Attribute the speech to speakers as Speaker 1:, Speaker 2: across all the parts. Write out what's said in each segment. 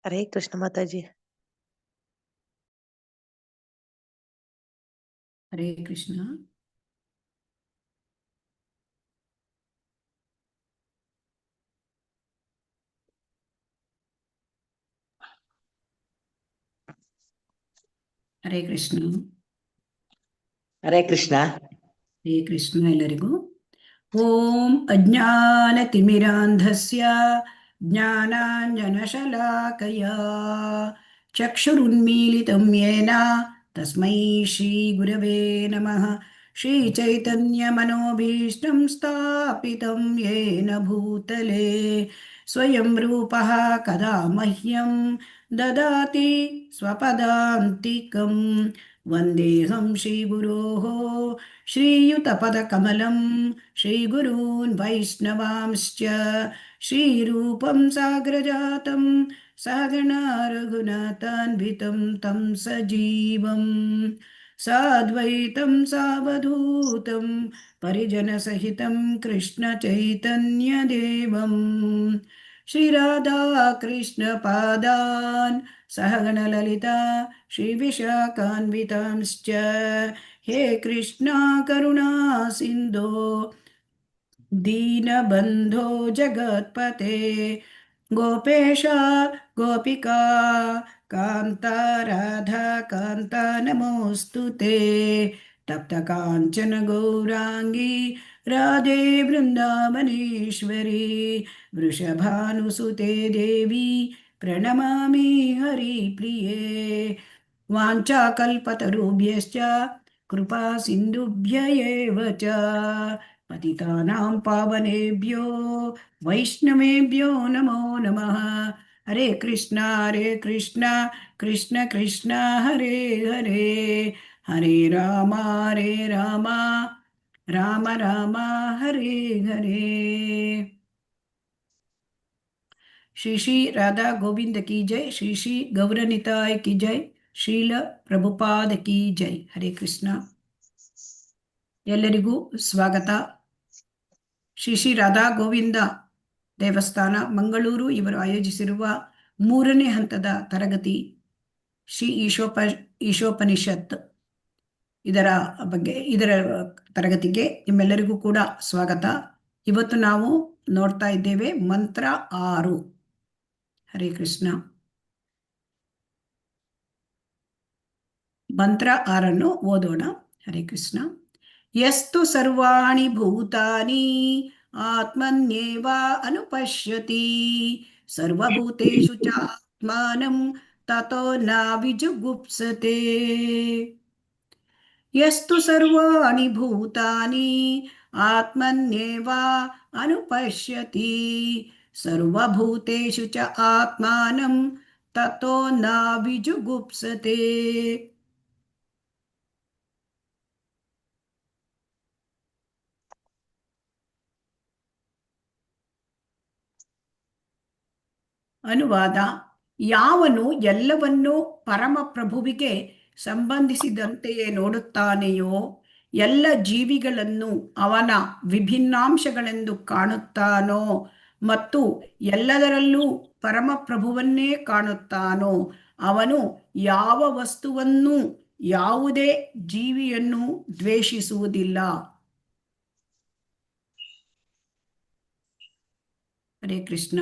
Speaker 1: हरे कृष्ण माता जी।
Speaker 2: हरे कृष्ण। हरे कृष्ण।
Speaker 3: हरे कृष्ण।
Speaker 2: हरे कृष्ण ಎಲ್ಲರಿಗೂ। ಓಂ ಅಜ್ಞಾನತಿಮಿರಾಂಧಸ್ಯ ಜ್ಞಾನಾಂಜನಶಲಾಕಯಾ ಚಕ್ಷುರುನ್ಮೀಲಿತಂ ಯೇನ ತಸ್ಮೈ ಶ್ರೀಗುರವೇ ನಮಃ। ಶ್ರೀಚೈತನ್ಯಮನೋಭೀಷ್ಟಂ ಸ್ಥಾಪಿತಂ ಯೇನ ಭೂತಲೆ ಸ್ವಯಂ ರೂಪಃ ಕದಾ ಮಹ್ಯಂ ದದಾತಿ ಸ್ವಪದಾಂತಿಕಂ ವಂದೇಹಂ ಶ್ರೀಗುರೋಃ ಶ್ರೀಯುತಪದಕಮಲಂ ಶ್ರೀಗುರೂನ್ ವೈಷ್ಣವಾಂಶ್ಚ ಶ್ರೀರೂಪಂ ಸಾಗ್ರಜಾತಂ ಸಗಣಾ ರಘುನಾಥಾನ್ವಿತಂ ತಂ ಸಜೀವಂ ಸಾದ್ವೈತಂ ಸಾವಧೂತಂ ಪರಿಜನಸಹಿತಂ ಕೃಷ್ಣ ಚೈತನ್ಯದೇವಂ ಶ್ರೀರಾಧಾ ಕೃಷ್ಣ ಪಾದಾನ್ ಸಹಗಣಲಲಿತಾ ಶ್ರೀವಿಶಾಖಾನ್ವಿತಾಂಶ್ಚ हे कृष्णा करुणा सिन्धो दीनबन्धो जगत्पते गोपेश गोपिका कान्ता राधा कान्ता नमोऽस्तु ते तप्तकाञ्चन गौराङ्गी राधे वृन्दावनेश्वरी वृषभानुसुते देवी प्रणमामि हरिप्रिये वाञ्छाकल्पतरुभ्यश्च कृपा सिन्धुभ्य एव च पतितानां पावनेभ्यो वैष्णवेभ्यो नमो नमः। हरे कृष्णा कृष्ण कृष्ण हरे हरे हरे राम राम राम हरे हरे। श्री श्री राधा गोविंद की जय। श्री श्री गौरनिताय की जय। ಶ್ರೀಲ ಪ್ರಭುಪಾದ ಕಿ ಜೈ. ಹರೇ ಕೃಷ್ಣ. ಎಲ್ಲರಿಗೂ ಸ್ವಾಗತ. ಶ್ರೀ ಶ್ರೀ ರಾಧಾ ಗೋವಿಂದ ದೇವಸ್ಥಾನ ಮಂಗಳೂರು ಇವರು ಆಯೋಜಿಸಿರುವ 3ನೇ ಹಂತದ ತರಗತಿ ಶ್ರೀ ಈಶೋಪನಿಷತ್ ಇದರ ತರಗತಿಗೆ ನಿಮ್ಮೆಲ್ಲರಿಗೂ ಕೂಡ ಸ್ವಾಗತ. ಇವತ್ತು ನಾವು ನೋಡ್ತಾ ಇದ್ದೇವೆ ಮಂತ್ರ 6. ಹರೇ ಕೃಷ್ಣ. ಮಂತ್ರ 6 ಓದೋಣ. ಹರೇ ಕೃಷ್ಣ. ಯಸ್ತು ಸರ್ವಾಣಿ ಭೂತಾನಿ ಆತ್ಮನ್ಯೇವ ಅನುಪಶ್ಯತಿ ಸರ್ವಭೂತೇಷು ಚ ಆತ್ಮಾನಂ ತತೋ ನ ವಿಜುಗುಪ್ಸತೆ. ಯಸ್ತು ಸರ್ವಾಣಿ ಭೂತಾನಿ ಆತ್ಮನ್ಯೇವ ಅನುಪಶ್ಯತಿ ಸರ್ವಭೂತೇಷು ಚ ಆತ್ಮಾನಂ ತತೋ ನ ವಿಜುಗುಪ್ಸತೆ. ಅನುವಾದ: ಯಾವನು ಎಲ್ಲವನ್ನೂ ಪರಮಪ್ರಭುವಿಗೆ ಸಂಬಂಧಿಸಿದಂತೆಯೇ ನೋಡುತ್ತಾನೆಯೋ, ಎಲ್ಲ ಜೀವಿಗಳನ್ನು ಅವನ ವಿಭಿನ್ನಾಂಶಗಳೆಂದು ಕಾಣುತ್ತಾನೋ ಮತ್ತು ಎಲ್ಲದರಲ್ಲೂ ಪರಮಪ್ರಭುವನ್ನೇ ಕಾಣುತ್ತಾನೋ, ಅವನು ಯಾವ ವಸ್ತುವನ್ನೂ ಯಾವುದೇ ಜೀವಿಯನ್ನು ದ್ವೇಷಿಸುವುದಿಲ್ಲ. ಹರೇ ಕೃಷ್ಣ.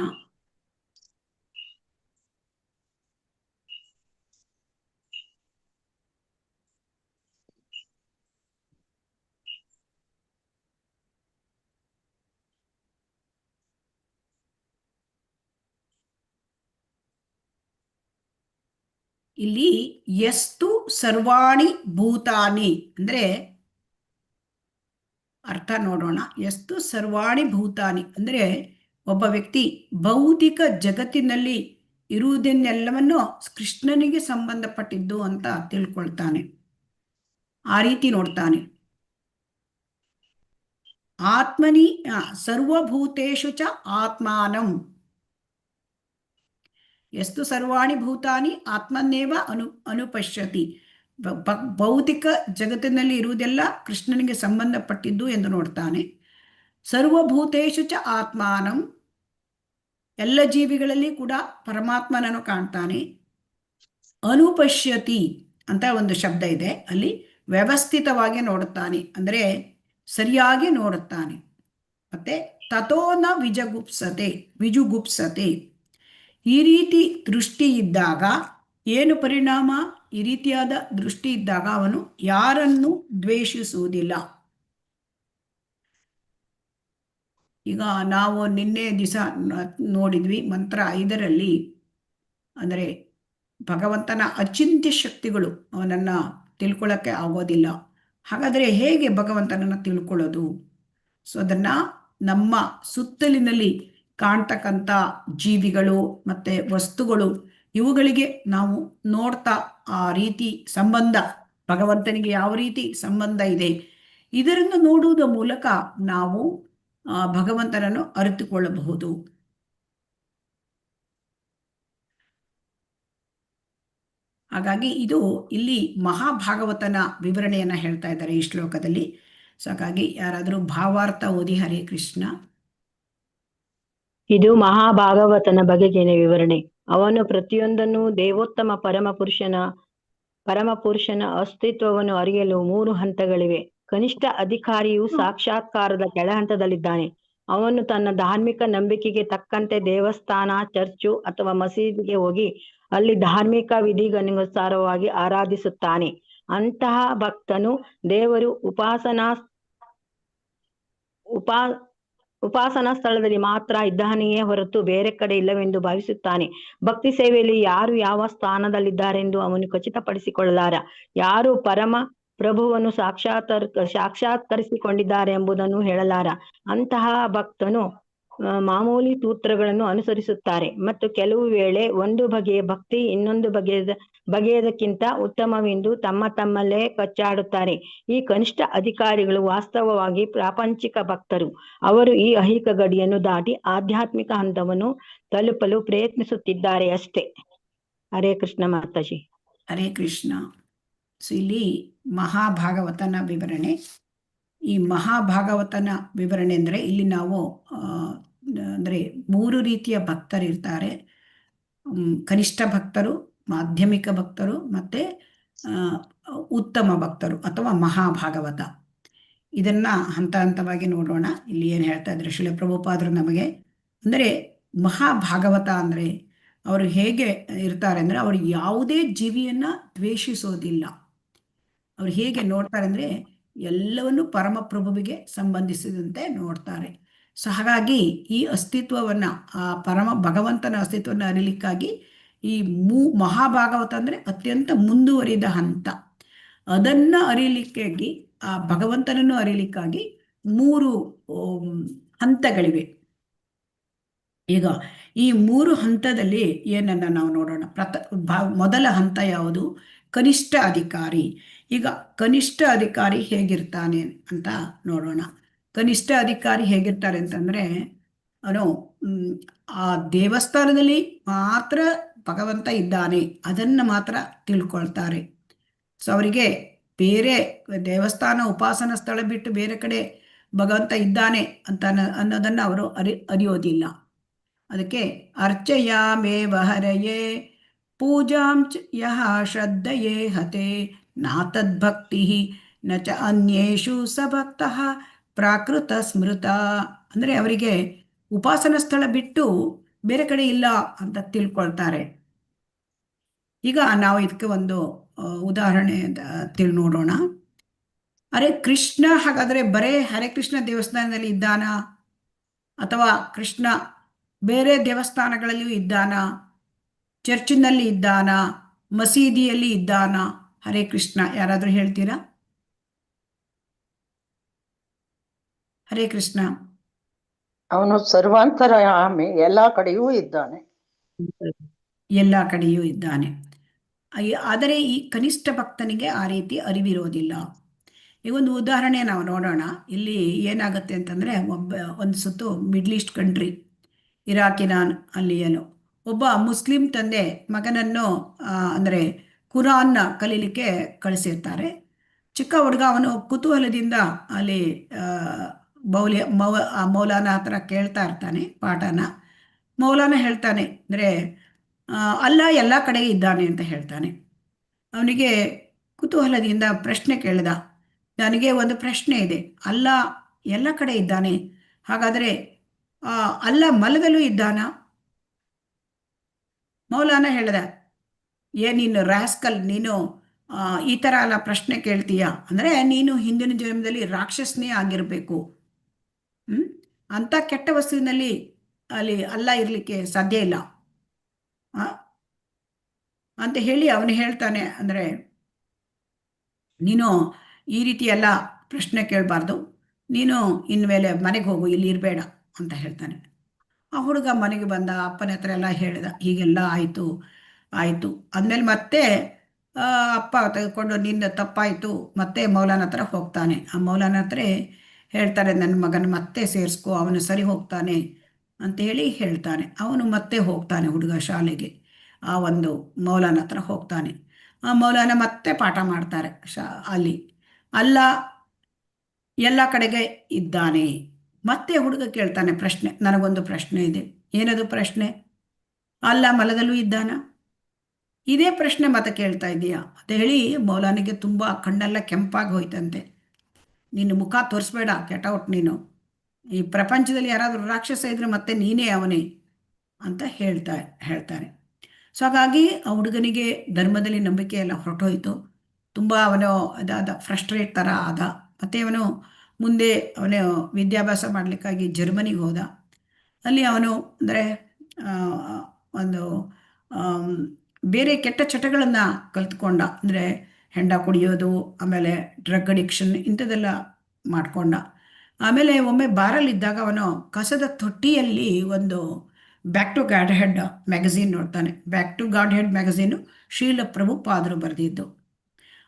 Speaker 2: ಇಲ್ಲಿ ಯಸ್ತು ಸರ್ವಾಣಿ ಭೂತಾನಿ ಅಂದ್ರೆ ಅರ್ಥ ನೋಡೋಣ. ಯಸ್ತು ಸರ್ವಾಣಿ ಭೂತಾನಿ ಅಂದ್ರೆ ಒಬ್ಬ ವ್ಯಕ್ತಿ ಭೌತಿಕ ಜಗತ್ತಿನಲ್ಲಿ ಇರುವುದನ್ನೆಲ್ಲವನ್ನು ಕೃಷ್ಣನಿಗೆ ಸಂಬಂಧಪಟ್ಟಿದ್ದು ಅಂತ ತಿಳ್ಕೊಳ್ತಾನೆ, ಆ ರೀತಿ ನೋಡ್ತಾನೆ. ಆತ್ಮನಿ ಸರ್ವಭೂತೇಷು ಚ ಆತ್ಮಾನಂ, ಯಸ್ತು ಸರ್ವಾಣಿ ಭೂತಾನಿ ಆತ್ಮನ್ನೇವ ಅನುಪಶ್ಯತಿ. ಭೌತಿಕ ಜಗತ್ತಿನಲ್ಲಿ ಇರುವುದೆಲ್ಲ ಕೃಷ್ಣನಿಗೆ ಸಂಬಂಧಪಟ್ಟಿದ್ದು ಎಂದು ನೋಡ್ತಾನೆ. ಸರ್ವಭೂತೇಶು ಚ ಆತ್ಮಾನಂ, ಎಲ್ಲ ಜೀವಿಗಳಲ್ಲಿ ಕೂಡ ಪರಮಾತ್ಮನನ್ನು ಕಾಣ್ತಾನೆ. ಅನುಪಶ್ಯತಿ ಅಂತ ಒಂದು ಶಬ್ದ ಇದೆ, ಅಲ್ಲಿ ವ್ಯವಸ್ಥಿತವಾಗಿ ನೋಡುತ್ತಾನೆ ಅಂದರೆ ಸರಿಯಾಗಿ ನೋಡುತ್ತಾನೆ. ಮತ್ತೆ ತಥೋನ ವಿಜುಗುಪ್ಸತೆ, ಈ ರೀತಿ ದೃಷ್ಟಿ ಇದ್ದಾಗ ಏನು ಪರಿಣಾಮ? ಈ ರೀತಿಯಾದ ದೃಷ್ಟಿ ಇದ್ದಾಗ ಅವನು ಯಾರನ್ನು ದ್ವೇಷಿಸುವುದಿಲ್ಲ. ಈಗ ನಾವು ನಿನ್ನೆ ದಿವಸ ನೋಡಿದ್ವಿ ಮಂತ್ರ 5ರಲ್ಲಿ, ಅಂದರೆ ಭಗವಂತನ ಅಚಿಂತ್ಯ ಶಕ್ತಿಗಳು ಅವನನ್ನು ತಿಳ್ಕೊಳ್ಳೋಕ್ಕೆ ಆಗೋದಿಲ್ಲ. ಹಾಗಾದರೆ ಹೇಗೆ ಭಗವಂತನನ್ನು ತಿಳ್ಕೊಳ್ಳೋದು? ಸೊ ಅದನ್ನು ನಮ್ಮ ಸುತ್ತಲಿನಲ್ಲಿ ಕಾಣ್ತಕ್ಕಂಥ ಜೀವಿಗಳು ಮತ್ತು ವಸ್ತುಗಳು, ಇವುಗಳಿಗೆ ನಾವು ನೋಡ್ತಾ ಆ ರೀತಿ ಸಂಬಂಧ, ಭಗವಂತನಿಗೆ ಯಾವ ರೀತಿ ಸಂಬಂಧ ಇದೆ, ಇದನ್ನು ನೋಡುವುದರ ಮೂಲಕ ನಾವು ಭಗವಂತನನ್ನು ಅರಿತುಕೊಳ್ಳಬಹುದು. ಹಾಗಾಗಿ ಇದು ಇಲ್ಲಿ ಮಹಾಭಾಗವತನ ವಿವರಣೆಯನ್ನು ಹೇಳ್ತಾ ಇದ್ದಾರೆ ಈ ಶ್ಲೋಕದಲ್ಲಿ. ಸೊ ಹಾಗಾಗಿ ಯಾರಾದರೂ ಭಾವಾರ್ಥ ಓದಿ. ಹರೇ ಕೃಷ್ಣ.
Speaker 4: ಇದು ಮಹಾಭಾಗವತನ ಬಗೆಗಿನ ವಿವರಣೆ. ಅವನು ಪ್ರತಿಯೊಂದನ್ನು ದೇವೋತ್ತಮ ಪರಮಪುರುಷನ ಅಸ್ತಿತ್ವವನ್ನು ಅರಿಯಲು 3 ಹಂತಗಳಿವೆ. ಕನಿಷ್ಠ ಅಧಿಕಾರಿಯು ಸಾಕ್ಷಾತ್ಕಾರದ ಕೆಳಹಂತದಲ್ಲಿದ್ದಾನೆ. ಅವನು ತನ್ನ ಧಾರ್ಮಿಕ ನಂಬಿಕೆಗೆ ತಕ್ಕಂತೆ ದೇವಸ್ಥಾನ, ಚರ್ಚು ಅಥವಾ ಮಸೀದಿಗೆ ಹೋಗಿ ಅಲ್ಲಿ ಧಾರ್ಮಿಕ ವಿಧಿಗನುಸಾರವಾಗಿ ಆರಾಧಿಸುತ್ತಾನೆ. ಅಂತಹ ಭಕ್ತನು ದೇವರು ಉಪಾಸನಾ ಸ್ಥಳದಲ್ಲಿ ಮಾತ್ರ ಇದ್ದಾನೆಯೇ ಹೊರತು ಬೇರೆ ಕಡೆ ಇಲ್ಲವೆಂದು ಭಾವಿಸುತ್ತಾನೆ. ಭಕ್ತಿ ಸೇವೆಯಲ್ಲಿ ಯಾರು ಯಾವ ಸ್ಥಾನದಲ್ಲಿದ್ದಾರೆಂದು ಅವನು ಖಚಿತಪಡಿಸಿಕೊಳ್ಳಲಾರ. ಯಾರು ಪರಮ ಪ್ರಭುವನ್ನು ಸಾಕ್ಷಾತ್ಕರಿಸಿಕೊಂಡಿದ್ದಾರೆ ಎಂಬುದನ್ನು ಹೇಳಲಾರ. ಅಂತಹ ಭಕ್ತನು ಮಾಮೂಲಿ ಸೂತ್ರಗಳನ್ನು ಅನುಸರಿಸುತ್ತಾರೆ ಮತ್ತು ಕೆಲವು ವೇಳೆ ಒಂದು ಬಗೆಯ ಭಕ್ತಿ ಇನ್ನೊಂದು ಬಗೆಯದಕ್ಕಿಂತ ಉತ್ತಮವೆಂದು ತಮ್ಮಲ್ಲೇ ಕಚ್ಚಾಡುತ್ತಾರೆ. ಈ ಕನಿಷ್ಠ ಅಧಿಕಾರಿಗಳು ವಾಸ್ತವವಾಗಿ ಪ್ರಾಪಂಚಿಕ ಭಕ್ತರು. ಅವರು ಈ ಐಹಿಕ ಗಡಿಯನ್ನು ದಾಟಿ ಆಧ್ಯಾತ್ಮಿಕ ಹಂತವನ್ನು ತಲುಪಲು ಪ್ರಯತ್ನಿಸುತ್ತಿದ್ದಾರೆ ಅಷ್ಟೇ. ಹರೇ ಕೃಷ್ಣ ಮಾತಾಜಿ.
Speaker 2: ಹರೇ ಕೃಷ್ಣ. ಸೊ ಇಲ್ಲಿ ಮಹಾಭಾಗವತನ ವಿವರಣೆ. ಈ ಮಹಾಭಾಗವತನ ವಿವರಣೆ ಅಂದರೆ ಇಲ್ಲಿ ನಾವು ಅಂದರೆ 3 ರೀತಿಯ ಭಕ್ತರಿರ್ತಾರೆ. ಕನಿಷ್ಠ ಭಕ್ತರು, ಮಾಧ್ಯಮಿಕ ಭಕ್ತರು ಮತ್ತು ಉತ್ತಮ ಭಕ್ತರು ಅಥವಾ ಮಹಾಭಾಗವತ. ಇದನ್ನು ಹಂತ ಹಂತವಾಗಿ ನೋಡೋಣ. ಇಲ್ಲಿ ಏನು ಹೇಳ್ತಾ ಇದ್ದಾರೆ ಶ್ರೀಲ ಪ್ರಭುಪಾದರು ನಮಗೆ ಅಂದರೆ ಮಹಾಭಾಗವತ ಅಂದರೆ ಅವರು ಹೇಗೆ ಇರ್ತಾರೆ ಅಂದರೆ ಅವರು ಯಾವುದೇ ಜೀವಿಯನ್ನು ದ್ವೇಷಿಸೋದಿಲ್ಲ. ಅವ್ರು ಹೇಗೆ ನೋಡ್ತಾರೆ ಅಂದರೆ ಎಲ್ಲವನ್ನು ಪರಮಪ್ರಭುವಿಗೆ ಸಂಬಂಧಿಸಿದಂತೆ ನೋಡ್ತಾರೆ. ಸೊ ಹಾಗಾಗಿ ಈ ಅಸ್ತಿತ್ವವನ್ನು, ಆ ಭಗವಂತನ ಅಸ್ತಿತ್ವವನ್ನು ಅರಿಲಿಕ್ಕಾಗಿ ಈ ಮಹಾಭಾಗವತ ಅಂದರೆ ಅತ್ಯಂತ ಮುಂದುವರಿದ ಹಂತ. ಅದನ್ನು ಅರಿಲಿಕ್ಕಾಗಿ, ಆ ಭಗವಂತನನ್ನು ಅರಿಲಿಕ್ಕಾಗಿ 3 ಹಂತಗಳಿವೆ. ಈಗ ಈ 3 ಹಂತದಲ್ಲಿ ಏನನ್ನ ನಾವು ನೋಡೋಣ. ಮೊದಲ ಹಂತ ಯಾವುದು? ಕನಿಷ್ಠ ಅಧಿಕಾರಿ. ಈಗ ಕನಿಷ್ಠ ಅಧಿಕಾರಿ ಹೇಗಿರ್ತಾನೆ ಅಂತ ನೋಡೋಣ. ಕನಿಷ್ಠ ಅಧಿಕಾರಿ ಹೇಗಿರ್ತಾರೆ ಅಂತಂದರೆ ಅವನು ಆ ದೇವಸ್ಥಾನದಲ್ಲಿ ಮಾತ್ರ ಭಗವಂತ ಇದ್ದಾನೆ ಅದನ್ನು ಮಾತ್ರ ತಿಳ್ಕೊಳ್ತಾರೆ. ಸೊ ಅವರಿಗೆ ಬೇರೆ ದೇವಸ್ಥಾನ ಉಪಾಸನಾ ಸ್ಥಳ ಬಿಟ್ಟು ಬೇರೆ ಕಡೆ ಭಗವಂತ ಇದ್ದಾನೆ ಅಂತ ಅನ್ನೋದನ್ನು ಅವರು ಅರಿಯೋದಿಲ್ಲ. ಅದಕ್ಕೆ ಅರ್ಚಯಾಮೇವ ಹರಯೇ ಪೂಜಾಂ ಯಹ ಶ್ರದ್ಧಯೇ ಹತೆ ನಾತದ್ಭಕ್ತಿ ನ ಚ ಅನ್ಯೇಷು ಸಭಕ್ತಃ ಪ್ರಾಕೃತ ಸ್ಮೃತ. ಅಂದರೆ ಅವರಿಗೆ ಉಪಾಸನಾ ಸ್ಥಳ ಬಿಟ್ಟು ಬೇರೆ ಕಡೆ ಇಲ್ಲ ಅಂತ ತಿಳ್ಕೊಳ್ತಾರೆ. ಈಗ ನಾವು ಇದಕ್ಕೆ ಒಂದು ಉದಾಹರಣೆ ನೋಡೋಣ. ಹರೇ ಕೃಷ್ಣ ಹಾಗಾದರೆ ಬರೇ ಹರೇ ಕೃಷ್ಣ ದೇವಸ್ಥಾನದಲ್ಲಿ ಇದ್ದಾನಾ ಅಥವಾ ಕೃಷ್ಣ ಬೇರೆ ದೇವಸ್ಥಾನಗಳಲ್ಲಿಯೂ ಇದ್ದಾನಾ? ಚರ್ಚಿನಲ್ಲಿ ಇದ್ದಾನಾ? ಮಸೀದಿಯಲ್ಲಿ ಇದ್ದಾನಾ? ಹರೇ ಕೃಷ್ಣ. ಯಾರಾದರೂ ಹೇಳ್ತೀರಾ? ಹರೇ ಕೃಷ್ಣ.
Speaker 5: ಅವನು ಸರ್ವಾಂತರ್ಯಾಮಿ, ಎಲ್ಲ ಕಡೆಯೂ ಇದ್ದಾನೆ.
Speaker 2: ಎಲ್ಲ ಕಡೆಯೂ ಇದ್ದಾನೆ. ಆದರೆ ಈ ಕನಿಷ್ಠ ಭಕ್ತನಿಗೆ ಆ ರೀತಿ ಅರಿವಿರೋದಿಲ್ಲ. ಈ ಒಂದು ಉದಾಹರಣೆ ನಾವು ನೋಡೋಣ. ಇಲ್ಲಿ ಏನಾಗುತ್ತೆ ಅಂತಂದರೆ ಒಂದು ಸುತ್ತು ಮಿಡ್ಲ್ ಈಸ್ಟ್ ಕಂಟ್ರಿ, ಇರಾಕಿನ ಅಲ್ಲಿ ಒಬ್ಬ ಮುಸ್ಲಿಂ ತಂದೆ ಮಗನನ್ನು ಅಂದರೆ ಕುರಾನ್ನ ಕಲೀಲಿಕ್ಕೆ ಕಳಿಸಿರ್ತಾರೆ. ಚಿಕ್ಕ ಹುಡುಗ ಅವನು ಕುತೂಹಲದಿಂದ ಅಲ್ಲಿ ಮೌಲಾನ ಹತ್ರ ಕೇಳ್ತಾ ಇರ್ತಾನೆ ಪಾಠನ. ಮೌಲಾನ ಹೇಳ್ತಾನೆ ಅಂದರೆ ಅಲ್ಲ ಎಲ್ಲ ಕಡೆ ಇದ್ದಾನೆ ಅಂತ ಹೇಳ್ತಾನೆ. ಅವನಿಗೆ ಕುತೂಹಲದಿಂದ ಪ್ರಶ್ನೆ ಕೇಳಿದ, ನನಗೆ ಒಂದು ಪ್ರಶ್ನೆ ಇದೆ, ಅಲ್ಲ ಎಲ್ಲ ಕಡೆ ಇದ್ದಾನೆ, ಹಾಗಾದರೆ ಅಲ್ಲ ಮಲದಲ್ಲೂ ಇದ್ದಾನ? ಮೌಲಾನ ಹೇಳ್ದ, ನೀನು ರಾಸ್ಕಲ್, ನೀನು ಈ ಥರ ಎಲ್ಲ ಪ್ರಶ್ನೆ ಕೇಳ್ತೀಯ ಅಂದರೆ ನೀನು ಹಿಂದಿನ ಜನ್ಮದಲ್ಲಿ ರಾಕ್ಷಸನೇ ಆಗಿರಬೇಕು. ಅಂಥ ಕೆಟ್ಟ ವಸ್ತುವಿನಲ್ಲಿ ಅಲ್ಲಿ ಅಲ್ಲ ಇರಲಿಕ್ಕೆ ಸಾಧ್ಯ ಇಲ್ಲ ಅಂತ ಹೇಳಿ ಅವನು ಹೇಳ್ತಾನೆ. ಅಂದರೆ ನೀನು ಈ ರೀತಿ ಎಲ್ಲ ಪ್ರಶ್ನೆ ಕೇಳಬಾರ್ದು, ನೀನು ಇನ್ಮೇಲೆ ಮನೆಗೆ ಹೋಗು, ಇಲ್ಲಿ ಇರಬೇಡ ಅಂತ ಹೇಳ್ತಾನೆ. ಆ ಹುಡುಗ ಮನೆಗೆ ಬಂದ, ಅಪ್ಪನ ಹತ್ರ ಎಲ್ಲ ಹೇಳಿದ, ಹೀಗೆಲ್ಲ ಆಯಿತು ಅಂದಮೇಲೆ ಮತ್ತೆ ಅಪ್ಪ ತೆಗೆದುಕೊಂಡು ನಿನ್ನ ತಪ್ಪಾಯಿತು ಮತ್ತೆ ಮೌಲಾನ ಹತ್ರ ಹೋಗ್ತಾನೆ. ಆ ಮೌಲಾನ ಹತ್ರ ಹೇಳ್ತಾರೆ, ನನ್ನ ಮಗನ ಮತ್ತೆ ಸೇರಿಸ್ಕೊ, ಅವನು ಸರಿ ಹೋಗ್ತಾನೆ ಅಂತ ಹೇಳಿ ಹೇಳ್ತಾನೆ. ಅವನು ಮತ್ತೆ ಹೋಗ್ತಾನೆ ಹುಡುಗ ಶಾಲೆಗೆ, ಆ ಒಂದು ಮೌಲಾನ ಹತ್ರ ಹೋಗ್ತಾನೆ. ಆ ಮೌಲಾನ ಮತ್ತೆ ಪಾಠ ಮಾಡ್ತಾರೆ ಅಲ್ಲಿ, ಅಲ್ಲ ಎಲ್ಲ ಕಡೆಗೆ ಇದ್ದಾನೆ. ಮತ್ತೆ ಹುಡುಗ ಕೇಳ್ತಾನೆ ಪ್ರಶ್ನೆ, ನನಗೊಂದು ಪ್ರಶ್ನೆ ಇದೆ. ಏನದು ಪ್ರಶ್ನೆ? ಅಲ್ಲ ಮಲದಲ್ಲೂ ಇದ್ದಾನ? ಇದೇ ಪ್ರಶ್ನೆ ಮತ್ತೆ ಕೇಳ್ತಾ ಇದೀಯಾ ಅಂತ ಹೇಳಿ ಮೌಲಾನಿಗೆ ತುಂಬ ಕಣ್ಣೆಲ್ಲ ಕೆಂಪಾಗಿ ಹೋಯ್ತಂತೆ. ನಿನ್ನ ಮುಖ ತೋರಿಸ್ಬೇಡ, ಕೆಟೌಟ್ ನೀನು, ಈ ಪ್ರಪಂಚದಲ್ಲಿ ಯಾರಾದರೂ ರಾಕ್ಷಸ ಇದ್ರೆ ಮತ್ತೆ ನೀನೇ ಅವನೇ ಅಂತ ಹೇಳ್ತಾನೆ. ಸೊ ಹಾಗಾಗಿ ಆ ಹುಡುಗನಿಗೆ ಧರ್ಮದಲ್ಲಿ ನಂಬಿಕೆ ಎಲ್ಲ ಹೊರಟೋಯ್ತು. ತುಂಬ ಅವನು ಅದಾದ ಫ್ರಸ್ಟ್ರೇಟ್ ಥರ ಆದ. ಮತ್ತು ಅವನು ಮುಂದೆ ಅವನು ವಿದ್ಯಾಭ್ಯಾಸ ಮಾಡಲಿಕ್ಕಾಗಿ ಜರ್ಮನಿಗೆ ಹೋದ. ಅಲ್ಲಿ ಅವನು ಅಂದರೆ ಒಂದು ಬೇರೆ ಕೆಟ್ಟ ಚಟಗಳನ್ನು ಕಲ್ತ್ಕೊಂಡ. ಅಂದರೆ ಹೆಂಡ ಕುಡಿಯೋದು, ಆಮೇಲೆ ಡ್ರಗ್ ಅಡಿಕ್ಷನ್ ಇಂಥದ್ದೆಲ್ಲ ಮಾಡಿಕೊಂಡ. ಆಮೇಲೆ ಒಮ್ಮೆ ಬಾರಲ್ಲಿದ್ದಾಗ ಅವನು ಕಸದ ತೊಟ್ಟಿಯಲ್ಲಿ ಒಂದು Back to Godhead magazine ನೋಡ್ತಾನೆ. Back to Godhead magazine Srila ಪ್ರಭುಪಾದರು ಬರೆದಿದ್ದು.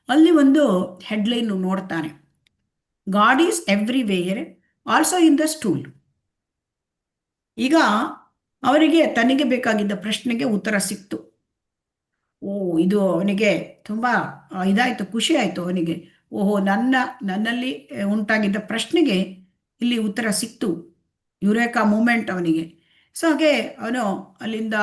Speaker 2: ಅಲ್ಲಿ ಒಂದು ಹೆಡ್ಲೈನು ನೋಡ್ತಾನೆ, God is everywhere also in the stool. ಈಗ ಅವರಿಗೆ ತನಗೆ ಬೇಕಾಗಿದ್ದ ಪ್ರಶ್ನೆಗೆ ಉತ್ತರ ಸಿಕ್ತು. ಇದು ಅವನಿಗೆ ತುಂಬ ಇದಾಯಿತು, ಖುಷಿ ಆಯಿತು ಅವನಿಗೆ. ನನ್ನಲ್ಲಿ ಉಂಟಾಗಿದ್ದ ಪ್ರಶ್ನೆಗೆ ಇಲ್ಲಿ ಉತ್ತರ ಸಿಕ್ತು. ಯುರೇಕಾ ಮೂಮೆಂಟ್ ಅವನಿಗೆ. ಸೊ ಹಾಗೆ ಅವನು ಅಲ್ಲಿಂದ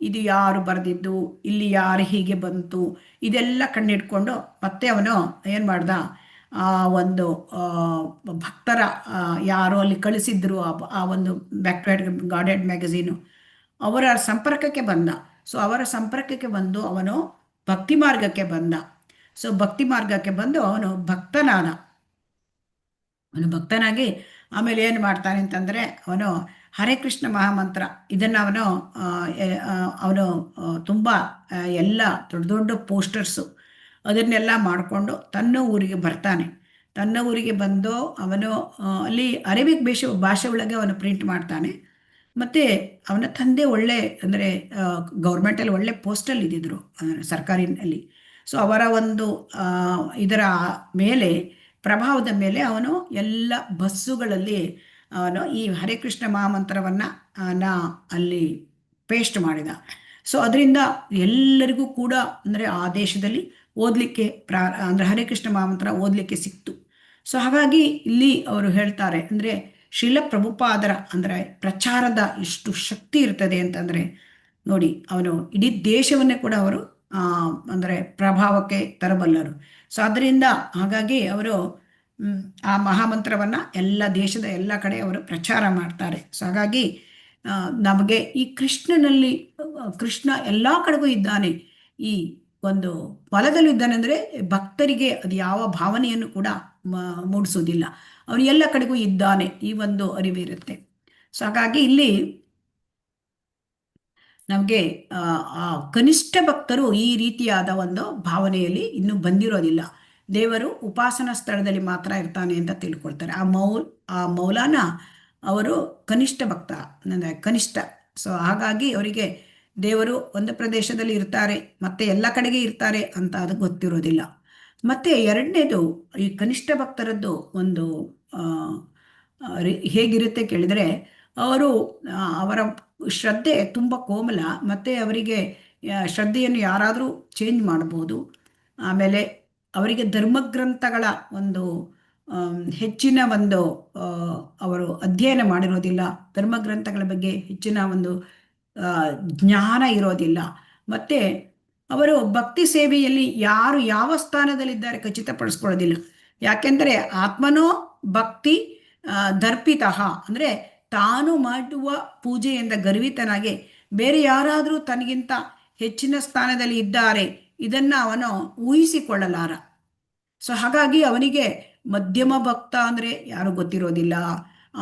Speaker 2: ಇದು ಯಾರು ಬರೆದಿದ್ದು, ಇಲ್ಲಿ ಯಾರು ಹೀಗೆ ಬಂತು, ಇದೆಲ್ಲ ಕಂಡಿಡ್ಕೊಂಡು ಮತ್ತೆ ಅವನು ಏನು ಮಾಡ್ದ, ಆ ಒಂದು ಭಕ್ತರ ಯಾರು ಅಲ್ಲಿ ಕಳಿಸಿದ್ರು ಆ ಒಂದು ಬ್ಯಾಕ್ ಟು ಗಾಡೆಡ್ ಮ್ಯಾಗಝೀನು, ಅವರ ಸಂಪರ್ಕಕ್ಕೆ ಬಂದ. ಸೊ ಅವರ ಸಂಪರ್ಕಕ್ಕೆ ಬಂದು ಅವನು ಭಕ್ತಿ ಮಾರ್ಗಕ್ಕೆ ಬಂದ. ಸೊ ಭಕ್ತಿ ಮಾರ್ಗಕ್ಕೆ ಬಂದು ಅವನು ಭಕ್ತನಾದ. ಅವನು ಭಕ್ತನಾಗಿ ಆಮೇಲೆ ಏನು ಮಾಡ್ತಾನೆ ಅಂತಂದರೆ, ಅವನು ಹರೇ ಕೃಷ್ಣ ಮಹಾಮಂತ್ರ ಇದನ್ನು ಅವನು ತುಂಬ ಎಲ್ಲ ದೊಡ್ಡ ದೊಡ್ಡ ಪೋಸ್ಟರ್ಸು ಅದನ್ನೆಲ್ಲ ಮಾಡಿಕೊಂಡು ತನ್ನ ಊರಿಗೆ ಬರ್ತಾನೆ. ತನ್ನ ಊರಿಗೆ ಬಂದು ಅವನು ಅಲ್ಲಿ ಅರೇಬಿಕ್ ಭಾಷೆ ಒಳಗೆ ಅವನು ಪ್ರಿಂಟ್ ಮಾಡ್ತಾನೆ. ಮತ್ತು ಅವನ ತಂದೆ ಒಳ್ಳೆ ಅಂದರೆ ಗೌರ್ಮೆಂಟಲ್ಲಿ ಒಳ್ಳೆ ಪೋಸ್ಟಲ್ಲಿ ಇದ್ದಿದ್ರು, ಸರ್ಕಾರಿನಲ್ಲಿ. ಸೊ ಅವರ ಒಂದು ಇದರ ಮೇಲೆ ಪ್ರಭಾವದ ಮೇಲೆ ಅವನು ಎಲ್ಲ ಬಸ್ಸುಗಳಲ್ಲಿ ಅವನು ಈ ಹರೇ ಕೃಷ್ಣ ಮಹಾಮಂತ್ರವನ್ನು ಅಲ್ಲಿ ಪೇಸ್ಟ್ ಮಾಡಿದ. ಸೊ ಅದರಿಂದ ಎಲ್ಲರಿಗೂ ಕೂಡ ಅಂದರೆ ಆ ದೇಶದಲ್ಲಿ ಓದಲಿಕ್ಕೆ ಅಂದರೆ ಹರೇ ಕೃಷ್ಣ ಮಹಾಮಂತ್ರ ಓದಲಿಕ್ಕೆ ಸಿಕ್ತು. ಸೊ ಹಾಗಾಗಿ ಇಲ್ಲಿ ಅವರು ಹೇಳ್ತಾರೆ, ಅಂದರೆ ಶ್ರೀಲ ಪ್ರಭುಪಾದರ ಅಂದರೆ ಪ್ರಚಾರದ ಎಷ್ಟು ಶಕ್ತಿ ಇರ್ತದೆ ಅಂತಂದರೆ ನೋಡಿ, ಅವನು ಇಡೀ ದೇಶವನ್ನೇ ಕೂಡ ಅವರು ಅಂದರೆ ಪ್ರಭಾವಕ್ಕೆ ತರಬಲ್ಲರು. ಸೊ ಅದರಿಂದ ಹಾಗಾಗಿ ಅವರು ಆ ಮಹಾಮಂತ್ರವನ್ನು ಎಲ್ಲ ದೇಶದ ಎಲ್ಲ ಕಡೆ ಅವರು ಪ್ರಚಾರ ಮಾಡ್ತಾರೆ. ಸೊ ಹಾಗಾಗಿ ನಮಗೆ ಈ ಕೃಷ್ಣನಲ್ಲಿ ಕೃಷ್ಣ ಎಲ್ಲ ಕಡೆಗೂ ಇದ್ದಾನೆ, ಈ ಒಂದು ಫಲದಲ್ಲೂ ಇದ್ದಾನೆ. ಅಂದರೆ ಭಕ್ತರಿಗೆ ಅದು ಯಾವ ಭಾವನೆಯನ್ನು ಕೂಡ ಮೂಡಿಸೋದಿಲ್ಲ, ಅವನು ಎಲ್ಲ ಕಡೆಗೂ ಇದ್ದಾನೆ, ಈ ಒಂದು ಅರಿವಿರುತ್ತೆ. ಸೊ ಹಾಗಾಗಿ ಇಲ್ಲಿ ನಮಗೆ ಕನಿಷ್ಠ ಭಕ್ತರು ಈ ರೀತಿಯಾದ ಒಂದು ಭಾವನೆಯಲ್ಲಿ ಇನ್ನೂ ಬಂದಿರೋದಿಲ್ಲ. ದೇವರು ಉಪಾಸನಾ ಸ್ಥಳದಲ್ಲಿ ಮಾತ್ರ ಇರ್ತಾನೆ ಅಂತ ತಿಳ್ಕೊಳ್ತಾರೆ. ಆ ಮೌಲಾನ ಅವರು ಕನಿಷ್ಠ ಭಕ್ತ, ಅಂದರೆ ಕನಿಷ್ಠ. ಸೊ ಹಾಗಾಗಿ ಅವರಿಗೆ ದೇವರು ಒಂದು ಪ್ರದೇಶದಲ್ಲಿ ಇರ್ತಾರೆ ಮತ್ತೆ ಎಲ್ಲ ಕಡೆಗೆ ಇರ್ತಾರೆ ಅಂತ ಅದು ಗೊತ್ತಿರೋದಿಲ್ಲ. ಮತ್ತು ಎರಡನೇದು, ಈ ಕನಿಷ್ಠ ಭಕ್ತರದ್ದು ಒಂದು ಹೇಗಿರುತ್ತೆ ಕೇಳಿದರೆ, ಅವರ ಶ್ರದ್ಧೆ ತುಂಬ ಕೋಮಲ, ಮತ್ತು ಅವರಿಗೆ ಶ್ರದ್ಧೆಯನ್ನು ಯಾರಾದರೂ ಚೇಂಜ್ ಮಾಡ್ಬೋದು. ಆಮೇಲೆ ಅವರಿಗೆ ಧರ್ಮಗ್ರಂಥಗಳ ಒಂದು ಹೆಚ್ಚಿನ ಒಂದು ಅವರು ಅಧ್ಯಯನ ಮಾಡಿರೋದಿಲ್ಲ, ಧರ್ಮಗ್ರಂಥಗಳ ಬಗ್ಗೆ ಹೆಚ್ಚಿನ ಒಂದು ಜ್ಞಾನ ಇರೋದಿಲ್ಲ. ಮತ್ತು ಅವರು ಭಕ್ತಿ ಸೇವೆಯಲ್ಲಿ ಯಾರು ಯಾವ ಸ್ಥಾನದಲ್ಲಿದ್ದಾರೆ ಖಚಿತಪಡಿಸ್ಕೊಳ್ಳೋದಿಲ್ಲ. ಯಾಕೆಂದರೆ ಆತ್ಮನೋ ಭಕ್ತಿ ದರ್ಪಿತಃ, ಅಂದರೆ ತಾನು ಮಾಡುವ ಪೂಜೆಯಿಂದ ಗರ್ವಿತನಾಗಿ ಬೇರೆ ಯಾರಾದರೂ ತನಗಿಂತ ಹೆಚ್ಚಿನ ಸ್ಥಾನದಲ್ಲಿ ಇದ್ದಾರೆ ಇದನ್ನು ಅವನು ಊಹಿಸಿಕೊಳ್ಳಲಾರ. ಸೊ ಹಾಗಾಗಿ ಅವನಿಗೆ ಮಧ್ಯಮ ಭಕ್ತ ಅಂದರೆ ಯಾರು ಗೊತ್ತಿರೋದಿಲ್ಲ,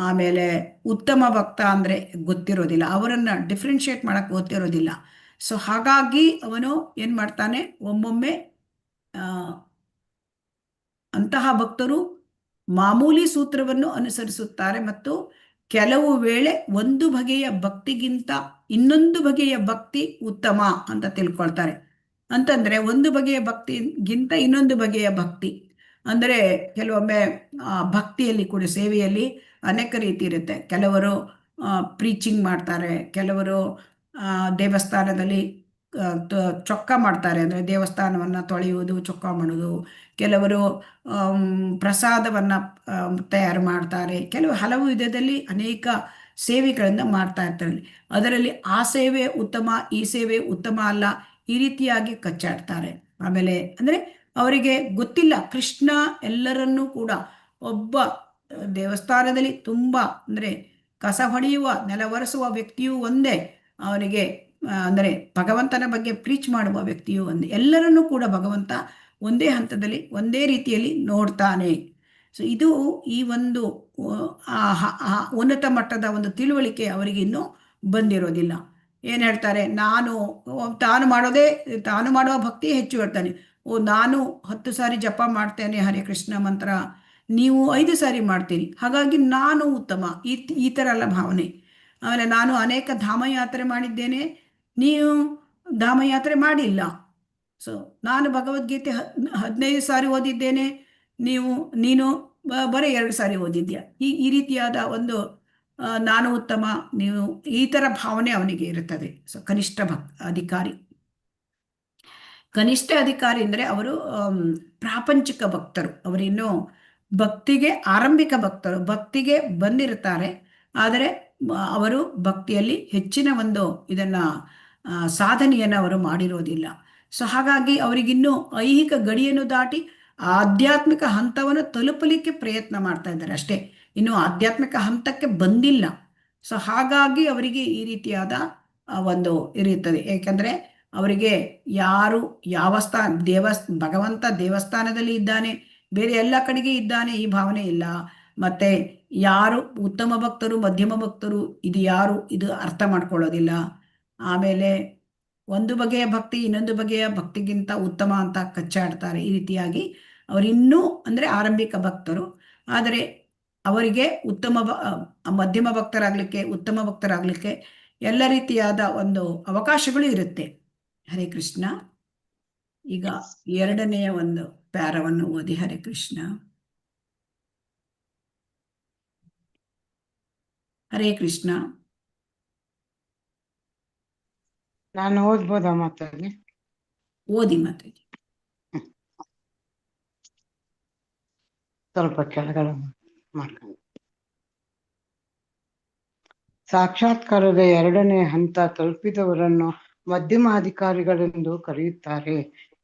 Speaker 2: ಆಮೇಲೆ ಉತ್ತಮ ಭಕ್ತ ಅಂದರೆ ಗೊತ್ತಿರೋದಿಲ್ಲ, ಅವರನ್ನು ಡಿಫ್ರೆನ್ಷಿಯೇಟ್ ಮಾಡೋಕ್ಕೆ ಗೊತ್ತಿರೋದಿಲ್ಲ. ಸೊ ಹಾಗಾಗಿ ಅವನು ಏನು ಮಾಡ್ತಾನೆ, ಒಮ್ಮೊಮ್ಮೆ ಅಂತಹ ಭಕ್ತರು ಮಾಮೂಲಿ ಸೂತ್ರವನ್ನು ಅನುಸರಿಸುತ್ತಾರೆ ಮತ್ತು ಕೆಲವು ವೇಳೆ ಒಂದು ಬಗೆಯ ಭಕ್ತಿಗಿಂತ ಇನ್ನೊಂದು ಬಗೆಯ ಭಕ್ತಿ ಉತ್ತಮ ಅಂತ ತಿಳ್ಕೊಳ್ತಾರೆ. ಅಂತಂದರೆ ಒಂದು ಬಗೆಯ ಭಕ್ತಿಗಿಂತ ಇನ್ನೊಂದು ಬಗೆಯ ಭಕ್ತಿ ಅಂದರೆ ಕೆಲವೊಮ್ಮೆ ಭಕ್ತಿಯಲ್ಲಿ ಕೂಡ ಸೇವೆಯಲ್ಲಿ ಅನೇಕ ರೀತಿ ಇರುತ್ತೆ. ಕೆಲವರು ಪ್ರೀಚಿಂಗ್ ಮಾಡ್ತಾರೆ, ಕೆಲವರು ದೇವಸ್ಥಾನದಲ್ಲಿ ಚೊಕ್ಕ ಮಾಡ್ತಾರೆ, ಅಂದರೆ ದೇವಸ್ಥಾನವನ್ನು ತೊಳೆಯುವುದು, ಚೊಕ್ಕ ಮಾಡೋದು. ಕೆಲವರು ಪ್ರಸಾದವನ್ನು ತಯಾರು ಮಾಡ್ತಾರೆ. ಹಲವು ವಿಧದಲ್ಲಿ ಅನೇಕ ಸೇವೆಗಳನ್ನು ಮಾಡ್ತಾ ಇರ್ತಾರೆ. ಅದರಲ್ಲಿ ಆ ಸೇವೆ ಉತ್ತಮ, ಈ ಸೇವೆ ಉತ್ತಮ ಅಲ್ಲ, ಈ ರೀತಿಯಾಗಿ ಕಚ್ಚಾಡ್ತಾರೆ. ಆಮೇಲೆ ಅಂದರೆ ಅವರಿಗೆ ಗೊತ್ತಿಲ್ಲ, ಕೃಷ್ಣ ಎಲ್ಲರನ್ನೂ ಕೂಡ ಒಬ್ಬ ದೇವಸ್ಥಾನದಲ್ಲಿ ತುಂಬ ಅಂದರೆ ಕಸ ಹೊಡೆಯುವ, ನೆಲ ಒರೆಸುವ ವ್ಯಕ್ತಿಯೂ ಒಂದೇ, ಅವನಿಗೆ ಅಂದರೆ ಭಗವಂತನ ಬಗ್ಗೆ ಪ್ರೀಚ್ ಮಾಡುವ ವ್ಯಕ್ತಿಯೂ ಒಂದೇ. ಎಲ್ಲರನ್ನೂ ಕೂಡ ಭಗವಂತ ಒಂದೇ ಹಂತದಲ್ಲಿ ಒಂದೇ ರೀತಿಯಲ್ಲಿ ನೋಡ್ತಾನೆ. ಸೊ ಇದು ಈ ಒಂದು ಉನ್ನತ ಮಟ್ಟದ ಒಂದು ತಿಳುವಳಿಕೆ ಅವರಿಗೆ ಇನ್ನೂ ಬಂದಿರೋದಿಲ್ಲ. ಏನು ಹೇಳ್ತಾರೆ, ತಾನು ಮಾಡುವ ಭಕ್ತಿ ಹೆಚ್ಚು ಹೇಳ್ತಾನೆ. ನಾನು 10 ಸಾರಿ ಜಪ ಮಾಡ್ತೇನೆ ಹರೇ ಕೃಷ್ಣ ಮಂತ್ರ, ನೀವು 5 ಸಾರಿ ಮಾಡ್ತೀರಿ, ಹಾಗಾಗಿ ನಾನು ಉತ್ತಮ, ಈ ಥರ ಎಲ್ಲ ಭಾವನೆ. ಆಮೇಲೆ ನಾನು ಅನೇಕ ಧಾಮಯಾತ್ರೆ ಮಾಡಿದ್ದೇನೆ, ನೀವು ಧಾಮಯಾತ್ರೆ ಮಾಡಿಲ್ಲ. ಸೊ ನಾನು ಭಗವದ್ಗೀತೆ 15 ಸಾರಿ ಓದಿದ್ದೇನೆ, ನೀನು ಬರೀ 2 ಸಾರಿ ಓದಿದ್ಯಾ. ಈ ರೀತಿಯಾದ ಒಂದು ನಾನು ಉತ್ತಮ, ನೀವು, ಈ ಥರ ಭಾವನೆ ಅವನಿಗೆ ಇರುತ್ತದೆ. ಸೊ ಕನಿಷ್ಠ ಅಧಿಕಾರಿ ಅಂದರೆ ಅವರು ಪ್ರಾಪಂಚಿಕ ಭಕ್ತರು. ಅವರಿನ್ನೂ ಭಕ್ತಿಗೆ ಆರಂಭಿಕ ಭಕ್ತರು, ಭಕ್ತಿಗೆ ಬಂದಿರ್ತಾರೆ, ಆದರೆ ಅವರು ಭಕ್ತಿಯಲ್ಲಿ ಹೆಚ್ಚಿನ ಒಂದು ಇದನ್ನು ಸಾಧನೆಯನ್ನು ಅವರು ಮಾಡಿರೋದಿಲ್ಲ. ಸೊ ಹಾಗಾಗಿ ಅವರಿಗಿನ್ನೂ ಐಹಿಕ ಗಡಿಯನ್ನು ದಾಟಿ ಆಧ್ಯಾತ್ಮಿಕ ಹಂತವನ್ನು ತಲುಪಲಿಕ್ಕೆ ಪ್ರಯತ್ನ ಮಾಡ್ತಾ ಇದ್ದಾರೆ ಅಷ್ಟೇ, ಇನ್ನೂ ಆಧ್ಯಾತ್ಮಿಕ ಹಂತಕ್ಕೆ ಬಂದಿಲ್ಲ. ಸೊ ಹಾಗಾಗಿ ಅವರಿಗೆ ಈ ರೀತಿಯಾದ ಒಂದು ಇರುತ್ತದೆ. ಏಕೆಂದರೆ ಅವರಿಗೆ ಯಾರು ಯಾವ ಭಗವಂತ ದೇವಸ್ಥಾನದಲ್ಲಿ ಇದ್ದಾನೆ, ಬೇರೆ ಎಲ್ಲ ಕಡೆಗೆ ಇದ್ದಾನೆ, ಈ ಭಾವನೆ ಇಲ್ಲ. ಮತ್ತು ಯಾರು ಉತ್ತಮ ಭಕ್ತರು, ಮಧ್ಯಮ ಭಕ್ತರು, ಇದು ಅರ್ಥ ಮಾಡ್ಕೊಳ್ಳೋದಿಲ್ಲ. ಆಮೇಲೆ ಒಂದು ಬಗೆಯ ಭಕ್ತಿ ಇನ್ನೊಂದು ಬಗೆಯ ಭಕ್ತಿಗಿಂತ ಉತ್ತಮ ಅಂತ ಕಚ್ಚಾಡ್ತಾರೆ. ಈ ರೀತಿಯಾಗಿ ಅವರಿನ್ನೂ ಅಂದರೆ ಆರಂಭಿಕ ಭಕ್ತರು, ಆದರೆ ಅವರಿಗೆ ಮಧ್ಯಮ ಭಕ್ತರಾಗಲಿಕ್ಕೆ, ಉತ್ತಮ ಭಕ್ತರಾಗಲಿಕ್ಕೆ ಎಲ್ಲ ರೀತಿಯಾದ ಒಂದು ಅವಕಾಶಗಳು ಇರುತ್ತೆ. ಹರೇ ಕೃಷ್ಣ. ಈಗ 2ನೆಯ ಒಂದು ಪ್ಯಾರವನ್ನು ಓದಿ. ಹರೇ ಕೃಷ್ಣ. ಹರೇ ಕೃಷ್ಣ.
Speaker 5: ನಾನು ಓದ್ಬೋದಾ ಮಾತಾಡಿ?
Speaker 2: ಓದಿ ಮಾತಾಡಿ.
Speaker 5: ಸ್ವಲ್ಪ ಕೆಳಗಡೆ ಮಾಡ್ಕೊಂಡು. ಸಾಕ್ಷಾತ್ಕಾರದ 2ನೇ ಹಂತ ತಲುಪಿದವರನ್ನು ಮಧ್ಯಮ ಅಧಿಕಾರಿಗಳೆಂದು ಕರೆಯುತ್ತಾರೆ.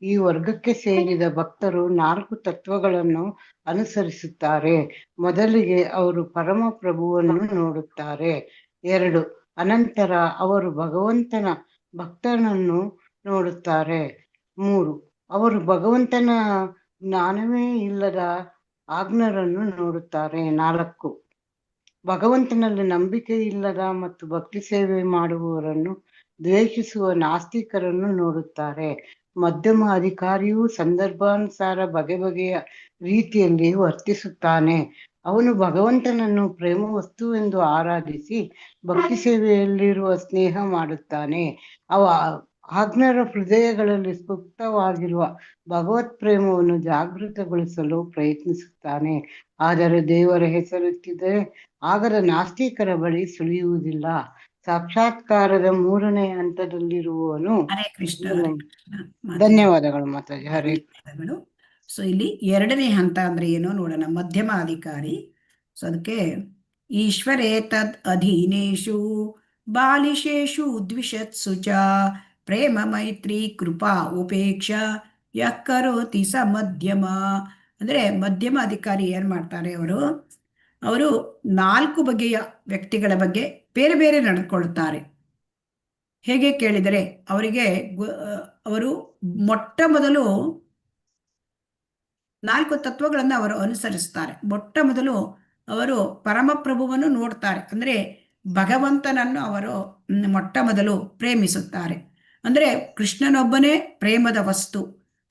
Speaker 5: ಈ ವರ್ಗಕ್ಕೆ ಸೇರಿದ ಭಕ್ತರು 4 ತತ್ವಗಳನ್ನು ಅನುಸರಿಸುತ್ತಾರೆ. ಮೊದಲಿಗೆ ಅವರು ಪರಮ ಪ್ರಭುವನ್ನು ನೋಡುತ್ತಾರೆ. 2 ಅನಂತರ ಅವರು ಭಗವಂತನ ಭಕ್ತನನ್ನು ನೋಡುತ್ತಾರೆ. 3 ಅವರು ಭಗವಂತನ ಜ್ಞಾನವೇ ಇಲ್ಲದ ಆಜ್ಞರನ್ನು ನೋಡುತ್ತಾರೆ. 4 ಭಗವಂತನಲ್ಲಿ ನಂಬಿಕೆ ಇಲ್ಲದ ಮತ್ತು ಭಕ್ತಿ ಸೇವೆ ಮಾಡುವವರನ್ನು ದ್ವೇಷಿಸುವ ನಾಸ್ತಿಕರನ್ನು ನೋಡುತ್ತಾರೆ. ಮಧ್ಯಮ ಅಧಿಕಾರಿಯು ಸಂದರ್ಭಾನುಸಾರ ಬಗೆಯ ರೀತಿಯಲ್ಲಿ ವರ್ತಿಸುತ್ತಾನೆ. ಅವನು ಭಗವಂತನನ್ನು ಪ್ರೇಮ ವಸ್ತುವೆಂದು ಆರಾಧಿಸಿ ಭಕ್ತಿ ಸೇವೆಯಲ್ಲಿರುವ ಸ್ನೇಹ ಮಾಡುತ್ತಾನೆ. ಆಜ್ಞರ ಹೃದಯಗಳಲ್ಲಿ ಸುಪ್ತವಾಗಿರುವ ಭಗವತ್ ಪ್ರೇಮವನ್ನು ಜಾಗೃತಗೊಳಿಸಲು ಪ್ರಯತ್ನಿಸುತ್ತಾನೆ. ಆದರೆ ದೇವರ ಹೆಸರೆತ್ತಿದರೆ ಆಗದ ನಾಸ್ತಿಕರ ಬಳಿ ಸುಳಿಯುವುದಿಲ್ಲ. ಸಾಕ್ಷಾತ್ಕಾರದ 3ನೇ ಹಂತದಲ್ಲಿರುವವನು.
Speaker 2: ಹರೇ ಕೃಷ್ಣ, ಹರೇ ಕೃಷ್ಣ ಮಾತಾಜಿ.
Speaker 5: ಧನ್ಯವಾದಗಳು ಮಾತಾಜಿ. ಹರೇ
Speaker 2: ಧನ್ಯವಾದಗಳು. ಸೊ ಇಲ್ಲಿ 2ನೇ ಹಂತ ಅಂದ್ರೆ ಏನೋ ನೋಡೋಣ. ಮಧ್ಯಮ ಅಧಿಕಾರಿ. ಸೊ ಅದಕ್ಕೆ ಈಶ್ವರೇ ತದ್ ಅಧೀನೇಶು ಬಾಲಿಶೇಷು ದ್ವಿಷತ್ಸು ಚ ಪ್ರೇಮ ಮೈತ್ರಿ ಕೃಪಾ ಉಪೇಕ್ಷಾ ಯಃ ಕರೋತಿ ಸ ಮಧ್ಯಮ. ಅಂದ್ರೆ ಮಧ್ಯಮ ಅಧಿಕಾರಿ ಏನ್ ಮಾಡ್ತಾರೆ, ಅವರು 4 ಬಗೆಯ ವ್ಯಕ್ತಿಗಳ ಬಗ್ಗೆ ಬೇರೆ ಬೇರೆ ನಡ್ಕೊಳ್ತಾರೆ. ಹೇಗೆ ಕೇಳಿದರೆ ಅವರು ಮೊಟ್ಟ ಮೊದಲು 4 ತತ್ವಗಳನ್ನು ಅವರು ಅನುಸರಿಸ್ತಾರೆ. ಮೊಟ್ಟ ಮೊದಲು ಅವರು ಪರಮಪ್ರಭುವನ್ನು ನೋಡ್ತಾರೆ. ಅಂದ್ರೆ ಭಗವಂತನನ್ನು ಅವರು ಮೊಟ್ಟ ಮೊದಲು ಪ್ರೇಮಿಸುತ್ತಾರೆ. ಅಂದ್ರೆ ಕೃಷ್ಣನೊಬ್ಬನೇ ಪ್ರೇಮದ ವಸ್ತು.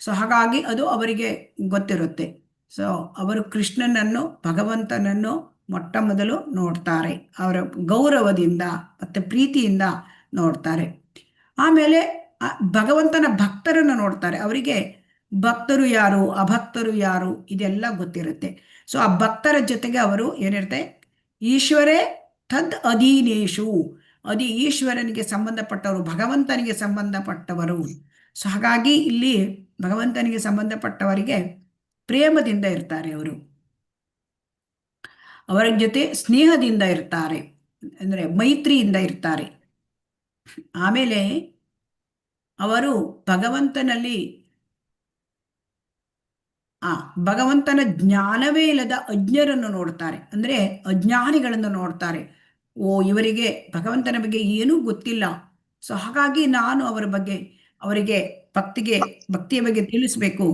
Speaker 2: ಸೊ ಹಾಗಾಗಿ ಅದು ಅವರಿಗೆ ಗೊತ್ತಿರುತ್ತೆ. ಸೊ ಅವರು ಕೃಷ್ಣನನ್ನು, ಭಗವಂತನನ್ನು ಮೊಟ್ಟ ಮೊದಲು ನೋಡ್ತಾರೆ. ಅವರ ಗೌರವದಿಂದ ಮತ್ತೆ ಪ್ರೀತಿಯಿಂದ ನೋಡ್ತಾರೆ. ಆಮೇಲೆ ಭಗವಂತನ ಭಕ್ತರನ್ನು ನೋಡ್ತಾರೆ. ಅವರಿಗೆ ಭಕ್ತರು ಯಾರು, ಅಭಕ್ತರು ಯಾರು ಇದೆಲ್ಲ ಗೊತ್ತಿರುತ್ತೆ. ಸೊ ಆ ಭಕ್ತರ ಜೊತೆಗೆ ಅವರು ಏನಿರುತ್ತೆ, ಈಶ್ವರೇ ತದ್ ಅಧೀನೇಶು, ಈಶ್ವರನಿಗೆ ಸಂಬಂಧಪಟ್ಟವರು, ಭಗವಂತನಿಗೆ ಸಂಬಂಧಪಟ್ಟವರು. ಸೊ ಹಾಗಾಗಿ ಇಲ್ಲಿ ಭಗವಂತನಿಗೆ ಸಂಬಂಧಪಟ್ಟವರಿಗೆ ಪ್ರೇಮದಿಂದ ಇರ್ತಾರೆ. ಅವರ ಜೊತೆ ಸ್ನೇಹದಿಂದ ಇರ್ತಾರೆ, ಅಂದ್ರೆ ಮೈತ್ರಿಯಿಂದ ಇರ್ತಾರೆ. ಆಮೇಲೆ ಅವರು ಭಗವಂತನ ಜ್ಞಾನವೇ ಇಲ್ಲದ ಅಜ್ಞರನ್ನು ನೋಡ್ತಾರೆ. ಅಂದ್ರೆ ಅಜ್ಞಾನಿಗಳನ್ನು ನೋಡ್ತಾರೆ. ಇವರಿಗೆ ಭಗವಂತನ ಬಗ್ಗೆ ಏನೂ ಗೊತ್ತಿಲ್ಲ. ಸೊ ಹಾಗಾಗಿ ನಾನು ಅವರಿಗೆ ಭಕ್ತಿಯ ಬಗ್ಗೆ ತಿಳಿಸ್ಬೇಕು,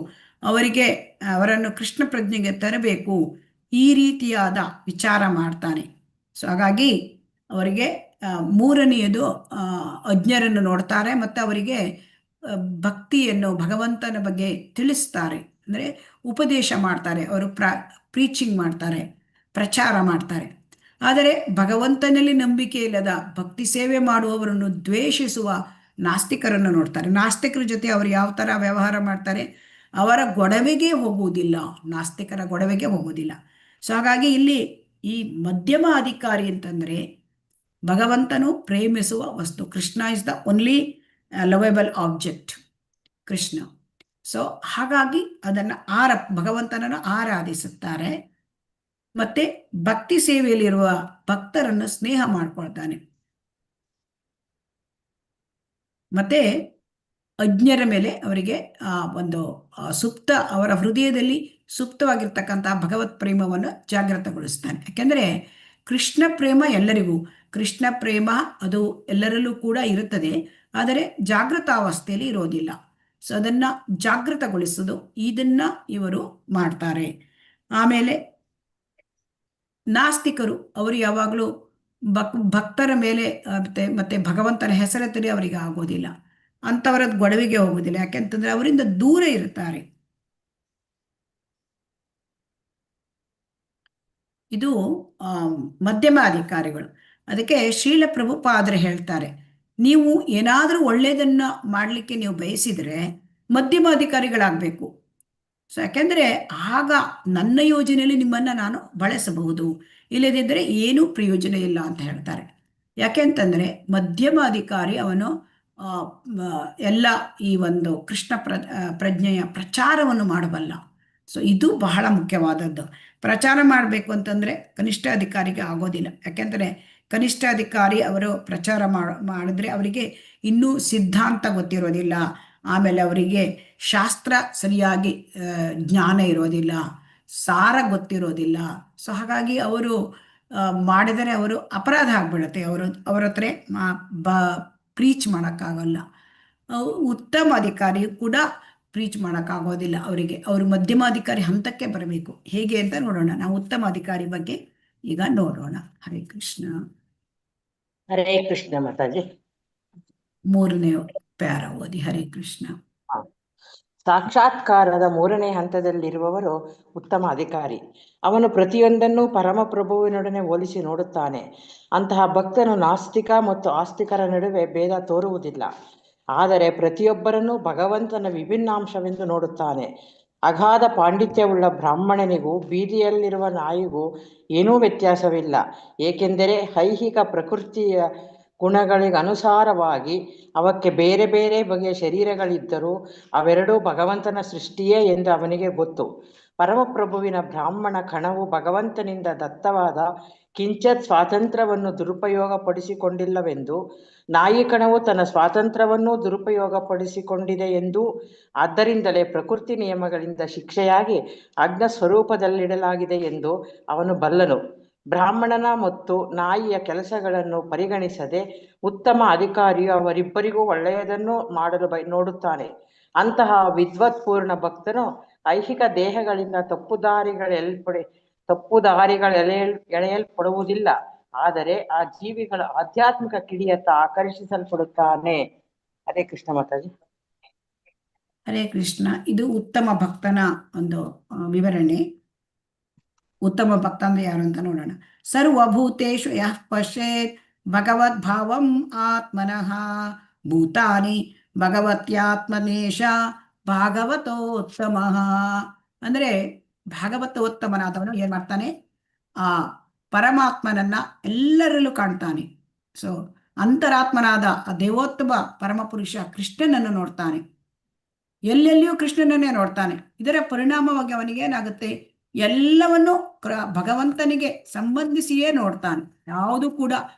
Speaker 2: ಅವರನ್ನು ಕೃಷ್ಣ ಪ್ರಜ್ಞೆಗೆ ತರಬೇಕು, ಈ ರೀತಿಯಾದ ವಿಚಾರ ಮಾಡ್ತಾನೆ. ಸೊ ಹಾಗಾಗಿ ಅವರಿಗೆ 3ನೇಯದು ಅಜ್ಞರನ್ನು ನೋಡ್ತಾರೆ. ಮತ್ತು ಅವರಿಗೆ ಭಕ್ತಿಯನ್ನು, ಭಗವಂತನ ಬಗ್ಗೆ ತಿಳಿಸ್ತಾರೆ. ಅಂದರೆ ಉಪದೇಶ ಮಾಡ್ತಾರೆ, ಅವರು ಪ್ರೀಚಿಂಗ್ ಮಾಡ್ತಾರೆ, ಪ್ರಚಾರ ಮಾಡ್ತಾರೆ. ಆದರೆ ಭಗವಂತನಲ್ಲಿ ನಂಬಿಕೆ ಇಲ್ಲದ, ಭಕ್ತಿ ಸೇವೆ ಮಾಡುವವರನ್ನು ದ್ವೇಷಿಸುವ ನಾಸ್ತಿಕರನ್ನು ನೋಡ್ತಾರೆ. ನಾಸ್ತಿಕರ ಜೊತೆ ಅವರು ಯಾವ ಥರ ವ್ಯವಹಾರ ಮಾಡ್ತಾರೆ, ಅವರ ಗೊಡವೆಗೆ ಹೋಗುವುದಿಲ್ಲ, ನಾಸ್ತಿಕರ ಗೊಡವೆಗೆ ಹೋಗುವುದಿಲ್ಲ. ಸೊ ಹಾಗಾಗಿ ಇಲ್ಲಿ ಈ ಮಧ್ಯಮ ಅಧಿಕಾರಿ ಅಂತಂದರೆ ಭಗವಂತನು ಪ್ರೇಮಿಸುವ ವಸ್ತು. Krishna is the only lovable object, Krishna. So ಹಾಗಾಗಿ ಅದನ್ನು ಭಗವಂತನನ್ನು ಆರಾಧಿಸುತ್ತಾರೆ. ಮತ್ತೆ ಭಕ್ತಿ ಸೇವೆಯಲ್ಲಿರುವ ಭಕ್ತರನ್ನು ಸ್ನೇಹ ಮಾಡ್ಕೊಳ್ತಾನೆ. ಮತ್ತೆ ಅಜ್ಞರ ಮೇಲೆ ಅವರಿಗೆ ಒಂದು ಅವರ ಹೃದಯದಲ್ಲಿ ಸುಪ್ತವಾಗಿರ್ತಕ್ಕಂತಹ ಭಗವತ್ ಪ್ರೇಮವನ್ನು ಜಾಗೃತಗೊಳಿಸ್ತಾನೆ. ಯಾಕೆಂದರೆ ಕೃಷ್ಣ ಪ್ರೇಮ ಎಲ್ಲರಿಗೂ, ಕೃಷ್ಣ ಪ್ರೇಮ ಅದು ಎಲ್ಲರಲ್ಲೂ ಕೂಡ ಇರುತ್ತದೆ, ಆದರೆ ಜಾಗೃತಾವಸ್ಥೆಯಲ್ಲಿ ಇರೋದಿಲ್ಲ. ಸೊ ಅದನ್ನು ಜಾಗೃತಗೊಳಿಸೋದು, ಇದನ್ನು ಇವರು ಮಾಡ್ತಾರೆ. ಆಮೇಲೆ ನಾಸ್ತಿಕರು, ಅವರು ಯಾವಾಗಲೂ ಭಕ್ತರ ಮೇಲೆ ಮತ್ತೆ ಭಗವಂತನ ಹೆಸರೆತ್ತರೆ ಅವರಿಗೆ ಆಗೋದಿಲ್ಲ, ಅಂಥವರದ್ದು ಗೊಡವೆಗೆ ಹೋಗೋದಿಲ್ಲ. ಯಾಕೆಂತಂದ್ರೆ ಅವರಿಂದ ದೂರ ಇರ್ತಾರೆ. ಇದು ಮಧ್ಯಮ ಅಧಿಕಾರಿಗಳು. ಅದಕ್ಕೆ ಶ್ರೀಲ ಪ್ರಭುಪಾದರು ಹೇಳ್ತಾರೆ, ನೀವು ಏನಾದರೂ ಒಳ್ಳೆಯದನ್ನು ಮಾಡಲಿಕ್ಕೆ ನೀವು ಬಯಸಿದರೆ ಮಧ್ಯಮ ಅಧಿಕಾರಿಗಳಾಗಬೇಕು. ಸೊ ಯಾಕೆಂದರೆ ಆಗ ನನ್ನ ಯೋಜನೆಯಲ್ಲಿ ನಿಮ್ಮನ್ನು ನಾನು ಬಳಸಬಹುದು, ಇಲ್ಲದಿದ್ದರೆ ಏನೂ ಪ್ರಯೋಜನ ಇಲ್ಲ ಅಂತ ಹೇಳ್ತಾರೆ. ಯಾಕೆಂತಂದರೆ ಮಧ್ಯಮ ಅಧಿಕಾರಿ ಅವನು ಎಲ್ಲ ಈ ಒಂದು ಕೃಷ್ಣ ಪ್ರಜ್ಞೆಯ ಪ್ರಚಾರವನ್ನು ಮಾಡಬಲ್ಲ. ಸೊ ಇದು ಬಹಳ ಮುಖ್ಯವಾದದ್ದು. ಪ್ರಚಾರ ಮಾಡಬೇಕು ಅಂತಂದರೆ ಕನಿಷ್ಠ ಅಧಿಕಾರಿಗೆ ಆಗೋದಿಲ್ಲ. ಯಾಕೆಂದರೆ ಕನಿಷ್ಠ ಅಧಿಕಾರಿ ಅವರು ಪ್ರಚಾರ ಮಾಡಿದ್ರೆ ಅವರಿಗೆ ಇನ್ನೂ ಸಿದ್ಧಾಂತ ಗೊತ್ತಿರೋದಿಲ್ಲ, ಆಮೇಲೆ ಅವರಿಗೆ ಶಾಸ್ತ್ರ ಸರಿಯಾಗಿ ಜ್ಞಾನ ಇರೋದಿಲ್ಲ, ಸಾರ ಗೊತ್ತಿರೋದಿಲ್ಲ. ಸೊ ಹಾಗಾಗಿ ಅವರು ಮಾಡಿದರೆ ಅವರು ಅಪರಾಧ ಆಗಿಬಿಡುತ್ತೆ. ಅವ್ರ ಹತ್ರ ಪ್ರೀಚ್ ಮಾಡೋಕ್ಕಾಗಲ್ಲ. ಉತ್ತಮ ಅಧಿಕಾರಿ ಕೂಡ ಪ್ರೀಚ್ ಮಾಡೋಕ್ಕಾಗೋದಿಲ್ಲ ಅವರಿಗೆ. ಅವರು ಮಧ್ಯಮ ಅಧಿಕಾರಿ ಹಂತಕ್ಕೆ ಬರಬೇಕು. ಹೇಗೆ ಅಂತ ನೋಡೋಣ. ನಾವು ಉತ್ತಮ ಅಧಿಕಾರಿ ಬಗ್ಗೆ ಈಗ ನೋಡೋಣ. ಹರೇ ಕೃಷ್ಣ.
Speaker 3: ಹರೇ ಕೃಷ್ಣ ಮಾತಾಜಿ.
Speaker 2: 3ನೇ ಪ್ಯಾರ ಓದಿ. ಹರೇ ಕೃಷ್ಣ.
Speaker 3: ಸಾಕ್ಷಾತ್ಕಾರದ 3ನೇ ಹಂತದಲ್ಲಿರುವವರು ಉತ್ತಮ ಅಧಿಕಾರಿ. ಅವನು ಪ್ರತಿಯೊಂದನ್ನು ಪರಮಪ್ರಭುವಿನೊಡನೆ ಹೋಲಿಸಿ ನೋಡುತ್ತಾನೆ. ಅಂತಹ ಭಕ್ತನು ನಾಸ್ತಿಕ ಮತ್ತು ಆಸ್ತಿಕರ ನಡುವೆ ಭೇದ ತೋರುವುದಿಲ್ಲ, ಆದರೆ ಪ್ರತಿಯೊಬ್ಬರನ್ನು ಭಗವಂತನ ವಿಭಿನ್ನಾಂಶವೆಂದು ನೋಡುತ್ತಾನೆ. ಅಗಾಧ ಪಾಂಡಿತ್ಯವುಳ್ಳ ಬ್ರಾಹ್ಮಣನಿಗೂ ಬೀದಿಯಲ್ಲಿರುವ ನಾಯಿಗೂ ಏನೂ ವ್ಯತ್ಯಾಸವಿಲ್ಲ, ಏಕೆಂದರೆ ಐಹಿಕ ಪ್ರಕೃತಿಯ ಗುಣಗಳಿಗೆ ಅನುಸಾರವಾಗಿ ಅವಕ್ಕೆ ಬೇರೆ ಬೇರೆ ಬಗೆಯ ಶರೀರಗಳಿದ್ದರೂ ಅವೆರಡೂ ಭಗವಂತನ ಸೃಷ್ಟಿಯೇ ಎಂದು ಅವನಿಗೆ ಗೊತ್ತು. ಪರಮಪ್ರಭುವಿನ ಬ್ರಾಹ್ಮಣ ಕಣವು ಭಗವಂತನಿಂದ ದತ್ತವಾದ ಕಿಂಚತ್ ಸ್ವಾತಂತ್ರ್ಯವನ್ನು ದುರುಪಯೋಗಪಡಿಸಿಕೊಂಡಿಲ್ಲವೆಂದು, ನಾಯಿ ಕಣವು ತನ್ನ ಸ್ವಾತಂತ್ರ್ಯವನ್ನು ದುರುಪಯೋಗಪಡಿಸಿಕೊಂಡಿದೆ ಎಂದು, ಆದ್ದರಿಂದಲೇ ಪ್ರಕೃತಿ ನಿಯಮಗಳಿಂದ ಶಿಕ್ಷೆಯಾಗಿ ಅಗ್ನ ಸ್ವರೂಪದಲ್ಲಿಡಲಾಗಿದೆ ಎಂದು ಅವನು ಬಲ್ಲನು. ಬ್ರಾಹ್ಮಣನ ಮತ್ತು ನಾಯಿಯ ಕೆಲಸಗಳನ್ನು ಪರಿಗಣಿಸದೆ ಉತ್ತಮ ಅಧಿಕಾರಿಯು ಅವರಿಬ್ಬರಿಗೂ ಒಳ್ಳೆಯದನ್ನು ಮಾಡಲು ನೋಡುತ್ತಾನೆ. ಅಂತಹ ವಿದ್ವತ್ಪೂರ್ಣ ಭಕ್ತನು ಐಹಿಕ ದೇಹಗಳಿಂದ ಎಳೆಯಲ್ಪಡುವುದಿಲ್ಲ, ಆದರೆ ಆ ಜೀವಿಗಳ ಆಧ್ಯಾತ್ಮಿಕ ಕಿಡಿಯತ್ತ ಆಕರ್ಷಿಸಲ್ಪಡುತ್ತಾನೆ. ಹರೇ ಕೃಷ್ಣ ಮಾತಾಜಿ.
Speaker 2: ಹರೇ ಕೃಷ್ಣ. ಇದು ಉತ್ತಮ ಭಕ್ತನ ಒಂದು ವಿವರಣೆ. ಉತ್ತಮ ಭಕ್ತ ಅಂದ್ರೆ ಯಾರು ಅಂತ ನೋಡೋಣ. ಸರ್ವಭೂತೇಷು ಯಃ ಪಶ್ಯೇತ್ ಭಗವದ್ಭಾವಂ ಆತ್ಮನಃ ಭೂತಾನಿ ಭಗವತ್ಯಾತ್ಮನೇಶ ಭಾಗವತೋತ್ತಮಃ. ಅಂದ್ರೆ ಭಾಗವತೋತ್ತಮನಾದವನು ಏನ್ ಮಾಡ್ತಾನೆ? ಆ ಪರಮಾತ್ಮನನ್ನ ಎಲ್ಲರಲ್ಲೂ ಕಾಣ್ತಾನೆ. ಸೊ ಅಂತರಾತ್ಮನಾದ ಆ ದೇವೋತ್ತಮ ಪರಮಪುರುಷ ಕೃಷ್ಣನನ್ನು ನೋಡ್ತಾನೆ. ಎಲ್ಲೆಲ್ಲಿಯೂ ಕೃಷ್ಣನನ್ನೇ ನೋಡ್ತಾನೆ. ಇದರ ಪರಿಣಾಮವಾಗಿ ಅವನಿಗೆ ಏನಾಗುತ್ತೆ? ಎಲ್ಲವನ್ನು ಭಗವಂತನಿಗೆ ಸಂಬಂಧಿಸಿಯೇ ನೋಡ್ತಾನೆ. ಯಾವುದು ಕೂಡ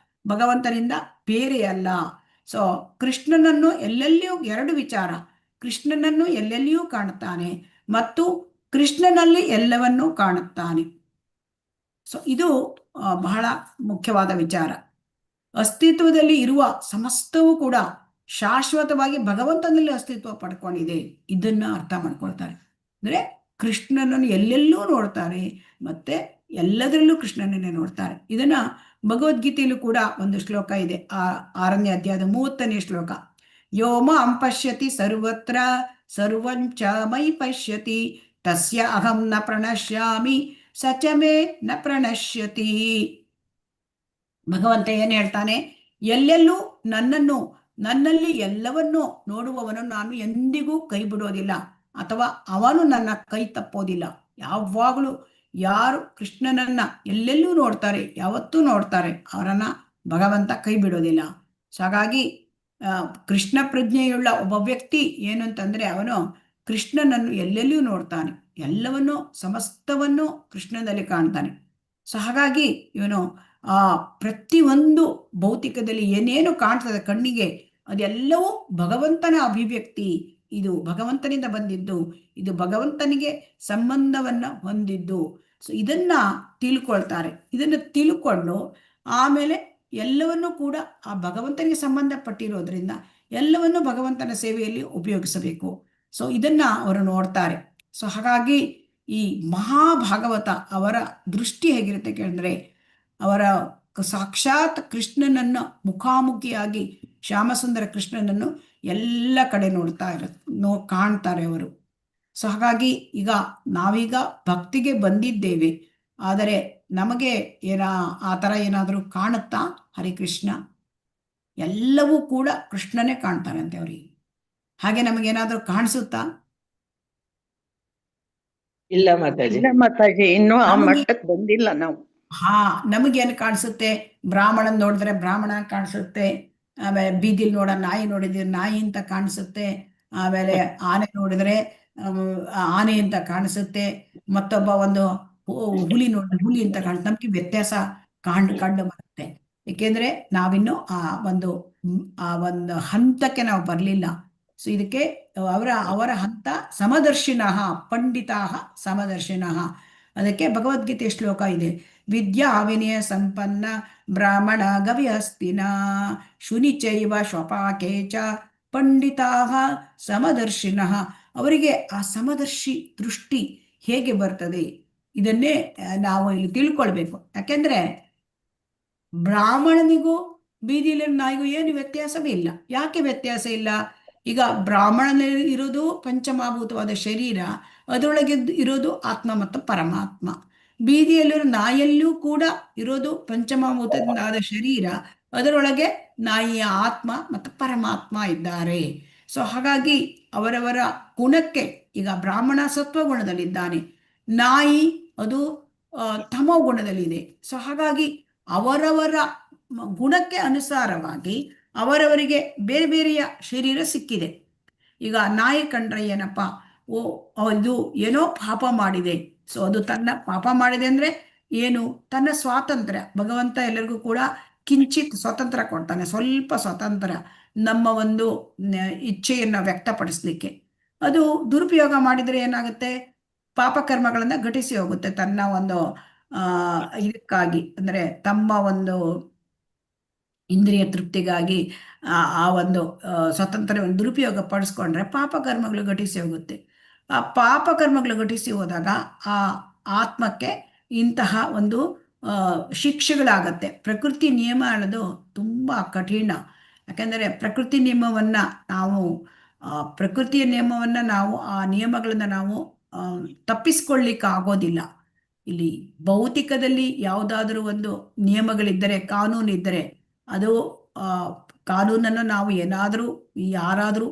Speaker 2: ಭಗವಂತನಿಂದ ಬೇರೆ ಅಲ್ಲ. ಸೊ ಕೃಷ್ಣನನ್ನು ಎಲ್ಲೆಲ್ಲಿಯೂ, ಎರಡು ವಿಚಾರ, ಕೃಷ್ಣನನ್ನು ಎಲ್ಲೆಲ್ಲಿಯೂ ಕಾಣುತ್ತಾನೆ ಮತ್ತು ಕೃಷ್ಣನಲ್ಲಿ ಎಲ್ಲವನ್ನೂ ಕಾಣುತ್ತಾನೆ. ಸೊ ಇದು ಬಹಳ ಮುಖ್ಯವಾದ ವಿಚಾರ. ಅಸ್ತಿತ್ವದಲ್ಲಿ ಇರುವ ಸಮಸ್ತವೂ ಕೂಡ ಶಾಶ್ವತವಾಗಿ ಭಗವಂತನಲ್ಲಿ ಅಸ್ತಿತ್ವ ಪಡ್ಕೊಂಡಿದೆ. ಇದನ್ನ ಅರ್ಥ ಮಾಡ್ಕೊಳ್ತಾರೆ. ಅಂದ್ರೆ ಕೃಷ್ಣನನ್ನು ಎಲ್ಲೆಲ್ಲೂ ನೋಡ್ತಾರೆ ಮತ್ತೆ ಎಲ್ಲದರಲ್ಲೂ ಕೃಷ್ಣನನ್ನೇ ನೋಡ್ತಾರೆ. ಇದನ್ನ ಭಗವದ್ಗೀತೆಯಲ್ಲೂ ಕೂಡ ಒಂದು ಶ್ಲೋಕ ಇದೆ, 6ನೇ ಅಧ್ಯಾಯದ 30ನೇ ಶ್ಲೋಕ. ಯೋ ಮಾಂ ಪಶ್ಯತಿ ಸರ್ವತ್ರ ಸರ್ವಂಚ ಮೈ ಪಶ್ಯತಿ ತಸ್ಯ ಅಹಂ ನ ಪ್ರಣಶ್ಯಾಮಿ ಸಚ ಮೇ ನ ಪ್ರಣಶ್ಯತಿ. ಭಗವಂತ ಏನ್ ಹೇಳ್ತಾನೆ? ಎಲ್ಲೆಲ್ಲೂ ನನ್ನಲ್ಲಿ ಎಲ್ಲವನ್ನೂ ನೋಡುವವನು ನಾನು ಎಂದಿಗೂ ಕೈ ಬಿಡೋದಿಲ್ಲ, ಅಥವಾ ಅವನು ನನ್ನ ಕೈ ತಪ್ಪೋದಿಲ್ಲ. ಯಾವಾಗಲೂ ಯಾರು ಕೃಷ್ಣನನ್ನ ಎಲ್ಲೆಲ್ಲೂ ನೋಡ್ತಾರೆ, ಯಾವತ್ತೂ ನೋಡ್ತಾರೆ, ಅವರನ್ನ ಭಗವಂತ ಕೈ ಬಿಡೋದಿಲ್ಲ. ಸೊ ಹಾಗಾಗಿ ಕೃಷ್ಣ ಪ್ರಜ್ಞೆಯುಳ್ಳ ಒಬ್ಬ ವ್ಯಕ್ತಿ ಏನು ಅಂತಂದ್ರೆ ಅವನು ಕೃಷ್ಣನನ್ನು ಎಲ್ಲೆಲ್ಲೂ ನೋಡ್ತಾನೆ, ಎಲ್ಲವನ್ನೂ ಸಮಸ್ತವನ್ನು ಕೃಷ್ಣನಲ್ಲಿ ಕಾಣ್ತಾನೆ. ಸೊ ಹಾಗಾಗಿ ಇವನು ಪ್ರತಿಯೊಂದು ಭೌತಿಕದಲ್ಲಿ ಏನೇನು ಕಾಣ್ತದೆ ಕಣ್ಣಿಗೆ ಅದೆಲ್ಲವೂ ಭಗವಂತನ ಅಭಿವ್ಯಕ್ತಿ. ಇದು ಭಗವಂತನಿಂದ ಬಂದಿದ್ದು, ಇದು ಭಗವಂತನಿಗೆ ಸಂಬಂಧವನ್ನ ಹೊಂದಿದ್ದು. ಸೊ ಇದನ್ನ ತಿಳ್ಕೊಳ್ತಾರೆ. ಇದನ್ನು ತಿಳ್ಕೊಂಡು ಆಮೇಲೆ ಎಲ್ಲವನ್ನೂ ಕೂಡ ಆ ಭಗವಂತನಿಗೆ ಸಂಬಂಧಪಟ್ಟಿರೋದ್ರಿಂದ ಎಲ್ಲವನ್ನೂ ಭಗವಂತನ ಸೇವೆಯಲ್ಲಿ ಉಪಯೋಗಿಸಬೇಕು. ಸೊ ಇದನ್ನ ಅವರು ನೋಡ್ತಾರೆ. ಸೊ ಹಾಗಾಗಿ ಈ ಮಹಾಭಾಗವತ ಅವರ ದೃಷ್ಟಿ ಹೇಗಿರುತ್ತೆ ಕೇಳಿದ್ರೆ, ಅವರ ಸಾಕ್ಷಾತ್ ಕೃಷ್ಣನನ್ನ ಮುಖಾಮುಖಿಯಾಗಿ ಶ್ಯಾಮಸುಂದರ ಕೃಷ್ಣನನ್ನು ಎಲ್ಲ ಕಡೆ ಕಾಣ್ತಾರೆ ಅವರು. ಸೊ ಹಾಗಾಗಿ ಈಗ ನಾವೀಗ ಭಕ್ತಿಗೆ ಬಂದಿದ್ದೇವೆ, ಆದರೆ ನಮಗೆ ಆ ಥರ ಏನಾದರೂ ಕಾಣುತ್ತಾ? ಹರಿಕೃಷ್ಣ ಎಲ್ಲವೂ ಕೂಡ ಕೃಷ್ಣನೇ ಕಾಣ್ತಾರೆ ಅಂತೆ ಅವ್ರಿಗೆ. ಹಾಗೆ ನಮಗೇನಾದ್ರೂ ಕಾಣಿಸುತ್ತಾ?
Speaker 3: ಇಲ್ಲ ಮಾತಾಜಿ.
Speaker 5: ಇಲ್ಲ ಮಾತಾಜಿ, ಇನ್ನೂ ಆ ಮಟ್ಟಕ್ಕೆ ಬಂದಿಲ್ಲ ನಾವು.
Speaker 2: ನಮಗೇನು ಕಾಣಿಸುತ್ತೆ? ಬ್ರಾಹ್ಮಣನ್ ನೋಡಿದ್ರೆ ಬ್ರಾಹ್ಮಣ ಕಾಣಿಸುತ್ತೆ, ಆಮೇಲೆ ಬೀದಿಲ್ ನಾಯಿ ನೋಡಿದ್ರೆ ನಾಯಿ ಅಂತ ಕಾಣಿಸುತ್ತೆ, ಆಮೇಲೆ ಆನೆ ನೋಡಿದ್ರೆ ಆನೆ ಅಂತ ಕಾಣಿಸುತ್ತೆ, ಮತ್ತೊಬ್ಬ ಒಂದು ಹುಲಿ ನೋಡಿದ್ರೆ ಹುಲಿ ಅಂತ ಕಾಣಿಸುತ್ತೆ. ನಮ್ಗೆ ವ್ಯತ್ಯಾಸ ಕಂಡು ಬರುತ್ತೆ. ಏಕೆಂದ್ರೆ ನಾವಿನ್ನು ಆ ಒಂದು ಹಂತಕ್ಕೆ ನಾವು ಬರ್ಲಿಲ್ಲ. ಸೊ ಇದಕ್ಕೆ ಅವರ ಹಂತ ಸಮದರ್ಶಿನಃ ಪಂಡಿತಾಃ ಸಮದರ್ಶಿನಃ. ಅದಕ್ಕೆ ಭಗವದ್ಗೀತೆ ಶ್ಲೋಕ ಇದೆ, ವಿದ್ಯಾ ವಿನಯ ಸಂಪನ್ನ ಬ್ರಾಹ್ಮಣ ಗವಿಹಸ್ತಿನ ಶುನಿಚೈವ ಶ್ವಪಾಕೆ ಚ ಪಂಡಿತಾಃ ಸಮದರ್ಶಿನಃ. ಅವರಿಗೆ ಆ ಸಮದರ್ಶಿ ದೃಷ್ಟಿ ಹೇಗೆ ಬರ್ತದೆ ಇದನ್ನೇ ನಾವು ಇಲ್ಲಿ ತಿಳ್ಕೊಳ್ಬೇಕು. ಯಾಕೆಂದ್ರೆ ಬ್ರಾಹ್ಮಣನಿಗೂ ಬೀದಿಲಿ ನಾಯಿಗೂ ಏನು ವ್ಯತ್ಯಾಸವೇ ಇಲ್ಲ. ಯಾಕೆ ವ್ಯತ್ಯಾಸ ಇಲ್ಲ? ಈಗ ಬ್ರಾಹ್ಮಣನಲ್ಲಿ ಇರೋದು ಪಂಚಮಭೂತವಾದ ಶರೀರ, ಅದರೊಳಗೆ ಇರೋದು ಆತ್ಮ ಮತ್ತು ಪರಮಾತ್ಮ. ಬೀದಿಯಲ್ಲಿರೋ ನಾಯಲ್ಲೂ ಕೂಡ ಇರೋದು ಪಂಚಮಭೂತವಾದ ಶರೀರ, ಅದರೊಳಗೆ ನಾಯಿಯ ಆತ್ಮ ಮತ್ತು ಪರಮಾತ್ಮ ಇದ್ದಾರೆ. ಸೊ ಹಾಗಾಗಿ ಅವರವರ ಗುಣಕ್ಕೆ, ಈಗ ಬ್ರಾಹ್ಮಣ ಸತ್ವ ಗುಣದಲ್ಲಿದ್ದಾನೆ, ನಾಯಿ ಅದು ತಮೋ ಗುಣದಲ್ಲಿದೆ. ಸೊ ಹಾಗಾಗಿ ಅವರವರ ಗುಣಕ್ಕೆ ಅನುಸಾರವಾಗಿ ಅವರವರಿಗೆ ಬೇರೆ ಬೇರೆಯ ಶರೀರ ಸಿಕ್ಕಿದೆ. ಈಗ ನಾಯಿ ಕಂಡ್ರೆ ಏನಪ್ಪ, ಓ ಅದು ಏನೋ ಪಾಪ ಮಾಡಿದೆ. ಸೊ ಅದು ತನ್ನ ಪಾಪ ಮಾಡಿದೆ ಅಂದ್ರೆ ಏನು, ತನ್ನ ಸ್ವಾತಂತ್ರ್ಯ, ಭಗವಂತ ಎಲ್ಲರಿಗೂ ಕೂಡ ಕಿಂಚಿತ್ ಸ್ವತಂತ್ರ ಕೊಡ್ತಾನೆ, ಸ್ವಲ್ಪ ಸ್ವತಂತ್ರ ನಮ್ಮ ಒಂದು ಇಚ್ಛೆಯನ್ನು ವ್ಯಕ್ತಪಡಿಸ್ಲಿಕ್ಕೆ. ಅದು ದುರುಪಯೋಗ ಮಾಡಿದರೆ ಏನಾಗುತ್ತೆ, ಪಾಪಕರ್ಮಗಳನ್ನ ಘಟಿಸಿ ಹೋಗುತ್ತೆ. ತನ್ನ ಒಂದು ಇದಕ್ಕಾಗಿ ಅಂದ್ರೆ ತಮ್ಮ ಒಂದು ಇಂದ್ರಿಯ ತೃಪ್ತಿಗಾಗಿ ಆ ಒಂದು ಸ್ವತಂತ್ರವನ್ನು ದುರುಪಯೋಗ ಪಡಿಸ್ಕೊಂಡ್ರೆ ಪಾಪಕರ್ಮಗಳು ಘಟಿಸಿ ಹೋಗುತ್ತೆ. ಆ ಪಾಪಕರ್ಮಗಳು ಘಟಿಸಿ ಹೋದಾಗ ಆ ಆತ್ಮಕ್ಕೆ ಇಂತಹ ಒಂದು ಶಿಕ್ಷೆಗಳಾಗತ್ತೆ. ಪ್ರಕೃತಿ ನಿಯಮ ಅನ್ನೋದು ತುಂಬಾ ಕಠಿಣ. ಯಾಕಂದರೆ ಪ್ರಕೃತಿಯ ನಿಯಮವನ್ನ ನಾವು ಆ ನಿಯಮಗಳನ್ನ ನಾವು ತಪ್ಪಿಸ್ಕೊಳ್ಳಿಕ್ಕೆ ಆಗೋದಿಲ್ಲ. ಇಲ್ಲಿ ಭೌತಿಕದಲ್ಲಿ ಯಾವುದಾದ್ರೂ ಒಂದು ನಿಯಮಗಳಿದ್ದರೆ, ಕಾನೂನಿದ್ದರೆ, ಅದು ಕಾನೂನನ್ನು ನಾವು ಯಾರಾದರೂ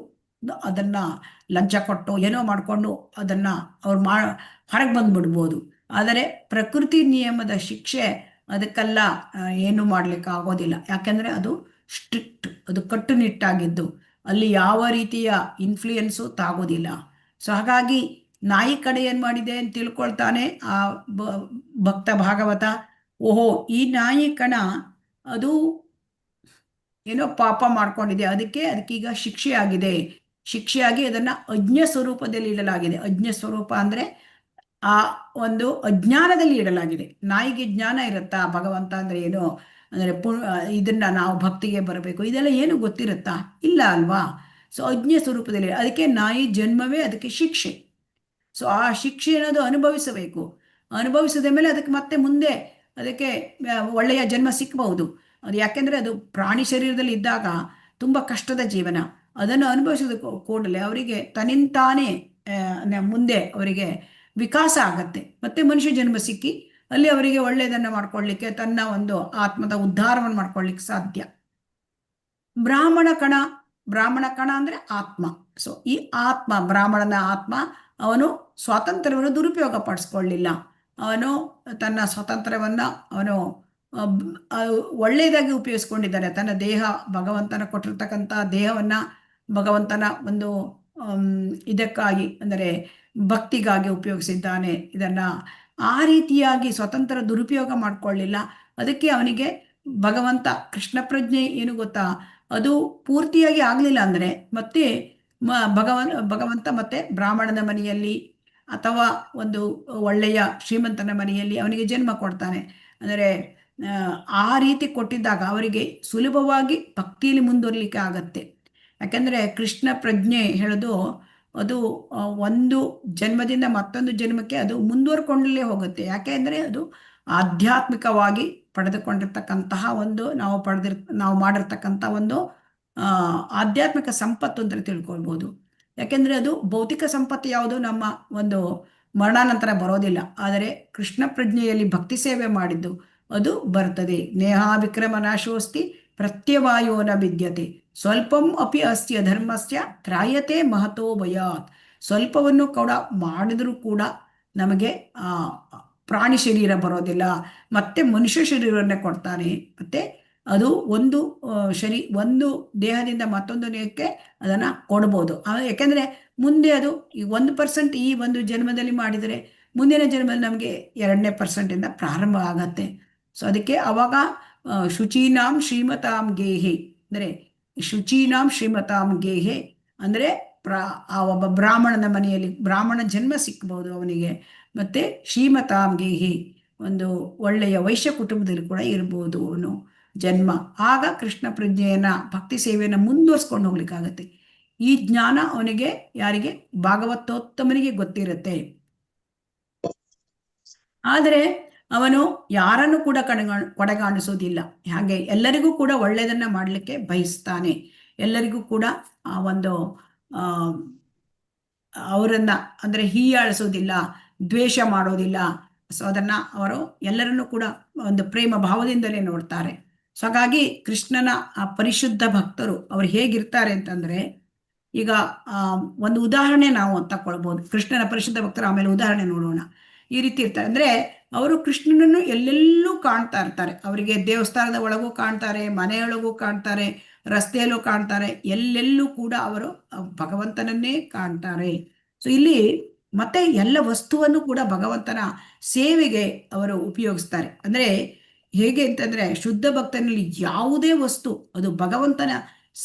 Speaker 2: ಅದನ್ನ ಲಂಚ ಕೊಟ್ಟು ಏನೋ ಮಾಡಿಕೊಂಡು ಅದನ್ನ ಅವ್ರು ಹೊರಗೆ ಬಂದ್ಬಿಡ್ಬೋದು. ಆದರೆ ಪ್ರಕೃತಿ ನಿಯಮದ ಶಿಕ್ಷೆ ಅದಕ್ಕೆಲ್ಲ ಏನು ಮಾಡ್ಲಿಕ್ಕೆ ಆಗೋದಿಲ್ಲ. ಯಾಕೆಂದ್ರೆ ಅದು ಸ್ಟ್ರಿಕ್ಟ್, ಅದು ಕಟ್ಟುನಿಟ್ಟಾಗಿದ್ದು ಅಲ್ಲಿ ಯಾವ ರೀತಿಯ ಇನ್ಫ್ಲೂಯೆನ್ಸು ತಾಗೋದಿಲ್ಲ. ಸೊ ಹಾಗಾಗಿ ನಾಯಿ ಕಡೆ ಏನ್ ಮಾಡಿದೆ ಅಂತ ತಿಳ್ಕೊಳ್ತಾನೆ ಆ ಭಕ್ತ ಭಾಗವತ. ಓಹೋ, ಈ ನಾಯಿ ಕಣ ಅದು ಏನೋ ಪಾಪ ಮಾಡ್ಕೊಂಡಿದೆ, ಅದಕ್ಕೀಗ ಶಿಕ್ಷೆಯಾಗಿ ಅದನ್ನ ಅಜ್ಞ ಸ್ವರೂಪದಲ್ಲಿ ಇಡಲಾಗಿದೆ. ಅಜ್ಞ ಸ್ವರೂಪ ಅಂದ್ರೆ ಆ ಒಂದು ಅಜ್ಞಾನದಲ್ಲಿ ಇಡಲಾಗಿದೆ. ನಾಯಿಗೆ ಜ್ಞಾನ ಇರುತ್ತಾ ಭಗವಂತ ಅಂದ್ರೆ ಏನು, ಅಂದ್ರೆ ಇದನ್ನ ನಾವು ಭಕ್ತಿಗೆ ಬರಬೇಕು, ಇದೆಲ್ಲ ಏನು ಗೊತ್ತಿರುತ್ತಾ? ಇಲ್ಲ ಅಲ್ವಾ? ಸೊ ಅಜ್ಞ ಸ್ವರೂಪದಲ್ಲಿ, ಅದಕ್ಕೆ ನಾಯಿ ಜನ್ಮವೇ ಅದಕ್ಕೆ ಶಿಕ್ಷೆ. ಸೊ ಆ ಶಿಕ್ಷೆ ಅನ್ನೋದು ಅನುಭವಿಸಿದ ಮೇಲೆ ಅದಕ್ಕೆ ಮತ್ತೆ ಮುಂದೆ ಅದಕ್ಕೆ ಒಳ್ಳೆಯ ಜನ್ಮ ಸಿಕ್ಕಬಹುದು. ಅದು ಯಾಕೆಂದ್ರೆ ಅದು ಪ್ರಾಣಿ ಶರೀರದಲ್ಲಿ ಇದ್ದಾಗ ತುಂಬಾ ಕಷ್ಟದ ಜೀವನ. ಅದನ್ನು ಅನುಭವಿಸಿದ ಕೂಡಲೇ ಅವರಿಗೆ ತನ್ನಿಂತಾನೇ ಮುಂದೆ ಅವರಿಗೆ ವಿಕಾಸ ಆಗತ್ತೆ. ಮತ್ತೆ ಮನುಷ್ಯ ಜನ್ಮ ಸಿಕ್ಕಿ ಅಲ್ಲಿ ಅವರಿಗೆ ಒಳ್ಳೆಯದನ್ನ ಮಾಡ್ಕೊಳ್ಳಿಕ್ಕೆ, ತನ್ನ ಒಂದು ಆತ್ಮದ ಉದ್ಧಾರವನ್ನು ಮಾಡ್ಕೊಳ್ಳಿಕ್ಕೆ ಸಾಧ್ಯ. ಬ್ರಾಹ್ಮಣ ಕಣ ಅಂದ್ರೆ ಆತ್ಮ. ಸೊ ಈ ಬ್ರಾಹ್ಮಣನ ಆತ್ಮ ಅವನು ಸ್ವಾತಂತ್ರ್ಯವನ್ನು ದುರುಪಯೋಗ ಪಡಿಸ್ಕೊಳ್ಳಿಲ್ಲ. ಅವನು ತನ್ನ ಸ್ವಾತಂತ್ರ್ಯವನ್ನ ಅವನು ಒಳ್ಳೆಯದಾಗಿ ಉಪಯೋಗಿಸ್ಕೊಂಡಿದ್ದಾನೆ. ತನ್ನ ದೇಹ, ಭಗವಂತನ ಕೊಟ್ಟಿರ್ತಕ್ಕಂಥ ದೇಹವನ್ನ ಭಗವಂತನ ಒಂದು ಇದಕ್ಕಾಗಿ ಅಂದರೆ ಭಕ್ತಿಗಾಗಿ ಉಪಯೋಗಿಸಿದ್ದಾನೆ. ಇದನ್ನ ಆ ರೀತಿಯಾಗಿ ಸ್ವತಂತ್ರ ದುರುಪಯೋಗ ಮಾಡ್ಕೊಳ್ಳಿಲ್ಲ. ಅದಕ್ಕೆ ಅವನಿಗೆ ಭಗವಂತ ಕೃಷ್ಣ ಪ್ರಜ್ಞೆ ಏನು ಗೊತ್ತಾ, ಅದು ಪೂರ್ತಿಯಾಗಿ ಆಗ್ಲಿಲ್ಲ ಅಂದ್ರೆ ಮತ್ತೆ ಭಗವಂತ ಮತ್ತೆ ಬ್ರಾಹ್ಮಣನ ಮನೆಯಲ್ಲಿ ಅಥವಾ ಒಂದು ಒಳ್ಳೆಯ ಶ್ರೀಮಂತನ ಮನೆಯಲ್ಲಿ ಅವನಿಗೆ ಜನ್ಮ ಕೊಡ್ತಾನೆ. ಅಂದರೆ ಆ ರೀತಿ ಕೊಟ್ಟಿದ್ದಾಗ ಅವರಿಗೆ ಸುಲಭವಾಗಿ ಭಕ್ತಿಯಲ್ಲಿ ಮುಂದುವರಲಿಕ್ಕೆ ಆಗತ್ತೆ. ಯಾಕಂದ್ರೆ ಕೃಷ್ಣ ಪ್ರಜ್ಞೆ ಹೇಳೋದು ಅದು ಒಂದು ಜನ್ಮದಿಂದ ಮತ್ತೊಂದು ಜನ್ಮಕ್ಕೆ ಅದು ಮುಂದುವರ್ಕೊಂಡಲೇ ಹೋಗುತ್ತೆ. ಯಾಕೆ ಅಂದರೆ ಅದು ಆಧ್ಯಾತ್ಮಿಕವಾಗಿ ಪಡೆದುಕೊಂಡಿರ್ತಕ್ಕಂತಹ ಒಂದು ನಾವು ಮಾಡಿರ್ತಕ್ಕಂಥ ಒಂದು ಆಧ್ಯಾತ್ಮಿಕ ಸಂಪತ್ತು ಅಂತ ತಿಳ್ಕೊಳ್ಬೋದು. ಯಾಕೆಂದ್ರೆ ಅದು ಭೌತಿಕ ಸಂಪತ್ತು ಯಾವುದು ನಮ್ಮ ಒಂದು ಮರಣಾನಂತರ ಬರೋದಿಲ್ಲ. ಆದರೆ ಕೃಷ್ಣ ಪ್ರಜ್ಞೆಯಲ್ಲಿ ಭಕ್ತಿ ಸೇವೆ ಮಾಡಿದ್ದು ಅದು ಬರ್ತದೆ. ನೇಹಾ ವಿಕ್ರಮ ನಾಶೋಸ್ತಿ ಪ್ರತ್ಯವಾಯೋ ನ ವಿದ್ಯತೆ ಸ್ವಲ್ಪಂ ಅಪಿ ಅಸ್ಯ ಧರ್ಮಸ್ಯ ತ್ರಾಯತೆ ಮಹತೋ ಭಯಾತ್. ಸ್ವಲ್ಪವನ್ನು ಕೂಡ ಮಾಡಿದರೂ ಕೂಡ ನಮಗೆ ಪ್ರಾಣಿ ಶರೀರ ಬರೋದಿಲ್ಲ, ಮತ್ತೆ ಮನುಷ್ಯ ಶರೀರವನ್ನೇ ಕೊಡ್ತಾನೆ. ಮತ್ತೆ ಅದು ಒಂದು ದೇಹದಿಂದ ಮತ್ತೊಂದು ದೇಹಕ್ಕೆ ಅದನ್ನ ಕೊಡ್ಬೋದು. ಯಾಕೆಂದ್ರೆ ಮುಂದೆ ಅದು 1% ಈ ಒಂದು ಜನ್ಮದಲ್ಲಿ ಮಾಡಿದರೆ ಮುಂದಿನ ಜನ್ಮದಲ್ಲಿ ನಮಗೆ 2% ಪ್ರಾರಂಭ ಆಗತ್ತೆ. ಸೊ ಅದಕ್ಕೆ ಅವಾಗ ಶುಚೀನಾಂ ಶ್ರೀಮತಾಂ ಗೇಹೆ ಅಂದ್ರೆ ಅಂದ್ರೆ ಆ ಒಬ್ಬ ಬ್ರಾಹ್ಮಣನ ಮನೆಯಲ್ಲಿ ಬ್ರಾಹ್ಮಣ ಜನ್ಮ ಸಿಕ್ಕಬಹುದು ಅವನಿಗೆ. ಮತ್ತೆ ಶ್ರೀಮತಾಂ ಗೇಹಿ ಒಂದು ಒಳ್ಳೆಯ ವೈಶ್ಯ ಕುಟುಂಬದಲ್ಲಿ ಕೂಡ ಇರ್ಬೋದು ಅವನು ಜನ್ಮ. ಆಗ ಕೃಷ್ಣ ಪ್ರಜ್ಞೆಯನ್ನ ಭಕ್ತಿ ಸೇವೆಯನ್ನ ಮುಂದುವರ್ಸ್ಕೊಂಡು ಹೋಗ್ಲಿಕ್ಕಾಗತ್ತೆ. ಈ ಜ್ಞಾನ ಅವನಿಗೆ ಯಾರಿಗೆ, ಭಾಗವತೋತ್ತಮನಿಗೆ ಗೊತ್ತಿರುತ್ತೆ. ಆದರೆ ಅವನು ಯಾರನ್ನು ಕೂಡ ಕೊಡೆಗಾಣಿಸೋದಿಲ್ಲ. ಹಾಗೆ ಎಲ್ಲರಿಗೂ ಕೂಡ ಒಳ್ಳೆಯದನ್ನ ಮಾಡಲಿಕ್ಕೆ ಬಯಸ್ತಾನೆ. ಎಲ್ಲರಿಗೂ ಕೂಡ ಆ ಒಂದು ಅವರನ್ನ ಅಂದ್ರೆ ಹೀಯಾಳಿಸೋದಿಲ್ಲ, ದ್ವೇಷ ಮಾಡೋದಿಲ್ಲ. ಸೊ ಅದನ್ನ ಅವರು ಎಲ್ಲರನ್ನೂ ಕೂಡ ಒಂದು ಪ್ರೇಮ ಭಾವದಿಂದಲೇ ನೋಡ್ತಾರೆ. ಸೊ ಹಾಗಾಗಿ ಕೃಷ್ಣನ ಆ ಪರಿಶುದ್ಧ ಭಕ್ತರು ಅವ್ರು ಹೇಗಿರ್ತಾರೆ ಅಂತಂದ್ರೆ, ಈಗ ಒಂದು ಉದಾಹರಣೆ ನಾವು ತಕೊಳ್ಬಹುದು. ಕೃಷ್ಣನ ಪರಿಶುದ್ಧ ಭಕ್ತರು ಆಮೇಲೆ ಉದಾಹರಣೆ ನೋಡೋಣ. ಈ ರೀತಿ ಇರ್ತಾರೆ. ಅಂದ್ರೆ ಅವರು ಕೃಷ್ಣನನ್ನು ಎಲ್ಲೆಲ್ಲೂ ಕಾಣ್ತಾ ಇರ್ತಾರೆ. ಅವರಿಗೆ ದೇವಸ್ಥಾನದ ಒಳಗೂ ಕಾಣ್ತಾರೆ, ಮನೆಯೊಳಗೂ ಕಾಣ್ತಾರೆ, ರಸ್ತೆಯಲ್ಲೂ ಕಾಣ್ತಾರೆ, ಎಲ್ಲೆಲ್ಲೂ ಕೂಡ ಅವರು ಭಗವಂತನನ್ನೇ ಕಾಣ್ತಾರೆ. ಸೊ ಇಲ್ಲಿ ಮತ್ತೆ ಎಲ್ಲ ವಸ್ತುವನ್ನು ಕೂಡ ಭಗವಂತನ ಸೇವೆಗೆ ಅವರು ಉಪಯೋಗಿಸ್ತಾರೆ. ಅಂದ್ರೆ ಹೇಗೆ ಅಂತಂದ್ರೆ ಶುದ್ಧ ಭಕ್ತನಲ್ಲಿ ಯಾವುದೇ ವಸ್ತು ಅದು ಭಗವಂತನ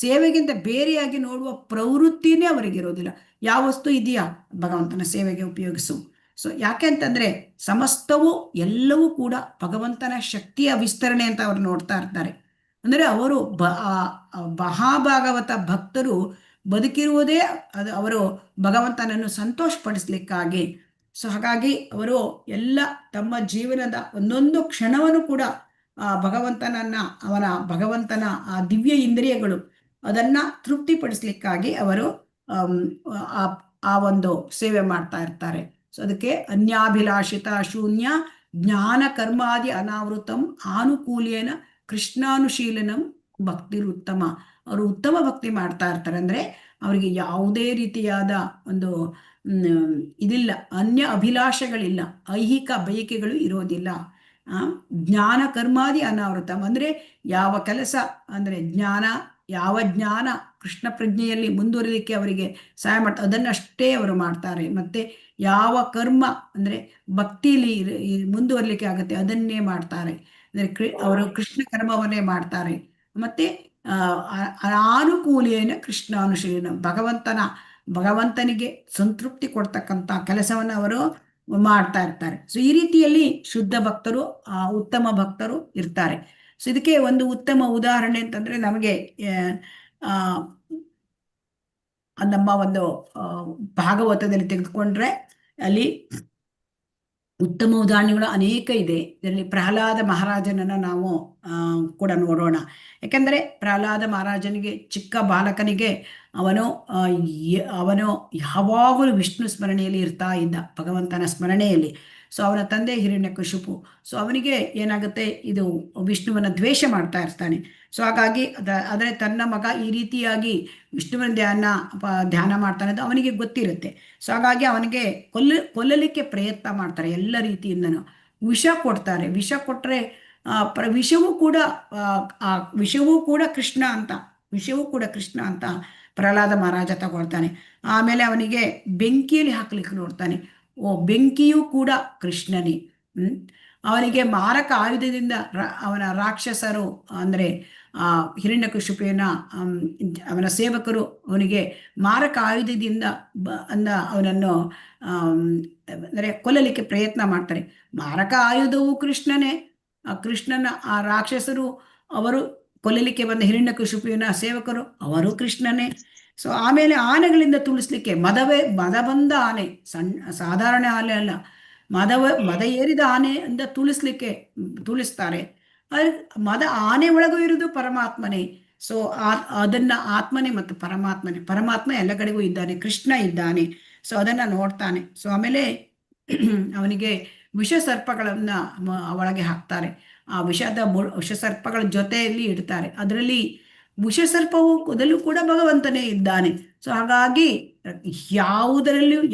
Speaker 2: ಸೇವೆಗಿಂತ ಬೇರೆಯಾಗಿ ನೋಡುವ ಪ್ರವೃತ್ತಿನೇ ಅವರಿಗಿರೋದಿಲ್ಲ. ಯಾವ ವಸ್ತು ಇದೆಯಾ ಭಗವಂತನ ಸೇವೆಗೆ ಉಪಯೋಗಿಸು. ಸೊ ಯಾಕೆ ಅಂತಂದ್ರೆ ಸಮಸ್ತವೂ ಎಲ್ಲವೂ ಕೂಡ ಭಗವಂತನ ಶಕ್ತಿಯ ವಿಸ್ತರಣೆ ಅಂತ ಅವ್ರು ನೋಡ್ತಾ ಇರ್ತಾರೆ. ಅಂದ್ರೆ ಅವರು ಮಹಾಭಾಗವತ ಭಕ್ತರು ಬದುಕಿರುವುದೇ ಅದು ಅವರು ಭಗವಂತನನ್ನು ಸಂತೋಷಪಡಿಸ್ಲಿಕ್ಕಾಗಿ. ಸೊ ಹಾಗಾಗಿ ಅವರು ಎಲ್ಲ ತಮ್ಮ ಜೀವನದ ಒಂದೊಂದು ಕ್ಷಣವನ್ನು ಕೂಡ ಭಗವಂತನ ಆ ದಿವ್ಯ ಇಂದ್ರಿಯಗಳು ಅದನ್ನ ತೃಪ್ತಿಪಡಿಸ್ಲಿಕ್ಕಾಗಿ ಅವರು ಆ ಒಂದು ಸೇವೆ ಮಾಡ್ತಾ ಇರ್ತಾರೆ. ಸೊ ಅದಕ್ಕೆ ಅನ್ಯಾಭಿಲಾಷಿತ ಶೂನ್ಯ ಜ್ಞಾನ ಕರ್ಮಾದಿ ಅನಾವೃತಂ ಆನುಕೂಲ್ಯನ ಕೃಷ್ಣಾನುಶೀಲನಂ ಭಕ್ತಿರುತ್ತಮ. ಅವರು ಉತ್ತಮ ಭಕ್ತಿ ಮಾಡ್ತಾ ಇರ್ತಾರೆ. ಅಂದ್ರೆ ಅವರಿಗೆ ಯಾವುದೇ ರೀತಿಯಾದ ಒಂದು ಇದಿಲ್ಲ, ಅನ್ಯ ಅಭಿಲಾಷೆಗಳಿಲ್ಲ, ಐಹಿಕ ಬಯಕೆಗಳು ಇರೋದಿಲ್ಲ. ಜ್ಞಾನ ಕರ್ಮಾದಿ ಅನಾವೃತಂ ಅಂದ್ರೆ ಯಾವ ಕೆಲಸ ಅಂದ್ರೆ ಯಾವ ಜ್ಞಾನ ಕೃಷ್ಣ ಪ್ರಜ್ಞೆಯಲ್ಲಿ ಮುಂದುವರಿಲಿಕ್ಕೆ ಅವರಿಗೆ ಸಹಾಯ ಮಾಡ್ತಾರೆ ಅದನ್ನಷ್ಟೇ ಅವರು ಮಾಡ್ತಾರೆ. ಮತ್ತೆ ಯಾವ ಕರ್ಮ ಅಂದ್ರೆ ಭಕ್ತಿಲಿ ಮುಂದುವರಿಲಿಕ್ಕೆ ಆಗುತ್ತೆ ಅದನ್ನೇ ಮಾಡ್ತಾರೆ. ಅಂದ್ರೆ ಅವರು ಕೃಷ್ಣ ಕರ್ಮವನ್ನೇ ಮಾಡ್ತಾರೆ. ಮತ್ತೆ ಅನಾನುಕೂಲೇನ ಕೃಷ್ಣಾನುಶೀಲನ ಭಗವಂತನಿಗೆ ಸಂತೃಪ್ತಿ ಕೊಡ್ತಕ್ಕಂಥ ಕೆಲಸವನ್ನು ಅವರು ಮಾಡ್ತಾ ಇರ್ತಾರೆ. ಸೊ ಈ ರೀತಿಯಲ್ಲಿ ಶುದ್ಧ ಭಕ್ತರು ಉತ್ತಮ ಭಕ್ತರು ಇರ್ತಾರೆ. ಸೊ ಇದಕ್ಕೆ ಒಂದು ಉತ್ತಮ ಉದಾಹರಣೆ ಅಂತಂದ್ರೆ ನಮಗೆ ನಮ್ಮ ಒಂದು ಭಾಗವತದಲ್ಲಿ ತೆಗೆದುಕೊಂಡ್ರೆ ಅಲ್ಲಿ ಉತ್ತಮ ಉದಾಹರಣೆಗಳು ಅನೇಕ ಇದೆ. ಇದರಲ್ಲಿ ಪ್ರಹ್ಲಾದ ಮಹಾರಾಜನನ್ನ ನಾವು ಕೂಡ ನೋಡೋಣ. ಯಾಕಂದ್ರೆ ಪ್ರಹ್ಲಾದ ಮಹಾರಾಜನಿಗೆ ಚಿಕ್ಕ ಬಾಲಕನಿಗೆ ಅವನು ಯಾವಾಗಲೂ ವಿಷ್ಣು ಸ್ಮರಣೆಯಲ್ಲಿ ಇರ್ತಾ ಇದ್ದ, ಭಗವಂತನ ಸ್ಮರಣೆಯಲ್ಲಿ. ಸೊ ಅವನ ತಂದೆ ಹಿರಣ್ಯಕಶಿಪು. ಸೊ ಅವನಿಗೆ ಏನಾಗುತ್ತೆ, ಇದು ವಿಷ್ಣುವನ್ನ ದ್ವೇಷ ಮಾಡ್ತಾ ಇರ್ತಾನೆ. ಸೊ ಹಾಗಾಗಿ ಆದರೆ ತನ್ನ ಮಗ ಈ ರೀತಿಯಾಗಿ ವಿಷ್ಣುವಿನ ಧ್ಯಾನ ಮಾಡ್ತಾನೆ ಅಂತ ಅವನಿಗೆ ಗೊತ್ತಿರುತ್ತೆ. ಸೊ ಹಾಗಾಗಿ ಅವನಿಗೆ ಕೊಲ್ಲಲಿಕ್ಕೆ ಪ್ರಯತ್ನ ಮಾಡ್ತಾರೆ ಎಲ್ಲ ರೀತಿಯಿಂದನೂ. ವಿಷ ಕೊಡ್ತಾರೆ. ವಿಷ ಕೊಟ್ಟರೆ ವಿಷವೂ ಕೂಡ ಕೃಷ್ಣ ಅಂತ ಪ್ರಹ್ಲಾದ ಮಹಾರಾಜ ತಗೊಳ್ತಾನೆ. ಆಮೇಲೆ ಅವನಿಗೆ ಬೆಂಕಿಯಲ್ಲಿ ಹಾಕ್ಲಿಕ್ಕೆ ನೋಡ್ತಾನೆ. ಬೆಂಕಿಯೂ ಕೂಡ ಕೃಷ್ಣನೇ. ಅವನಿಗೆ ಮಾರಕ ಆಯುಧದಿಂದ ಅವನ ರಾಕ್ಷಸರು ಅಂದ್ರೆ ಹಿರಣ್ಯಕಶಿಪುವಿನ ಅವನ ಸೇವಕರು ಅವನಿಗೆ ಮಾರಕ ಆಯುಧದಿಂದ ಅವನನ್ನು ಅಂದರೆ ಕೊಲ್ಲಲಿಕ್ಕೆ ಪ್ರಯತ್ನ ಮಾಡ್ತಾರೆ. ಮಾರಕ ಆಯುಧವು ಕೃಷ್ಣನೇ. ಕೃಷ್ಣನ ಆ ರಾಕ್ಷಸರು ಅವರು ಕೊಲ್ಲಲಿಕ್ಕೆ ಬಂದ ಹಿರಣ್ಯಕಶಿಪುವಿನ ಸೇವಕರು ಅವರು ಕೃಷ್ಣನೇ. ಸೊ ಆಮೇಲೆ ಆನೆಗಳಿಂದ ತುಳಿಸ್ಲಿಕ್ಕೆ ಮದ ಬಂದ ಆನೆ, ಸಾಧಾರಣ ಆನೆ ಅಲ್ಲ, ಮದ ಏರಿದ ಆನೆಯಿಂದ ತುಳಿಸ್ತಾರೆ. ಮದ ಆನೆ ಒಳಗೂ ಇರುವುದು ಪರಮಾತ್ಮನೇ. ಸೊ ಅದನ್ನ ಆತ್ಮನೇ ಮತ್ತು ಪರಮಾತ್ಮ ಎಲ್ಲ ಕಡೆಗೂ ಇದ್ದಾನೆ, ಕೃಷ್ಣ ಇದ್ದಾನೆ. ಸೊ ಅದನ್ನ ನೋಡ್ತಾನೆ. ಸೊ ಆಮೇಲೆ ಅವನಿಗೆ ವಿಷ ಸರ್ಪಗಳನ್ನ ಒಳಗೆ ಹಾಕ್ತಾರೆ. ಆ ವಿಷ ಸರ್ಪಗಳ ಜೊತೆಯಲ್ಲಿ ಇಡ್ತಾರೆ. ಅದರಲ್ಲಿ ವಿಷ ಸರ್ಪವು ಮೊದಲು ಕೂಡ ಭಗವಂತನೇ ಇದ್ದಾನೆ. ಸೊ ಹಾಗಾಗಿ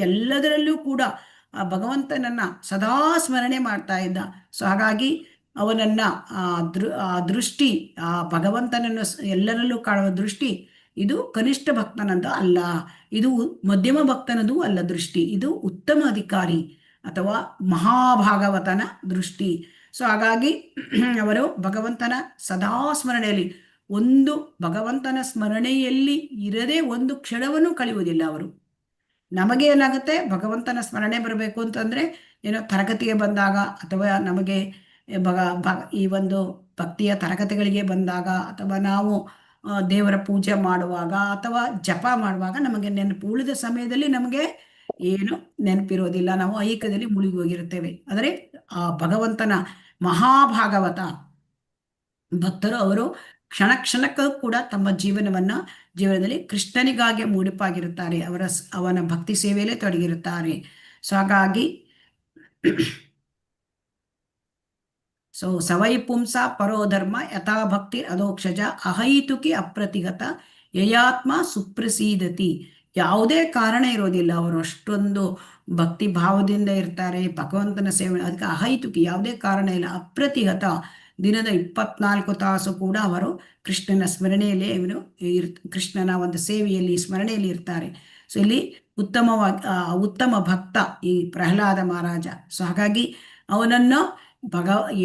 Speaker 2: ಎಲ್ಲದರಲ್ಲೂ ಕೂಡ ಆ ಭಗವಂತನನ್ನ ಸದಾ ಸ್ಮರಣೆ ಮಾಡ್ತಾ ಇದ್ದ. ಸೊ ಹಾಗಾಗಿ ಅವನನ್ನ ಆ ದೃಷ್ಟಿ, ಆ ಭಗವಂತನನ್ನು ಎಲ್ಲರಲ್ಲೂ ಕಾಣುವ ದೃಷ್ಟಿ ಇದು ಕನಿಷ್ಠ ಭಕ್ತನಂತ ಅಲ್ಲ, ಇದು ಮಧ್ಯಮ ಭಕ್ತನದು ಅಲ್ಲ ದೃಷ್ಟಿ, ಇದು ಉತ್ತಮ ಅಧಿಕಾರಿ ಅಥವಾ ಮಹಾಭಾಗವತನ ದೃಷ್ಟಿ. ಸೊ ಹಾಗಾಗಿ ಅವರು ಭಗವಂತನ ಸದಾ ಸ್ಮರಣೆಯಲ್ಲಿ, ಭಗವಂತನ ಸ್ಮರಣೆಯಲ್ಲಿ ಇರದೆ ಒಂದು ಕ್ಷಣವನ್ನು ಕಳೆಯುವುದಿಲ್ಲ ಅವರು. ನಮಗೆ ಏನಾಗುತ್ತೆ, ಭಗವಂತನ ಸ್ಮರಣೆ ಬರಬೇಕು ಅಂತಂದ್ರೆ ಏನೋ ತರಗತಿಗೆ ಬಂದಾಗ ಅಥವಾ ನಮಗೆ ಈ ಒಂದು ಭಕ್ತಿಯ ತರಗತಿಗಳಿಗೆ ಬಂದಾಗ ಅಥವಾ ನಾವು ದೇವರ ಪೂಜೆ ಮಾಡುವಾಗ ಅಥವಾ ಜಪ ಮಾಡುವಾಗ ನಮಗೆ ಉಳಿದ ಸಮಯದಲ್ಲಿ ನಮಗೆ ಏನು ನೆನಪಿರೋದಿಲ್ಲ, ನಾವು ಐಕ್ಯದಲ್ಲಿ ಮುಳುಗಿ ಹೋಗಿರುತ್ತೇವೆ. ಆದರೆ ಆ ಭಗವಂತನ ಮಹಾಭಾಗವತ ಭಕ್ತರು ಅವರು ಕ್ಷಣ ಕ್ಷಣಕ್ಕೂ ಕೂಡ ತಮ್ಮ ಜೀವನದಲ್ಲಿ ಕೃಷ್ಣನಿಗಾಗಿ ಮುಡಿಪಾಗಿರುತ್ತಾರೆ. ಅವನ ಭಕ್ತಿ ಸೇವೆಯಲ್ಲೇ ತೊಡಗಿರುತ್ತಾರೆ. ಸೊ ಹಾಗಾಗಿ ಸವೈ ಪುಂಸ ಪರೋಧರ್ಮ ಯಥಾ ಭಕ್ತಿ ಅಧೋಕ್ಷಜ ಅಹೈತುಕಿ ಅಪ್ರತಿಗತ ಯಯಾತ್ಮ ಸುಪ್ರಸೀದತಿ ಯಾವುದೇ ಕಾರಣ ಇರೋದಿಲ್ಲ. ಅವರು ಅಷ್ಟೊಂದು ಭಕ್ತಿ ಭಾವದಿಂದ ಇರ್ತಾರೆ, ಭಗವಂತನ ಸೇವೆ. ಅದಕ್ಕೆ ಅಹೈತುಕಿ, ಯಾವುದೇ ಕಾರಣ ಇಲ್ಲ, ಅಪ್ರತಿಹತ. ದಿನದ 24 ತಾಸು ಕೂಡ ಅವರು ಕೃಷ್ಣನ ಸ್ಮರಣೆಯಲ್ಲೇ ಕೃಷ್ಣನ ಒಂದು ಸೇವೆಯಲ್ಲಿ, ಸ್ಮರಣೆಯಲ್ಲಿ ಇರ್ತಾರೆ. ಸೊ ಇಲ್ಲಿ ಉತ್ತಮ ಭಕ್ತ ಈ ಪ್ರಹ್ಲಾದ ಮಹಾರಾಜ. ಸೊ ಹಾಗಾಗಿ ಅವನನ್ನು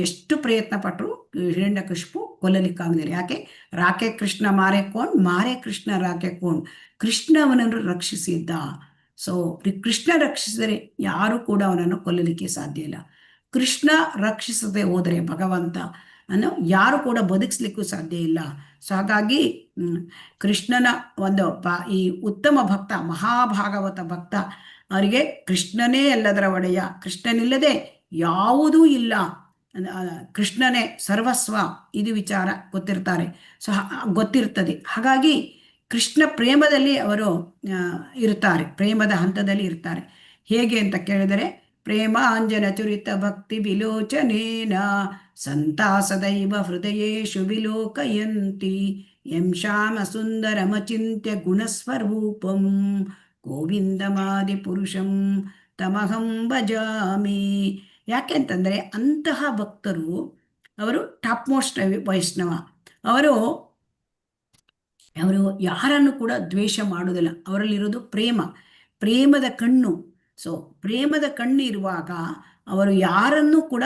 Speaker 2: ಎಷ್ಟು ಪ್ರಯತ್ನ ಪಟ್ಟರು ಹಿರಣ್ಯಕಶಿಪು ಕೊಲ್ಲಲಿಕ್ಕಾಗಲಿಲ್ಲ. ಯಾಕೆ? ರಾಕೆ ಕೃಷ್ಣ ಮಾರೆ ಕೋಣ್, ಮಾರೆ ಕೃಷ್ಣ ರಾಕೆ ಕೋಣ್. ಕೃಷ್ಣ ಅವನನ್ನು ರಕ್ಷಿಸಿದ್ದ. ಸೊ ಕೃಷ್ಣ ರಕ್ಷಿಸಿದರೆ ಯಾರು ಕೂಡ ಅವನನ್ನು ಕೊಲ್ಲಲಿಕ್ಕೆ ಸಾಧ್ಯ ಇಲ್ಲ. ಕೃಷ್ಣ ರಕ್ಷಿಸದೆ ಹೋದರೆ ಭಗವಂತ ಅನ್ನು ಯಾರು ಕೂಡ ಬದುಕಿಸ್ಲಿಕ್ಕೂ ಸಾಧ್ಯ ಇಲ್ಲ. ಸೊ ಹಾಗಾಗಿ ಕೃಷ್ಣನ ಒಂದು ಈ ಉತ್ತಮ ಭಕ್ತ, ಮಹಾಭಾಗವತ ಭಕ್ತ, ಅವರಿಗೆ ಕೃಷ್ಣನೇ ಎಲ್ಲದರ ಒಡೆಯ, ಕೃಷ್ಣನಿಲ್ಲದೆ ಯಾವುದೂ ಇಲ್ಲ, ಕೃಷ್ಣನೇ ಸರ್ವಸ್ವ, ಇದು ವಿಚಾರ ಗೊತ್ತಿರ್ತಾರೆ. ಸೊ ಗೊತ್ತಿರ್ತದೆ. ಹಾಗಾಗಿ ಕೃಷ್ಣ ಪ್ರೇಮದಲ್ಲಿ ಅವರು ಇರ್ತಾರೆ, ಪ್ರೇಮದ ಹಂತದಲ್ಲಿ ಇರ್ತಾರೆ. ಹೇಗೆ ಅಂತ ಕೇಳಿದರೆ, ಪ್ರೇಮಾಂಜನ ಚುರಿತ ಭಕ್ತಿ ವಿಲೋಚನೇನ ಸಂತಾಸದೈವ ಹೃದಯೇಶು ವಿಲೋಕಯಂತಿ ಯಂ ಶ್ಯಾಮ ಸುಂದರಮಚಿಂತ್ಯ ಗುಣಸ್ವರೂಪಂ ಗೋವಿಂದಮಾದಿ ಪುರುಷಂ ತಮಹಂ ಭಜಾಮಿ. ಯಾಕೆಂತಂದರೆ ಅಂತಹ ಭಕ್ತರು ಅವರು ಟಾಪ್ ಮೋಸ್ಟ್ ವೈಷ್ಣವ. ಅವರು ಯಾರನ್ನು ಕೂಡ ದ್ವೇಷ ಮಾಡೋದಿಲ್ಲ. ಅವರಲ್ಲಿರೋದು ಪ್ರೇಮದ ಕಣ್ಣು. ಸೊ ಪ್ರೇಮದ ಕಣ್ಣು ಇರುವಾಗ ಅವರು ಯಾರನ್ನೂ ಕೂಡ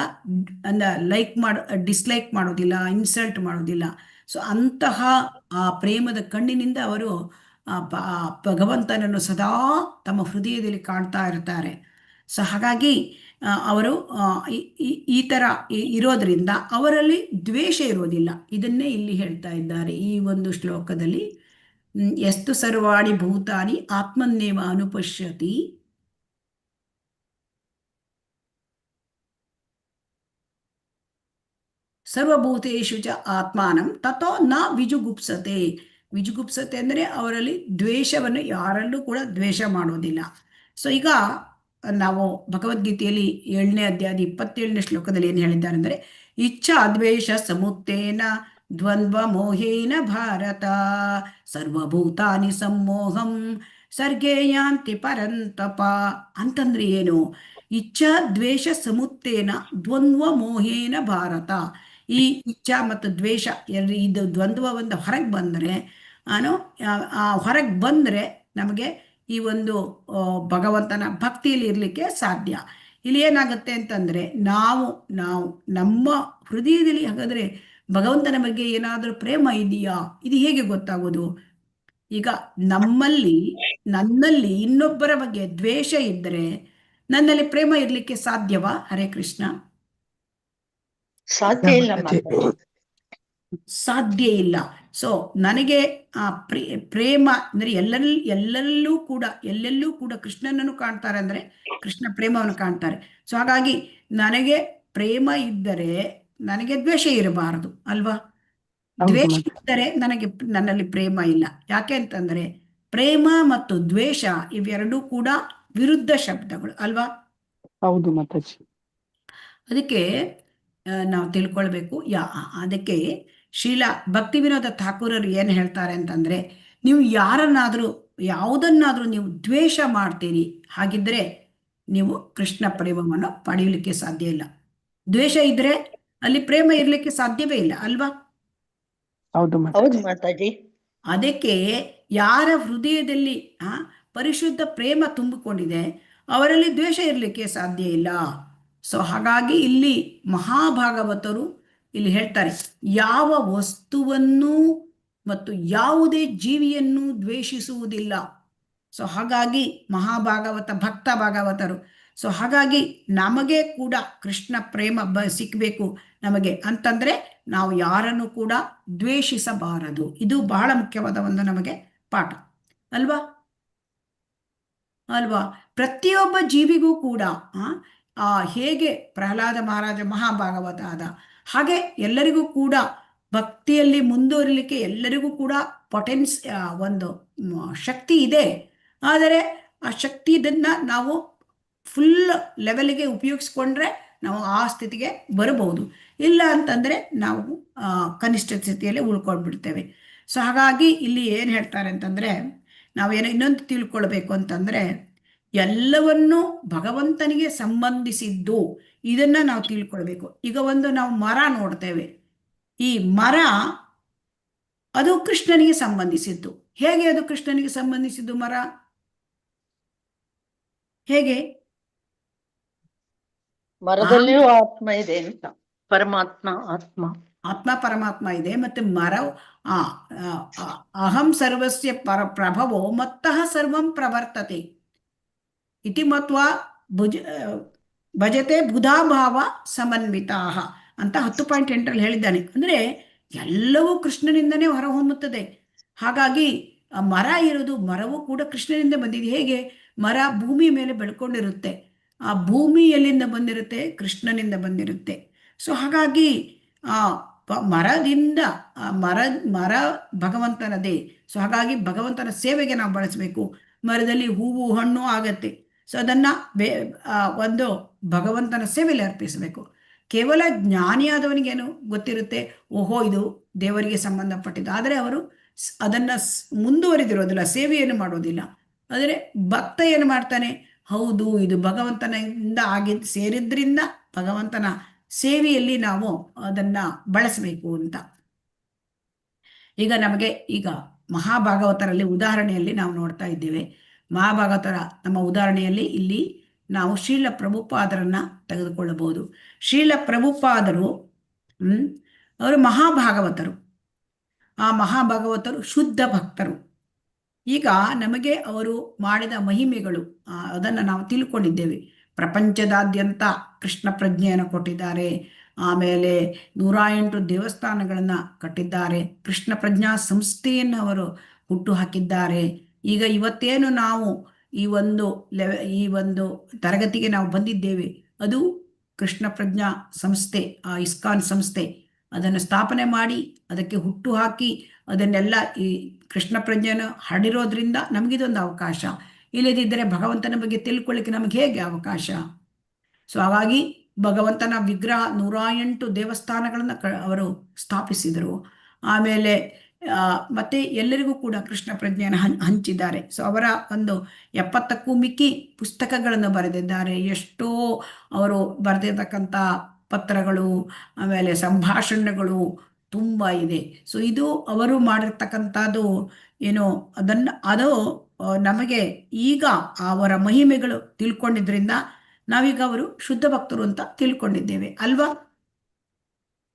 Speaker 2: ಡಿಸ್ಲೈಕ್ ಮಾಡೋದಿಲ್ಲ, ಇನ್ಸಲ್ಟ್ ಮಾಡೋದಿಲ್ಲ. ಸೊ ಅಂತಹ ಆ ಪ್ರೇಮದ ಕಣ್ಣಿನಿಂದ ಅವರು ಭಗವಂತನನ್ನು ಸದಾ ತಮ್ಮ ಹೃದಯದಲ್ಲಿ ಕಾಣ್ತಾ ಇರ್ತಾರೆ. ಸೊ ಹಾಗಾಗಿ ಅವರು ಈ ಥರ ಇರೋದ್ರಿಂದ ಅವರಲ್ಲಿ ದ್ವೇಷ ಇರೋದಿಲ್ಲ. ಇದನ್ನೇ ಇಲ್ಲಿ ಹೇಳ್ತಾ ಇದ್ದಾರೆ ಈ ಒಂದು ಶ್ಲೋಕದಲ್ಲಿ. ಎಸ್ತು ಸರ್ವಾಣಿ ಭೂತಾನಿ ಆತ್ಮನ್ನೇವ ಅನುಪಶ್ಯತಿ ಸರ್ವಭೂತೇಷು ಚ ಆತ್ಮಾನಂ ತಥೋ ನ ವಿಜುಗುಪ್ಸತೆ. ವಿಜುಗುಪ್ಸತೆ ಅಂದರೆ ಅವರಲ್ಲಿ ದ್ವೇಷವನ್ನು ಯಾರಲ್ಲೂ ಕೂಡ ದ್ವೇಷ ಮಾಡೋದಿಲ್ಲ. ಸೊ ಈಗ ನಾವು ಭಗವದ್ಗೀತೆಯಲ್ಲಿ 7ನೇ ಅಧ್ಯಾಯದ 27ನೇ ಶ್ಲೋಕದಲ್ಲಿ ಏನು ಹೇಳಿದ್ದಾರೆ ಅಂದರೆ, ಇಚ್ಛಾ ದ್ವೇಷ ಸಮುತ್ತೇನ ದ್ವಂದ್ವ ಮೋಹೇನ ಭಾರತ ಸರ್ವಭೂತಾನಿ ಸಮ್ಮೋಹಂ ಸರ್ಗೇ ಯಾಂತಿ ಪರಂತಪ. ಅಂತಂದ್ರೆ ಏನು? ಇಚ್ಛಾ ದ್ವೇಷ ಸಮುತ್ತೇನ ದ್ವಂದ್ವ ಮೋಹೇನ ಭಾರತ. ಈ ಇಚ್ಛಾ ಮತ್ತು ದ್ವೇಷ ಇದು ದ್ವಂದ್ವವನ್ನು ಹೊರಗೆ ಬಂದರೆ ಹೊರಗೆ ಬಂದರೆ ನಮಗೆ ಈ ಒಂದು ಭಗವಂತನ ಭಕ್ತಿಯಲ್ಲಿ ಇರಲಿಕ್ಕೆ ಸಾಧ್ಯ. ಇಲ್ಲಿ ಏನಾಗುತ್ತೆ ಅಂತಂದರೆ, ನಾವು ನಮ್ಮ ಹೃದಯದಲ್ಲಿ ಹಾಗಾದರೆ ಭಗವಂತನ ಬಗ್ಗೆ ಏನಾದರೂ ಪ್ರೇಮ ಇದೆಯಾ? ಇದು ಹೇಗೆ ಗೊತ್ತಾಗೋದು? ಈಗ ನನ್ನಲ್ಲಿ ಇನ್ನೊಬ್ಬರ ಬಗ್ಗೆ ದ್ವೇಷ ಇದ್ದರೆ ನನ್ನಲ್ಲಿ ಪ್ರೇಮ ಇರಲಿಕ್ಕೆ ಸಾಧ್ಯವಾ? ಹರೇ ಕೃಷ್ಣ.
Speaker 5: ಸಾಧ್ಯ ಇಲ್ಲ ಮಾತಾಜಿ,
Speaker 2: ಸಾಧ್ಯ ಇಲ್ಲ. ಸೊ ನನಗೆ ಆ ಪ್ರೇಮ ಅಂದರೆ ಎಲ್ಲೆಲ್ಲೂ ಕೂಡ ಕೃಷ್ಣನನ್ನು ಕಾಣ್ತಾರೆ, ಅಂದರೆ ಕೃಷ್ಣ ಪ್ರೇಮವನ್ನು ಕಾಣ್ತಾರೆ. ಸೊ ಹಾಗಾಗಿ ನನಗೆ ಪ್ರೇಮ ಇದ್ದರೆ ನನಗೆ ದ್ವೇಷ ಇರಬಾರದು ಅಲ್ವಾ? ದ್ವೇಷ ಇದ್ದರೆ ನನ್ನಲ್ಲಿ ಪ್ರೇಮ ಇಲ್ಲ. ಯಾಕೆ ಅಂತಂದ್ರೆ ಪ್ರೇಮ ಮತ್ತು ದ್ವೇಷ ಇವೆರಡೂ ಕೂಡ ವಿರುದ್ಧ ಶಬ್ದಗಳು ಅಲ್ವಾ?
Speaker 6: ಹೌದು ಮಾತಾಜಿ. ಅದಕ್ಕೆ
Speaker 2: ನಾವು ತಿಳ್ಕೊಳ್ಬೇಕು. ಅದಕ್ಕೆ ಶ್ರೀಲ ಭಕ್ತಿ ವಿನೋದ ಠಾಕೂರರು ಏನು ಹೇಳ್ತಾರೆ ಅಂತಂದ್ರೆ, ನೀವು ಯಾವುದನ್ನಾದ್ರೂ ನೀವು ದ್ವೇಷ ಮಾಡ್ತೀರಿ, ಹಾಗಿದ್ರೆ ನೀವು ಕೃಷ್ಣ ಪ್ರೇಮವನ್ನು ಪಡೆಯಲಿಕ್ಕೆ ಸಾಧ್ಯ ಇಲ್ಲ. ದ್ವೇಷ ಇದ್ರೆ ಅಲ್ಲಿ ಪ್ರೇಮ ಇರ್ಲಿಕ್ಕೆ ಸಾಧ್ಯವೇ ಇಲ್ಲ ಅಲ್ವಾ?
Speaker 6: ಹೌದು
Speaker 5: ಮಾತಾಜಿ.
Speaker 2: ಅದಕ್ಕೆ ಯಾರ ಹೃದಯದಲ್ಲಿ ಪರಿಶುದ್ಧ ಪ್ರೇಮ ತುಂಬಿಕೊಂಡಿದೆ ಅವರಲ್ಲಿ ದ್ವೇಷ ಇರಲಿಕ್ಕೆ ಸಾಧ್ಯ ಇಲ್ಲ. ಸೊ ಹಾಗಾಗಿ ಇಲ್ಲಿ ಮಹಾಭಾಗವತರು ಇಲ್ಲಿ ಹೇಳ್ತಾರೆ, ಯಾವ ವಸ್ತುವನ್ನು ಮತ್ತು ಯಾವುದೇ ಜೀವಿಯನ್ನು ದ್ವೇಷಿಸುವುದಿಲ್ಲ. ಸೊ ಹಾಗಾಗಿ ಭಕ್ತ ಭಾಗವತರು. ಸೊ ಹಾಗಾಗಿ ನಮಗೆ ಕೂಡ ಕೃಷ್ಣ ಪ್ರೇಮ ಸಿಕ್ಕಬೇಕು ನಮಗೆ ಅಂತಂದ್ರೆ ನಾವು ಯಾರನ್ನು ಕೂಡ ದ್ವೇಷಿಸಬಾರದು. ಇದು ಬಹಳ ಮುಖ್ಯವಾದ ಒಂದು ನಮಗೆ ಪಾಠ ಅಲ್ವಾ? ಪ್ರತಿಯೊಬ್ಬ ಜೀವಿಗೂ ಕೂಡ ಹೇಗೆ ಪ್ರಹ್ಲಾದ ಮಹಾರಾಜ ಮಹಾಭಾಗವತ ಆದ ಹಾಗೆ ಎಲ್ಲರಿಗೂ ಕೂಡ ಭಕ್ತಿಯಲ್ಲಿ ಮುಂದುವರಿಲಿಕ್ಕೆ ಎಲ್ಲರಿಗೂ ಕೂಡ ಒಂದು ಶಕ್ತಿ ಇದೆ. ಆದರೆ ಆ ಶಕ್ತಿ ಇದನ್ನ ನಾವು ಫುಲ್ ಲೆವೆಲ್ಗೆ ಉಪಯೋಗಿಸ್ಕೊಂಡ್ರೆ ನಾವು ಆ ಸ್ಥಿತಿಗೆ ಬರಬಹುದು. ಇಲ್ಲ ಅಂತಂದ್ರೆ ನಾವು ಕನಿಷ್ಠ ಸ್ಥಿತಿಯಲ್ಲಿ ಉಳ್ಕೊಂಡ್ಬಿಡ್ತೇವೆ. ಸೊ ಹಾಗಾಗಿ ಇಲ್ಲಿ ಏನು ಹೇಳ್ತಾರೆ ಅಂತಂದ್ರೆ, ನಾವೇನೋ ಇನ್ನೊಂದು ತಿಳ್ಕೊಳ್ಬೇಕು ಅಂತಂದ್ರೆ ಎಲ್ಲವನ್ನೂ ಭಗವಂತನಿಗೆ ಸಂಬಂಧಿಸಿದ್ದು, ಇದನ್ನ ನಾವು ತಿಳ್ಕೊಳ್ಬೇಕು. ಈಗ ಒಂದು ನಾವು ಮರ ನೋಡ್ತೇವೆ, ಈ ಮರ ಅದು ಕೃಷ್ಣನಿಗೆ ಸಂಬಂಧಿಸಿದ್ದು. ಹೇಗೆ ಅದು ಕೃಷ್ಣನಿಗೆ ಸಂಬಂಧಿಸಿದ್ದು ಮರ? ಹೇಗೆ?
Speaker 5: ಮರದಲ್ಲಿಯೂ ಆತ್ಮ ಇದೆ ಅಂತ, ಪರಮಾತ್ಮ ಆತ್ಮ.
Speaker 2: ಆತ್ಮ ಪರಮಾತ್ಮ ಇದೆ. ಮತ್ತೆ ಮರ ಆ ಆ, ಆ, ಅಹಂ ಸರ್ವಸ್ಯ ಪ್ರಭವೋ ಮತ್ತಃ ಸರ್ವಂ ಪ್ರವರ್ತತೆ ಇತಿ ಮತ್ವಾ ಭಜತೆ ಬುಧಾಭಾವ ಸಮನ್ವಿತಾಹ ಅಂತ 10.8 ಹೇಳಿದ್ದಾನೆ. ಅಂದ್ರೆ ಎಲ್ಲವೂ ಕೃಷ್ಣನಿಂದನೇ ಹೊರಹೊಮ್ಮುತ್ತದೆ. ಹಾಗಾಗಿ ಆ ಮರ ಇರೋದು, ಮರವೂ ಕೂಡ ಕೃಷ್ಣನಿಂದ ಬಂದಿದೆ. ಹೇಗೆ? ಮರ ಭೂಮಿ ಮೇಲೆ ಬೆಳ್ಕೊಂಡಿರುತ್ತೆ, ಆ ಭೂಮಿ ಎಲ್ಲಿಂದ ಬಂದಿರುತ್ತೆ? ಕೃಷ್ಣನಿಂದ ಬಂದಿರುತ್ತೆ. ಸೊ ಹಾಗಾಗಿ ಆ ಮರದಿಂದ ಮರ ಭಗವಂತನದೇ. ಸೊ ಹಾಗಾಗಿ ಭಗವಂತನ ಸೇವೆಗೆ ನಾವು ಬಳಸಬೇಕು. ಮರದಲ್ಲಿ ಹೂವು ಹಣ್ಣು ಆಗತ್ತೆ, ಸೊ ಅದನ್ನ ಒಂದು ಭಗವಂತನ ಸೇವೆಯಲ್ಲಿ ಅರ್ಪಿಸಬೇಕು. ಕೇವಲ ಜ್ಞಾನಿಯಾದವನಿಗೇನು ಗೊತ್ತಿರುತ್ತೆ, ಓಹೋ ಇದು ದೇವರಿಗೆ ಸಂಬಂಧಪಟ್ಟಿದ್ದು, ಆದರೆ ಅವರು ಅದನ್ನ ಮುಂದುವರಿದಿರೋದಿಲ್ಲ, ಸೇವೆಯನ್ನು ಮಾಡೋದಿಲ್ಲ. ಆದರೆ ಭಕ್ತ ಏನು ಮಾಡ್ತಾನೆ, ಹೌದು ಇದು ಭಗವಂತನಿಂದ ಸೇರಿದ್ರಿಂದ ಭಗವಂತನ ಸೇವೆಯಲ್ಲಿ ನಾವು ಅದನ್ನ ಬಳಸಬೇಕು ಅಂತ. ಈಗ ನಮಗೆ ಈಗ ಮಹಾಭಾಗವತರಲ್ಲಿ ಉದಾಹರಣೆಯಲ್ಲಿ ನಾವು ನೋಡ್ತಾ ಇದ್ದೇವೆ. ಮಹಾಭಾಗವತರ ನಮ್ಮ ಉದಾಹರಣೆಯಲ್ಲಿ ಇಲ್ಲಿ ನಾವು ಶ್ರೀಲ ಪ್ರಭುಪಾದರನ್ನ ತೆಗೆದುಕೊಳ್ಳಬಹುದು. ಶ್ರೀಲ ಪ್ರಭುಪಾದರು ಅವರು ಮಹಾಭಾಗವತರು. ಆ ಮಹಾಭಾಗವತರು ಶುದ್ಧ ಭಕ್ತರು. ಈಗ ನಮಗೆ ಅವರು ಮಾಡಿದ ಮಹಿಮೆಗಳು ಅದನ್ನು ನಾವು ತಿಳ್ಕೊಂಡಿದ್ದೇವೆ. ಪ್ರಪಂಚದಾದ್ಯಂತ ಕೃಷ್ಣ ಪ್ರಜ್ಞೆಯನ್ನು ಕೊಟ್ಟಿದ್ದಾರೆ. ಆಮೇಲೆ 108 ದೇವಸ್ಥಾನಗಳನ್ನ ಕಟ್ಟಿದ್ದಾರೆ. ಕೃಷ್ಣ ಪ್ರಜ್ಞಾ ಸಂಸ್ಥೆಯನ್ನು ಅವರು ಹುಟ್ಟು ಹಾಕಿದ್ದಾರೆ. ಈಗ ಇವತ್ತೇನು ನಾವು ಈ ಒಂದು ತರಗತಿಗೆ ನಾವು ಬಂದಿದ್ದೇವೆ, ಅದು ಕೃಷ್ಣ ಪ್ರಜ್ಞಾ ಸಂಸ್ಥೆ, ಆ ಇಸ್ಕಾನ್ ಸಂಸ್ಥೆ ಅದನ್ನು ಸ್ಥಾಪನೆ ಮಾಡಿ ಅದಕ್ಕೆ ಹುಟ್ಟು ಹಾಕಿ ಅದನ್ನೆಲ್ಲ ಈ ಕೃಷ್ಣ ಪ್ರಜ್ಞೆಯನ್ನು ಹರಡಿರೋದ್ರಿಂದ ನಮಗಿದೊಂದು ಅವಕಾಶ. ಇಲ್ಲದಿದ್ದರೆ ಭಗವಂತನ ಬಗ್ಗೆ ತಿಳ್ಕೊಳ್ಳಿಕ್ಕೆ ನಮಗೆ ಹೇಗೆ ಅವಕಾಶ? ಸೊ ಹಾಗಾಗಿ ಭಗವಂತನ ವಿಗ್ರಹ 108 ದೇವಸ್ಥಾನಗಳನ್ನು ಅವರು ಸ್ಥಾಪಿಸಿದರು. ಆಮೇಲೆ ಮತ್ತೆ ಎಲ್ಲರಿಗೂ ಕೂಡ ಕೃಷ್ಣ ಪ್ರಜ್ಞೆಯನ್ನು ಹಂಚಿದ್ದಾರೆ. ಸೊ ಅವರ ಒಂದು 70ಕ್ಕೂ ಮಿಕ್ಕಿ ಪುಸ್ತಕಗಳನ್ನು ಬರೆದಿದ್ದಾರೆ. ಎಷ್ಟೋ ಅವರು ಬರೆದಿರ್ತಕ್ಕಂಥ ಪತ್ರಗಳು, ಆಮೇಲೆ ಸಂಭಾಷಣೆಗಳು ತುಂಬ ಇದೆ. ಸೊ ಇದು ಅವರು ಮಾಡಿರ್ತಕ್ಕಂಥದ್ದು ಏನು, ಅದು ನಮಗೆ ಈಗ ಅವರ ಮಹಿಮೆಗಳು ತಿಳ್ಕೊಂಡಿದ್ರಿಂದ ನಾವೀಗ ಅವರು ಶುದ್ಧ ಭಕ್ತರು ಅಂತ ತಿಳ್ಕೊಂಡಿದ್ದೇವೆ ಅಲ್ವಾ?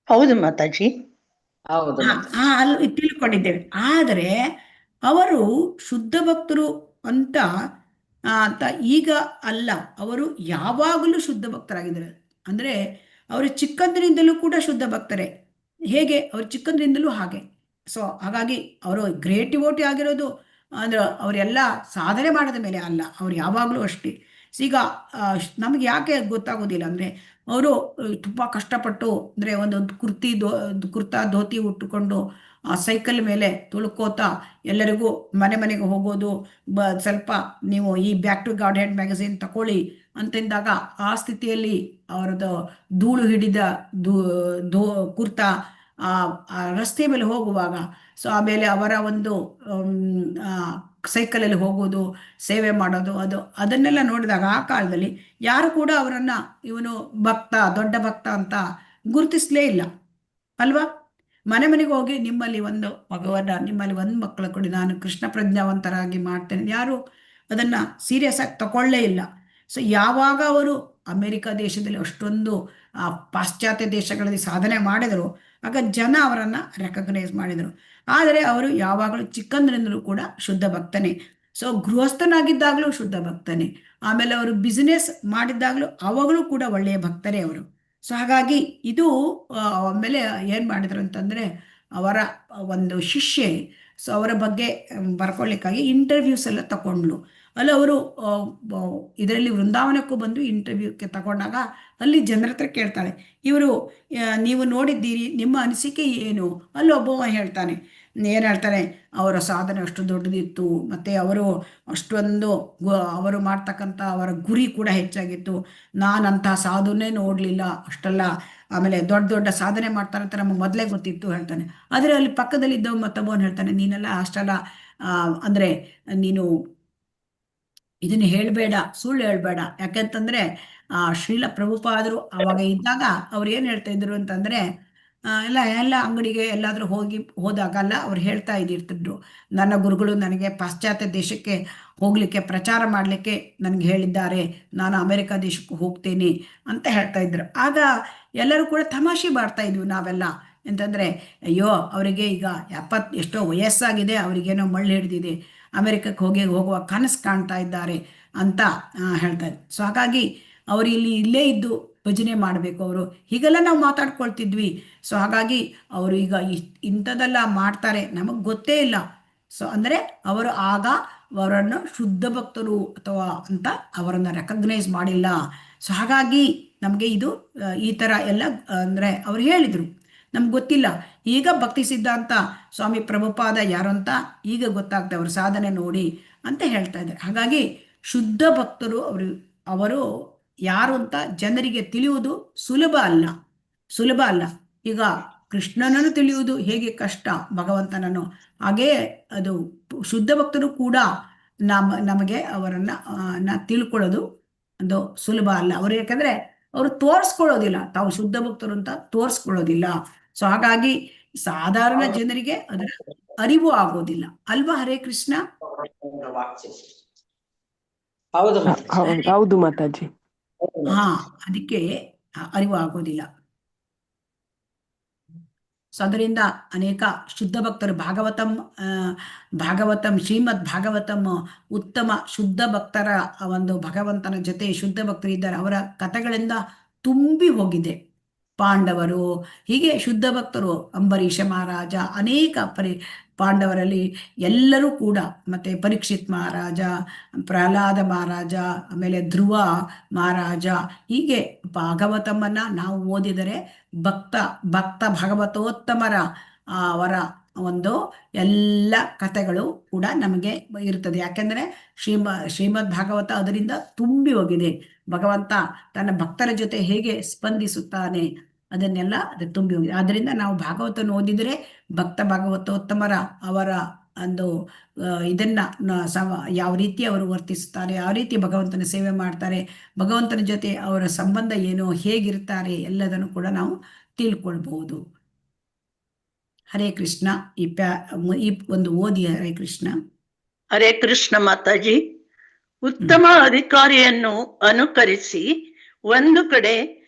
Speaker 5: ಹೌದು ಮಾತಾಜಿ,
Speaker 3: ಹೌದು.
Speaker 2: ಅಲ್ಲಿ ತಿಳ್ಕೊಂಡಿದ್ದೇವೆ. ಆದರೆ ಅವರು ಶುದ್ಧ ಭಕ್ತರು ಅಂತ ಈಗ ಅಲ್ಲ, ಅವರು ಯಾವಾಗಲೂ ಶುದ್ಧ ಭಕ್ತರಾಗಿದ್ದಾರೆ. ಅಂದ್ರೆ ಅವರು ಚಿಕ್ಕಂದಿನಿಂದಲೂ ಕೂಡ ಶುದ್ಧ ಭಕ್ತರೇ. ಹೇಗೆ? ಅವರು ಚಿಕ್ಕಂದಿನಿಂದಲೂ ಹಾಗೆ. ಸೊ ಹಾಗಾಗಿ ಅವರು ಗ್ರೇಟ್ ಡಿವೋಟಿ ಆಗಿರೋದು ಅಂದ್ರೆ ಅವರೆಲ್ಲ ಸಾಧನೆ ಮಾಡಿದ ಮೇಲೆ ಅಲ್ಲ, ಅವ್ರು ಯಾವಾಗಲೂ ಅಷ್ಟೇ. ಈಗ ನಮಗೆ ಯಾಕೆ ಗೊತ್ತಾಗೋದಿಲ್ಲ ಅಂದರೆ, ಅವರು ತುಂಬ ಕಷ್ಟಪಟ್ಟು ಅಂದರೆ ಒಂದೊಂದು ಕುರ್ತಾ ಧೋತಿ ಉಟ್ಟುಕೊಂಡು ಆ ಸೈಕಲ್ ಮೇಲೆ ತುಳ್ಕೋತಾ ಎಲ್ಲರಿಗೂ ಮನೆಗೆ ಹೋಗೋದು, ಸ್ವಲ್ಪ ನೀವು ಈ back to Godhead magazine ತಗೊಳ್ಳಿ ಅಂತಂದಾಗ ಆ ಸ್ಥಿತಿಯಲ್ಲಿ ಅವರದ್ದು ಧೂಳು ಹಿಡಿದ ಕುರ್ತಾ ಆ ರಸ್ತೆ ಮೇಲೆ ಹೋಗುವಾಗ, ಸೊ ಆಮೇಲೆ ಅವರ ಒಂದು ಸೈಕಲಲ್ಲಿ ಹೋಗೋದು, ಸೇವೆ ಮಾಡೋದು, ಅದನ್ನೆಲ್ಲ ನೋಡಿದಾಗ ಆ ಕಾಲದಲ್ಲಿ ಯಾರು ಕೂಡ ಅವರನ್ನ ಇವನು ಭಕ್ತ, ದೊಡ್ಡ ಭಕ್ತ ಅಂತ ಗುರುತಿಸಲೇ ಇಲ್ಲ ಅಲ್ವಾ? ಮನೆಗೆ ಹೋಗಿ ನಿಮ್ಮಲ್ಲಿ ಒಂದು ಮಗುವನ್ನ, ನಿಮ್ಮಲ್ಲಿ ಒಂದು ಮಕ್ಕಳು ಕೊಡಿ, ನಾನು ಕೃಷ್ಣ ಪ್ರಜ್ಞಾವಂತರಾಗಿ ಮಾಡ್ತೇನೆ, ಯಾರು ಅದನ್ನ ಸೀರಿಯಸ್ ಆಗಿ ತಗೊಳ್ಳೇ ಇಲ್ಲ. ಸೊ ಯಾವಾಗ ಅವರು ಅಮೆರಿಕ ದೇಶದಲ್ಲಿ ಅಷ್ಟೊಂದು ಪಾಶ್ಚಾತ್ಯ ದೇಶಗಳಲ್ಲಿ ಸಾಧನೆ ಮಾಡಿದರು, ಆಗ ಜನ ಅವರನ್ನು ರೆಕಗ್ನೈಸ್ ಮಾಡಿದರು. ಆದರೆ ಅವರು ಯಾವಾಗಲೂ ಚಿಕ್ಕಂದಿನಿಂದಲೂ ಕೂಡ ಶುದ್ಧ ಭಕ್ತನೇ. ಸೊ ಗೃಹಸ್ಥನಾಗಿದ್ದಾಗಲೂ ಶುದ್ಧ ಭಕ್ತನೇ, ಆಮೇಲೆ ಅವರು ಬಿಸ್ನೆಸ್ ಮಾಡಿದ್ದಾಗಲೂ ಅವಾಗಲೂ ಕೂಡ ಒಳ್ಳೆಯ ಭಕ್ತರೇ ಅವರು. ಸೊ ಹಾಗಾಗಿ ಇದು ಆಮೇಲೆ ಏನು ಮಾಡಿದ್ರು ಅಂತಂದರೆ, ಅವರ ಒಂದು ಶಿಷ್ಯೆ ಸೊ ಅವರ ಬಗ್ಗೆ ಬರ್ಕೊಳ್ಳಿಕ್ಕಾಗಿ ಇಂಟರ್ವ್ಯೂಸ್ ಎಲ್ಲ ತಗೊಂಡ್ಲು. ಅಲ್ಲಿ ಅವರು ಇದರಲ್ಲಿ ವೃಂದಾವನಕ್ಕೂ ಬಂದು ಇಂಟರ್ವ್ಯೂಕ್ಕೆ ತಗೊಂಡಾಗ ಅಲ್ಲಿ ಜನರ ಹತ್ರ ಕೇಳ್ತಾಳೆ, ಇವರು ನೀವು ನೋಡಿದ್ದೀರಿ, ನಿಮ್ಮ ಅನಿಸಿಕೆ ಏನು? ಅಲ್ಲಿ ಒಬ್ಬವ ಹೇಳ್ತಾನೆ, ಏನು ಹೇಳ್ತಾನೆ, ಅವರ ಸಾಧನೆ ಅಷ್ಟು ದೊಡ್ಡದಿತ್ತು, ಮತ್ತು ಅವರು ಅಷ್ಟೊಂದು ಅವರು ಮಾಡ್ತಕ್ಕಂಥ ಅವರ ಗುರಿ ಕೂಡ ಹೆಚ್ಚಾಗಿತ್ತು, ನಾನಂತಹ ಸಾಧುನೇ ನೋಡಲಿಲ್ಲ ಅಷ್ಟೆಲ್ಲ, ಆಮೇಲೆ ದೊಡ್ಡ ಸಾಧನೆ ಮಾಡ್ತಾರಂತ ನಮಗೆ ಮೊದಲೇ ಗೊತ್ತಿತ್ತು ಹೇಳ್ತಾನೆ. ಆದರೆ ಅಲ್ಲಿ ಪಕ್ಕದಲ್ಲಿದ್ದವ ಮತ್ತೊಬ್ಬವನು ಹೇಳ್ತಾನೆ, ನೀನೆಲ್ಲ ಅಷ್ಟೆಲ್ಲ ಅಂದ್ರೆ ನೀನು ಇದನ್ನ ಹೇಳ್ಬೇಡ, ಸುಳ್ಳು ಹೇಳ್ಬೇಡ. ಯಾಕಂತಂದ್ರೆ ಶ್ರೀಲ ಪ್ರಭುಪಾದರು ಅವಾಗ ಇದ್ದಾಗ ಅವ್ರು ಏನ್ ಹೇಳ್ತಾ ಇದ್ರು ಅಂತಂದ್ರೆ, ಎಲ್ಲ ಅಂಗಡಿಗೆ ಎಲ್ಲಾದ್ರೂ ಹೋದಾಗಲ್ಲ ಅವ್ರು ಹೇಳ್ತಾ ಇದ್ದಿರ್ತಿದ್ರು, ನನ್ನ ಗುರುಗಳು ನನಗೆ ಪಾಶ್ಚಾತ್ಯ ದೇಶಕ್ಕೆ ಹೋಗ್ಲಿಕ್ಕೆ ಪ್ರಚಾರ ಮಾಡ್ಲಿಕ್ಕೆ ನನಗೆ ಹೇಳಿದ್ದಾರೆ, ನಾನು ಅಮೆರಿಕ ದೇಶಕ್ಕೆ ಹೋಗ್ತೇನೆ ಅಂತ ಹೇಳ್ತಾ ಇದ್ರು. ಆಗ ಎಲ್ಲರೂ ಕೂಡ ತಮಾಷೆ ಮಾಡ್ತಾ ಇದ್ವಿ ನಾವೆಲ್ಲ. ಎಂತಂದ್ರೆ, ಅಯ್ಯೋ ಅವರಿಗೆ ಈಗ ಎಷ್ಟೋ ವಯಸ್ಸಾಗಿದೆ, ಅವರಿಗೇನೋ ಮಳ್ಳು ಹಿಡ್ದಿದೆ, ಅಮೆರಿಕಕ್ಕೆ ಹೋಗುವ ಕನಸು ಕಾಣ್ತಾ ಇದ್ದಾರೆ ಅಂತ ಹೇಳ್ತಾ ಇದ್ರು. ಸೊ ಹಾಗಾಗಿ ಅವರು ಇಲ್ಲೇ ಇದ್ದು ಭಜನೆ ಮಾಡಬೇಕು ಅವರು, ಹೀಗೆಲ್ಲ ನಾವು ಮಾತಾಡ್ಕೊಳ್ತಿದ್ವಿ. ಸೊ ಹಾಗಾಗಿ ಅವರು ಈಗ ಇಂಥದ್ದೆಲ್ಲ ಮಾಡ್ತಾರೆ ನಮಗೆ ಗೊತ್ತೇ ಇಲ್ಲ. ಸೊ ಅಂದರೆ ಅವರು ಆಗ ಅವರನ್ನು ಶುದ್ಧ ಭಕ್ತರು ಅಥವಾ ಅಂತ ಅವರನ್ನು ರೆಕಗ್ನೈಸ್ ಮಾಡಿಲ್ಲ. ಸೊ ಹಾಗಾಗಿ ನಮಗೆ ಇದು ಈ ಥರ ಎಲ್ಲ ಅಂದರೆ ಅವ್ರು ಹೇಳಿದರು, ನಮ್ಗೆ ಗೊತ್ತಿಲ್ಲ. ಈಗ ಭಕ್ತಿ ಸಿದ್ಧಾಂತ ಸ್ವಾಮಿ ಪ್ರಭುಪಾದ ಯಾರು ಅಂತ ಈಗ ಗೊತ್ತಾಗ್ತದೆ, ಅವ್ರ ಸಾಧನೆ ನೋಡಿ ಅಂತ ಹೇಳ್ತಾ ಇದ್ದಾರೆ. ಹಾಗಾಗಿ ಶುದ್ಧ ಭಕ್ತರು ಅವರು ಯಾರು ಅಂತ ಜನರಿಗೆ ತಿಳಿಯುವುದು ಸುಲಭ ಅಲ್ಲ. ಈಗ ಕೃಷ್ಣನನ್ನು ತಿಳಿಯುವುದು ಹೇಗೆ ಕಷ್ಟ, ಭಗವಂತನನ್ನು, ಹಾಗೇ ಅದು ಶುದ್ಧ ಭಕ್ತರು ಕೂಡ ನಮಗೆ ಅವರನ್ನ ತಿಳ್ಕೊಳ್ಳೋದು ಒಂದು ಸುಲಭ ಅಲ್ಲ. ಅವರು ಯಾಕಂದ್ರೆ ಅವರು ತೋರಿಸ್ಕೊಳ್ಳೋದಿಲ್ಲ, ತಾವು ಶುದ್ಧ ಭಕ್ತರು ಅಂತ ತೋರಿಸ್ಕೊಳ್ಳೋದಿಲ್ಲ. ಸೊ ಹಾಗಾಗಿ ಸಾಧಾರಣ ಜನರಿಗೆ ಅದರ ಅರಿವು ಆಗೋದಿಲ್ಲ ಅಲ್ವಾ? ಹರೇ ಕೃಷ್ಣ.
Speaker 6: ಹೌದು ಮಾತಾಜಿ.
Speaker 2: ಅದಕ್ಕೆ ಅರಿವು ಆಗೋದಿಲ್ಲ. ಸೊ ಅದರಿಂದ ಅನೇಕ ಶುದ್ಧ ಭಕ್ತರು ಭಾಗವತಂ ಶ್ರೀಮದ್ ಭಾಗವತಂ ಉತ್ತಮ ಶುದ್ಧ ಭಕ್ತರ ಒಂದು ಭಗವಂತನ ಜೊತೆ ಶುದ್ಧ ಭಕ್ತರು ಇದ್ದಾರೆ, ಅವರ ಕಥೆಗಳಿಂದ ತುಂಬಿ ಹೋಗಿದೆ. ಪಾಂಡವರು, ಹೀಗೆ ಶುದ್ಧ ಭಕ್ತರು, ಅಂಬರೀಷ ಮಹಾರಾಜ, ಅನೇಕ ಪಾಂಡವರಲ್ಲಿ ಎಲ್ಲರೂ ಕೂಡ, ಮತ್ತೆ ಪರೀಕ್ಷಿತ್ ಮಹಾರಾಜ, ಪ್ರಹ್ಲಾದ ಮಹಾರಾಜ, ಆಮೇಲೆ ಧ್ರುವ ಮಹಾರಾಜ, ಹೀಗೆ ಭಾಗವತಮನ್ನ ನಾವು ಓದಿದರೆ ಭಕ್ತ ಭಾಗವತೋತ್ತಮರ ಅವರ ಒಂದು ಎಲ್ಲ ಕಥೆಗಳು ಕೂಡ ನಮಗೆ ಇರ್ತದೆ. ಯಾಕೆಂದ್ರೆ ಶ್ರೀಮದ್ ಭಾಗವತ ಅದರಿಂದ ತುಂಬಿ ಹೋಗಿದೆ. ಭಗವಂತ ತನ್ನ ಭಕ್ತರ ಜೊತೆ ಹೇಗೆ ಸ್ಪಂದಿಸುತ್ತಾನೆ ಅದನ್ನೆಲ್ಲ ಅದು ತುಂಬಿ ಹೋಗಿದೆ. ಆದ್ರಿಂದ ನಾವು ಭಾಗವತನ ಓದಿದರೆ ಭಾಗವತೋತ್ತಮರ ಅವರ ಒಂದು ಇದನ್ನ ಯಾವ ರೀತಿ ಅವರು ವರ್ತಿಸುತ್ತಾರೆ, ಯಾವ ರೀತಿ ಭಗವಂತನ ಸೇವೆ ಮಾಡ್ತಾರೆ, ಭಗವಂತನ ಜೊತೆ ಅವರ ಸಂಬಂಧ ಏನು, ಹೇಗಿರ್ತಾರೆ ಎಲ್ಲದನ್ನು ಕೂಡ ನಾವು ತಿಳ್ಕೊಳ್ಬಹುದು. ಹರೇ ಕೃಷ್ಣ. ಈ ಒಂದು ಓದಿ ಹರೇ ಕೃಷ್ಣ.
Speaker 5: ಹರೇ ಕೃಷ್ಣ ಮಾತಾಜಿ. ಉತ್ತಮ ಅಧಿಕಾರಿಯನ್ನು ಅನುಕರಿಸಿ ಒಂದು ಕಡೆ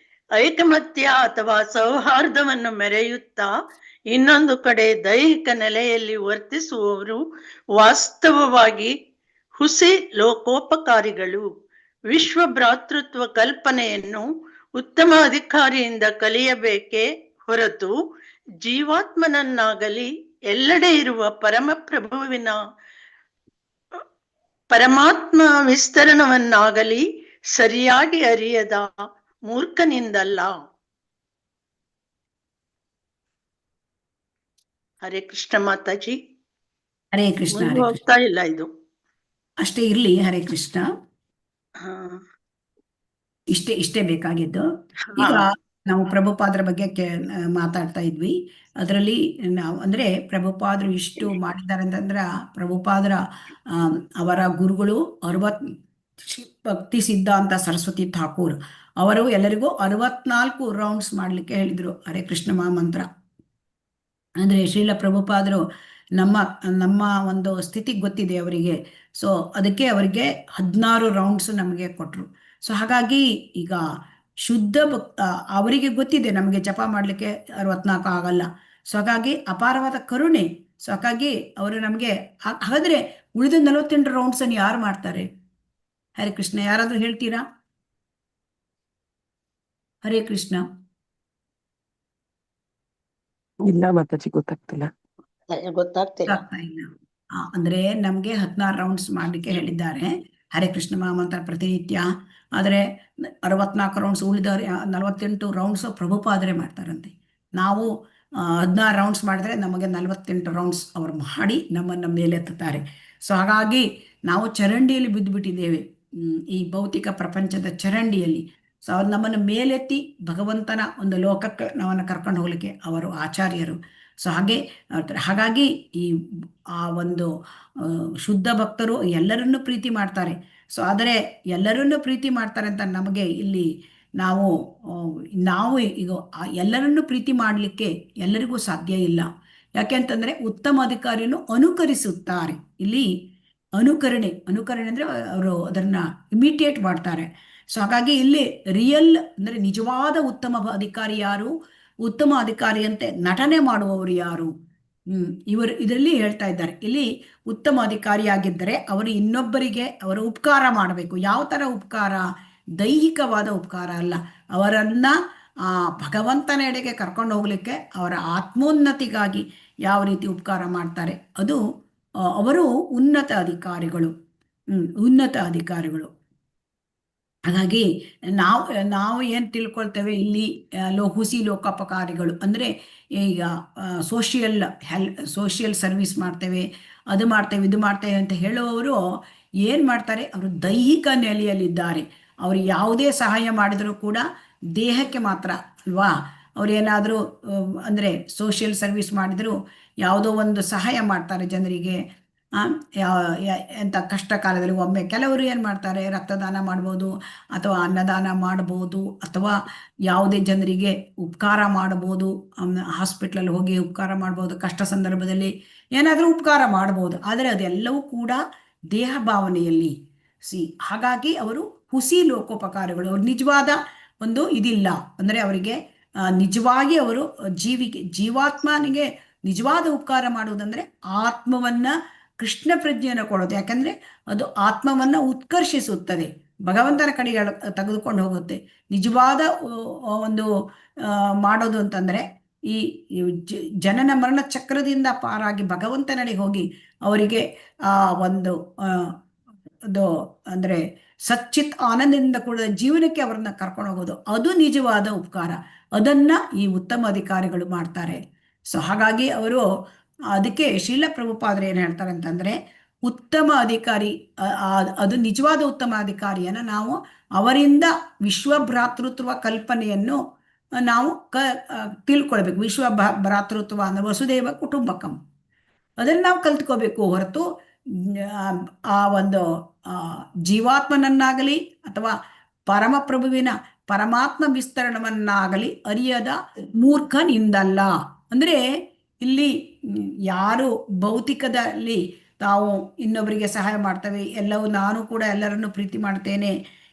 Speaker 5: ಐಕಮತ್ಯ ಅಥವಾ ಸೌಹಾರ್ದವನ್ನು ಮೆರೆಯುತ್ತಾ ಇನ್ನೊಂದು ಕಡೆ ದೈಹಿಕ ನೆಲೆಯಲ್ಲಿ ವರ್ತಿಸುವವರು ವಾಸ್ತವವಾಗಿ ಹುಸಿ ಲೋಕೋಪಕಾರಿಗಳು. ವಿಶ್ವ ಭ್ರಾತೃತ್ವ ಕಲ್ಪನೆಯನ್ನು ಉತ್ತಮ ಅಧಿಕಾರಿಯಿಂದ ಕಲಿಯಬೇಕೇ ಹೊರತು ಜೀವಾತ್ಮನನ್ನಾಗಲಿ ಎಲ್ಲೆಡೆ ಇರುವ ಪರಮಾತ್ಮ ವಿಸ್ತರಣವನ್ನಾಗಲಿ ಸರಿಯಾಗಿ ಅರಿಯದ ಮೂರ್ಖನಿಂದಲ್ಲ. ಹರೇ ಕೃಷ್ಣ ಮಾತಾಜಿ.
Speaker 2: ಹರೇ ಕೃಷ್ಣ.
Speaker 5: ಹೋಗ್ತಾ ಇಲ್ಲ ಇದು,
Speaker 2: ಅಷ್ಟೇ ಇರ್ಲಿ. ಹರೇ ಕೃಷ್ಣ. ಇಷ್ಟೇ ಬೇಕಾಗಿದ್ದು. ಈಗ ನಾವು ಪ್ರಭುಪಾದರ ಬಗ್ಗೆ ಮಾತಾಡ್ತಾ ಇದ್ವಿ. ಅದರಲ್ಲಿ ನಾವು ಅಂದ್ರೆ ಪ್ರಭುಪಾದರು ಇಷ್ಟು ಮಾಡಿದ್ದಾರೆ ಅಂತಂದ್ರ, ಪ್ರಭುಪಾದರ ಅವರ ಗುರುಗಳು ಭಕ್ತಿ ಸಿದ್ಧಾಂತ ಸರಸ್ವತಿ ಠಾಕೂರ್ ಅವರು ಎಲ್ಲರಿಗೂ 64 ರೌಂಡ್ಸ್ ಮಾಡ್ಲಿಕ್ಕೆ ಹೇಳಿದ್ರು ಹರೇ ಕೃಷ್ಣ ಮಹಾಮಂತ್ರ. ಅಂದ್ರೆ ಶ್ರೀಲ ಪ್ರಭುಪಾದರು ನಮ್ಮ ಒಂದು ಸ್ಥಿತಿ ಗೊತ್ತಿದೆ ಅವರಿಗೆ. ಸೊ ಅದಕ್ಕೆ ಅವರಿಗೆ 16 ರೌಂಡ್ಸ್ ನಮಗೆ ಕೊಟ್ರು. ಸೊ ಹಾಗಾಗಿ ಈಗ ಶುದ್ಧ ಅವರಿಗೆ ಗೊತ್ತಿದೆ ನಮಗೆ ಜಪ ಮಾಡ್ಲಿಕ್ಕೆ 64 ಆಗಲ್ಲ. ಸೊ ಹಾಗಾಗಿ ಅಪಾರವಾದ ಕರುಣೆ. ಸೊ ಹಾಗಾಗಿ ಅವರು ನಮಗೆ ಹಾಗಾದ್ರೆ ಉಳಿದ 48 ರೌಂಡ್ಸ್ ಅನ್ನು ಯಾರು ಮಾಡ್ತಾರೆ? ಹರೇ ಕೃಷ್ಣ. ಯಾರಾದ್ರೂ ಹೇಳ್ತೀರಾ? ಹರೇ ಕೃಷ್ಣ.
Speaker 6: ಇಲ್ಲ ಮಾತಾಜಿ, ಗೊತ್ತಾಗ್ತಿಲ್ಲ.
Speaker 2: ಇಲ್ಲ. ಅಂದ್ರೆ ನಮ್ಗೆ 16 ರೌಂಡ್ಸ್ ಮಾಡ್ಲಿಕ್ಕೆ ಹೇಳಿದ್ದಾರೆ ಹರೇ ಕೃಷ್ಣ ಮಹಾಮಂತ್ರ ಪ್ರತಿನಿತ್ಯ. ಆದ್ರೆ 64 ರೌಂಡ್ಸ್, ಉಳಿದ 48 ರೌಂಡ್ಸ್ ಪ್ರಭುಪಾದರೆ ಮಾಡ್ತಾರಂತೆ. ನಾವು 16 ರೌಂಡ್ಸ್ ಮಾಡಿದ್ರೆ ನಮಗೆ 48 ರೌಂಡ್ಸ್ ಅವ್ರು ಮಾಡಿ ನಮ್ಮನ್ನ ಮೇಲೆತ್ತುತ್ತಾರೆ. ಸೊ ಹಾಗಾಗಿ ನಾವು ಚರಂಡಿಯಲ್ಲಿ ಬಿದ್ದುಬಿಟ್ಟಿದ್ದೇವೆ, ಈ ಭೌತಿಕ ಪ್ರಪಂಚದ ಚರಂಡಿಯಲ್ಲಿ. ಸೊ ಅವ್ರು ನಮ್ಮನ್ನು ಮೇಲೆತ್ತಿ ಭಗವಂತನ ಒಂದು ಲೋಕಕ್ಕೆ ನಾವನ್ನ ಕರ್ಕೊಂಡು ಹೋಗ್ಲಿಕ್ಕೆ ಅವರು ಆಚಾರ್ಯರು. ಸೊ ಹಾಗಾಗಿ ಈ ಆ ಒಂದು ಶುದ್ಧ ಭಕ್ತರು ಎಲ್ಲರನ್ನೂ ಪ್ರೀತಿ ಮಾಡ್ತಾರೆ. ಸೊ ಆದರೆ ಎಲ್ಲರನ್ನೂ ಪ್ರೀತಿ ಮಾಡ್ತಾರೆ ಅಂತ ನಮಗೆ ಇಲ್ಲಿ ನಾವು ಈಗ ಎಲ್ಲರನ್ನೂ ಪ್ರೀತಿ ಮಾಡಲಿಕ್ಕೆ ಎಲ್ಲರಿಗೂ ಸಾಧ್ಯ ಇಲ್ಲ. ಯಾಕೆಂತಂದ್ರೆ ಉತ್ತಮ ಅಧಿಕಾರಿಯನ್ನು ಅನುಕರಿಸುತ್ತಾರೆ. ಇಲ್ಲಿ ಅನುಕರಣೆ ಅಂದ್ರೆ ಅವರು ಅದನ್ನ ಇಮಿಟೇಟ್ ಮಾಡ್ತಾರೆ. ಸೊ ಹಾಗಾಗಿ ಇಲ್ಲಿ ರಿಯಲ್ ಅಂದ್ರೆ ನಿಜವಾದ ಉತ್ತಮ ಅಧಿಕಾರಿ ಯಾರು, ಉತ್ತಮ ಅಧಿಕಾರಿಯಂತೆ ನಟನೆ ಮಾಡುವವರು ಯಾರು? ಇವರು ಇದರಲ್ಲಿ ಹೇಳ್ತಾ ಇದ್ದಾರೆ. ಇಲ್ಲಿ ಉತ್ತಮ ಅಧಿಕಾರಿಯಾಗಿದ್ದರೆ ಅವರು ಇನ್ನೊಬ್ಬರಿಗೆ ಅವರ ಉಪಕಾರ ಮಾಡಬೇಕು. ಯಾವ ತರ ಉಪಕಾರ? ದೈಹಿಕವಾದ ಉಪಕಾರ ಅಲ್ಲ, ಅವರನ್ನ ಭಗವಂತನೆಡೆಗೆ ಕರ್ಕೊಂಡು ಹೋಗ್ಲಿಕ್ಕೆ, ಅವರ ಆತ್ಮೋನ್ನತಿಗಾಗಿ ಯಾವ ರೀತಿ ಉಪಕಾರ ಮಾಡ್ತಾರೆ, ಅದು ಅವರು ಉನ್ನತ ಅಧಿಕಾರಿಗಳು. ಹಾಗಾಗಿ ನಾವು ಏನು ತಿಳ್ಕೊಳ್ತೇವೆ ಇಲ್ಲಿ, ಹುಸಿ ಲೋಕೋಪಕಾರಿಗಳು ಅಂದರೆ ಈಗ ಸೋಷಿಯಲ್ ಸರ್ವಿಸ್ ಮಾಡ್ತೇವೆ, ಅದು ಮಾಡ್ತೇವೆ, ಇದು ಮಾಡ್ತೇವೆ ಅಂತ ಹೇಳುವವರು ಏನು ಮಾಡ್ತಾರೆ? ಅವರು ದೈಹಿಕ ನೆಲೆಯಲ್ಲಿದ್ದಾರೆ. ಅವರು ಯಾವುದೇ ಸಹಾಯ ಮಾಡಿದರೂ ಕೂಡ ದೇಹಕ್ಕೆ ಮಾತ್ರ ಅಲ್ವಾ. ಅವ್ರೇನಾದರೂ ಅಂದರೆ ಸೋಷಿಯಲ್ ಸರ್ವಿಸ್ ಮಾಡಿದರೂ ಯಾವುದೋ ಒಂದು ಸಹಾಯ ಮಾಡ್ತಾರೆ ಜನರಿಗೆ. ಎಂಥ ಕಷ್ಟ ಕಾಲದಲ್ಲಿ ಒಮ್ಮೆ ಕೆಲವರು ಏನು ಮಾಡ್ತಾರೆ? ರಕ್ತದಾನ ಮಾಡ್ಬೋದು, ಅಥವಾ ಅನ್ನದಾನ ಮಾಡ್ಬೋದು, ಅಥವಾ ಯಾವುದೇ ಜನರಿಗೆ ಉಪಕಾರ ಮಾಡ್ಬೋದು. ಹಾಸ್ಪಿಟ್ಲಲ್ಲಿ ಹೋಗಿ ಉಪಕಾರ ಮಾಡ್ಬೋದು, ಕಷ್ಟ ಸಂದರ್ಭದಲ್ಲಿ ಏನಾದರೂ ಉಪಕಾರ ಮಾಡ್ಬೋದು. ಆದರೆ ಅದೆಲ್ಲವೂ ಕೂಡ ದೇಹ ಭಾವನೆಯಲ್ಲಿ ಹಾಗಾಗಿ ಅವರು ಹುಸಿ ಲೋಕೋಪಕಾರಿಗಳು. ಅವ್ರು ನಿಜವಾದ ಒಂದು ಇದಿಲ್ಲ ಅಂದರೆ ಅವರಿಗೆ ನಿಜವಾಗಿ ಅವರು ಜೀವಾತ್ಮನಿಗೆ ನಿಜವಾದ ಉಪಕಾರ ಮಾಡುವುದಂದ್ರೆ ಆತ್ಮವನ್ನ, ಕೃಷ್ಣ ಪ್ರಜ್ಞೆಯನ್ನು ಕೊಡೋದು. ಯಾಕಂದ್ರೆ ಅದು ಆತ್ಮವನ್ನ ಉತ್ಕರ್ಷಿಸುತ್ತದೆ, ಭಗವಂತನ ಕಡೆಗೆ ತೆಗೆದುಕೊಂಡು ಹೋಗುತ್ತೆ. ನಿಜವಾದ ಒಂದು ಮಾಡೋದು ಅಂತಂದ್ರೆ ಈ ಜನನ ಮರಣ ಚಕ್ರದಿಂದ ಪಾರಾಗಿ ಭಗವಂತನಡೆಗೆ ಹೋಗಿ ಅವರಿಗೆ ಆ ಒಂದು ಅದು ಅಂದ್ರೆ ಸಚ್ಚಿತ್ ಆನಂದದಿಂದ ಕೂಡ ಜೀವನಕ್ಕೆ ಅವರನ್ನ ಕರ್ಕೊಂಡು ಹೋಗೋದು, ಅದು ನಿಜವಾದ ಉಪಕಾರ. ಅದನ್ನ ಈ ಉತ್ತಮ ಅಧಿಕಾರಿಗಳು ಮಾಡ್ತಾರೆ. ಸೊ ಹಾಗಾಗಿ ಅವರು ಅದಕ್ಕೆ ಶ್ರೀಲ ಪ್ರಭುಪಾದರು ಏನು ಹೇಳ್ತಾರೆ ಅಂತಂದ್ರೆ, ಉತ್ತಮ ಅಧಿಕಾರಿ ಅದು ನಿಜವಾದ ಉತ್ತಮ ಅಧಿಕಾರಿಯನ್ನ ನಾವು ಅವರಿಂದ ವಿಶ್ವಭ್ರಾತೃತ್ವ ಕಲ್ಪನೆಯನ್ನು ನಾವು ತಿಳ್ಕೊಳ್ಬೇಕು. ಭ್ರಾತೃತ್ವ ಅಂದ್ರೆ ವಸುದೇವ ಕುಟುಂಬಕಂ, ಅದನ್ನು ನಾವು ಕಲ್ತ್ಕೋಬೇಕು. ಹೊರತು ಆ ಒಂದು ಜೀವಾತ್ಮನನ್ನಾಗಲಿ ಅಥವಾ ಪರಮಪ್ರಭುವಿನ ಪರಮಾತ್ಮ ವಿಸ್ತರಣವನ್ನಾಗಲಿ ಅರಿಯದ ಮೂರ್ಖನಿಂದಲ್ಲ. ಅಂದ್ರೆ ಇಲ್ಲಿ ಯಾರು ಭೌತಿಕದಲ್ಲಿ ತಾವು ಇನ್ನೊಬ್ಬರಿಗೆ ಸಹಾಯ ಮಾಡ್ತೇವೆ, ಎಲ್ಲವೂ ನಾನು ಕೂಡ ಎಲ್ಲರನ್ನು ಪ್ರೀತಿ ಮಾಡ್ತೇನೆ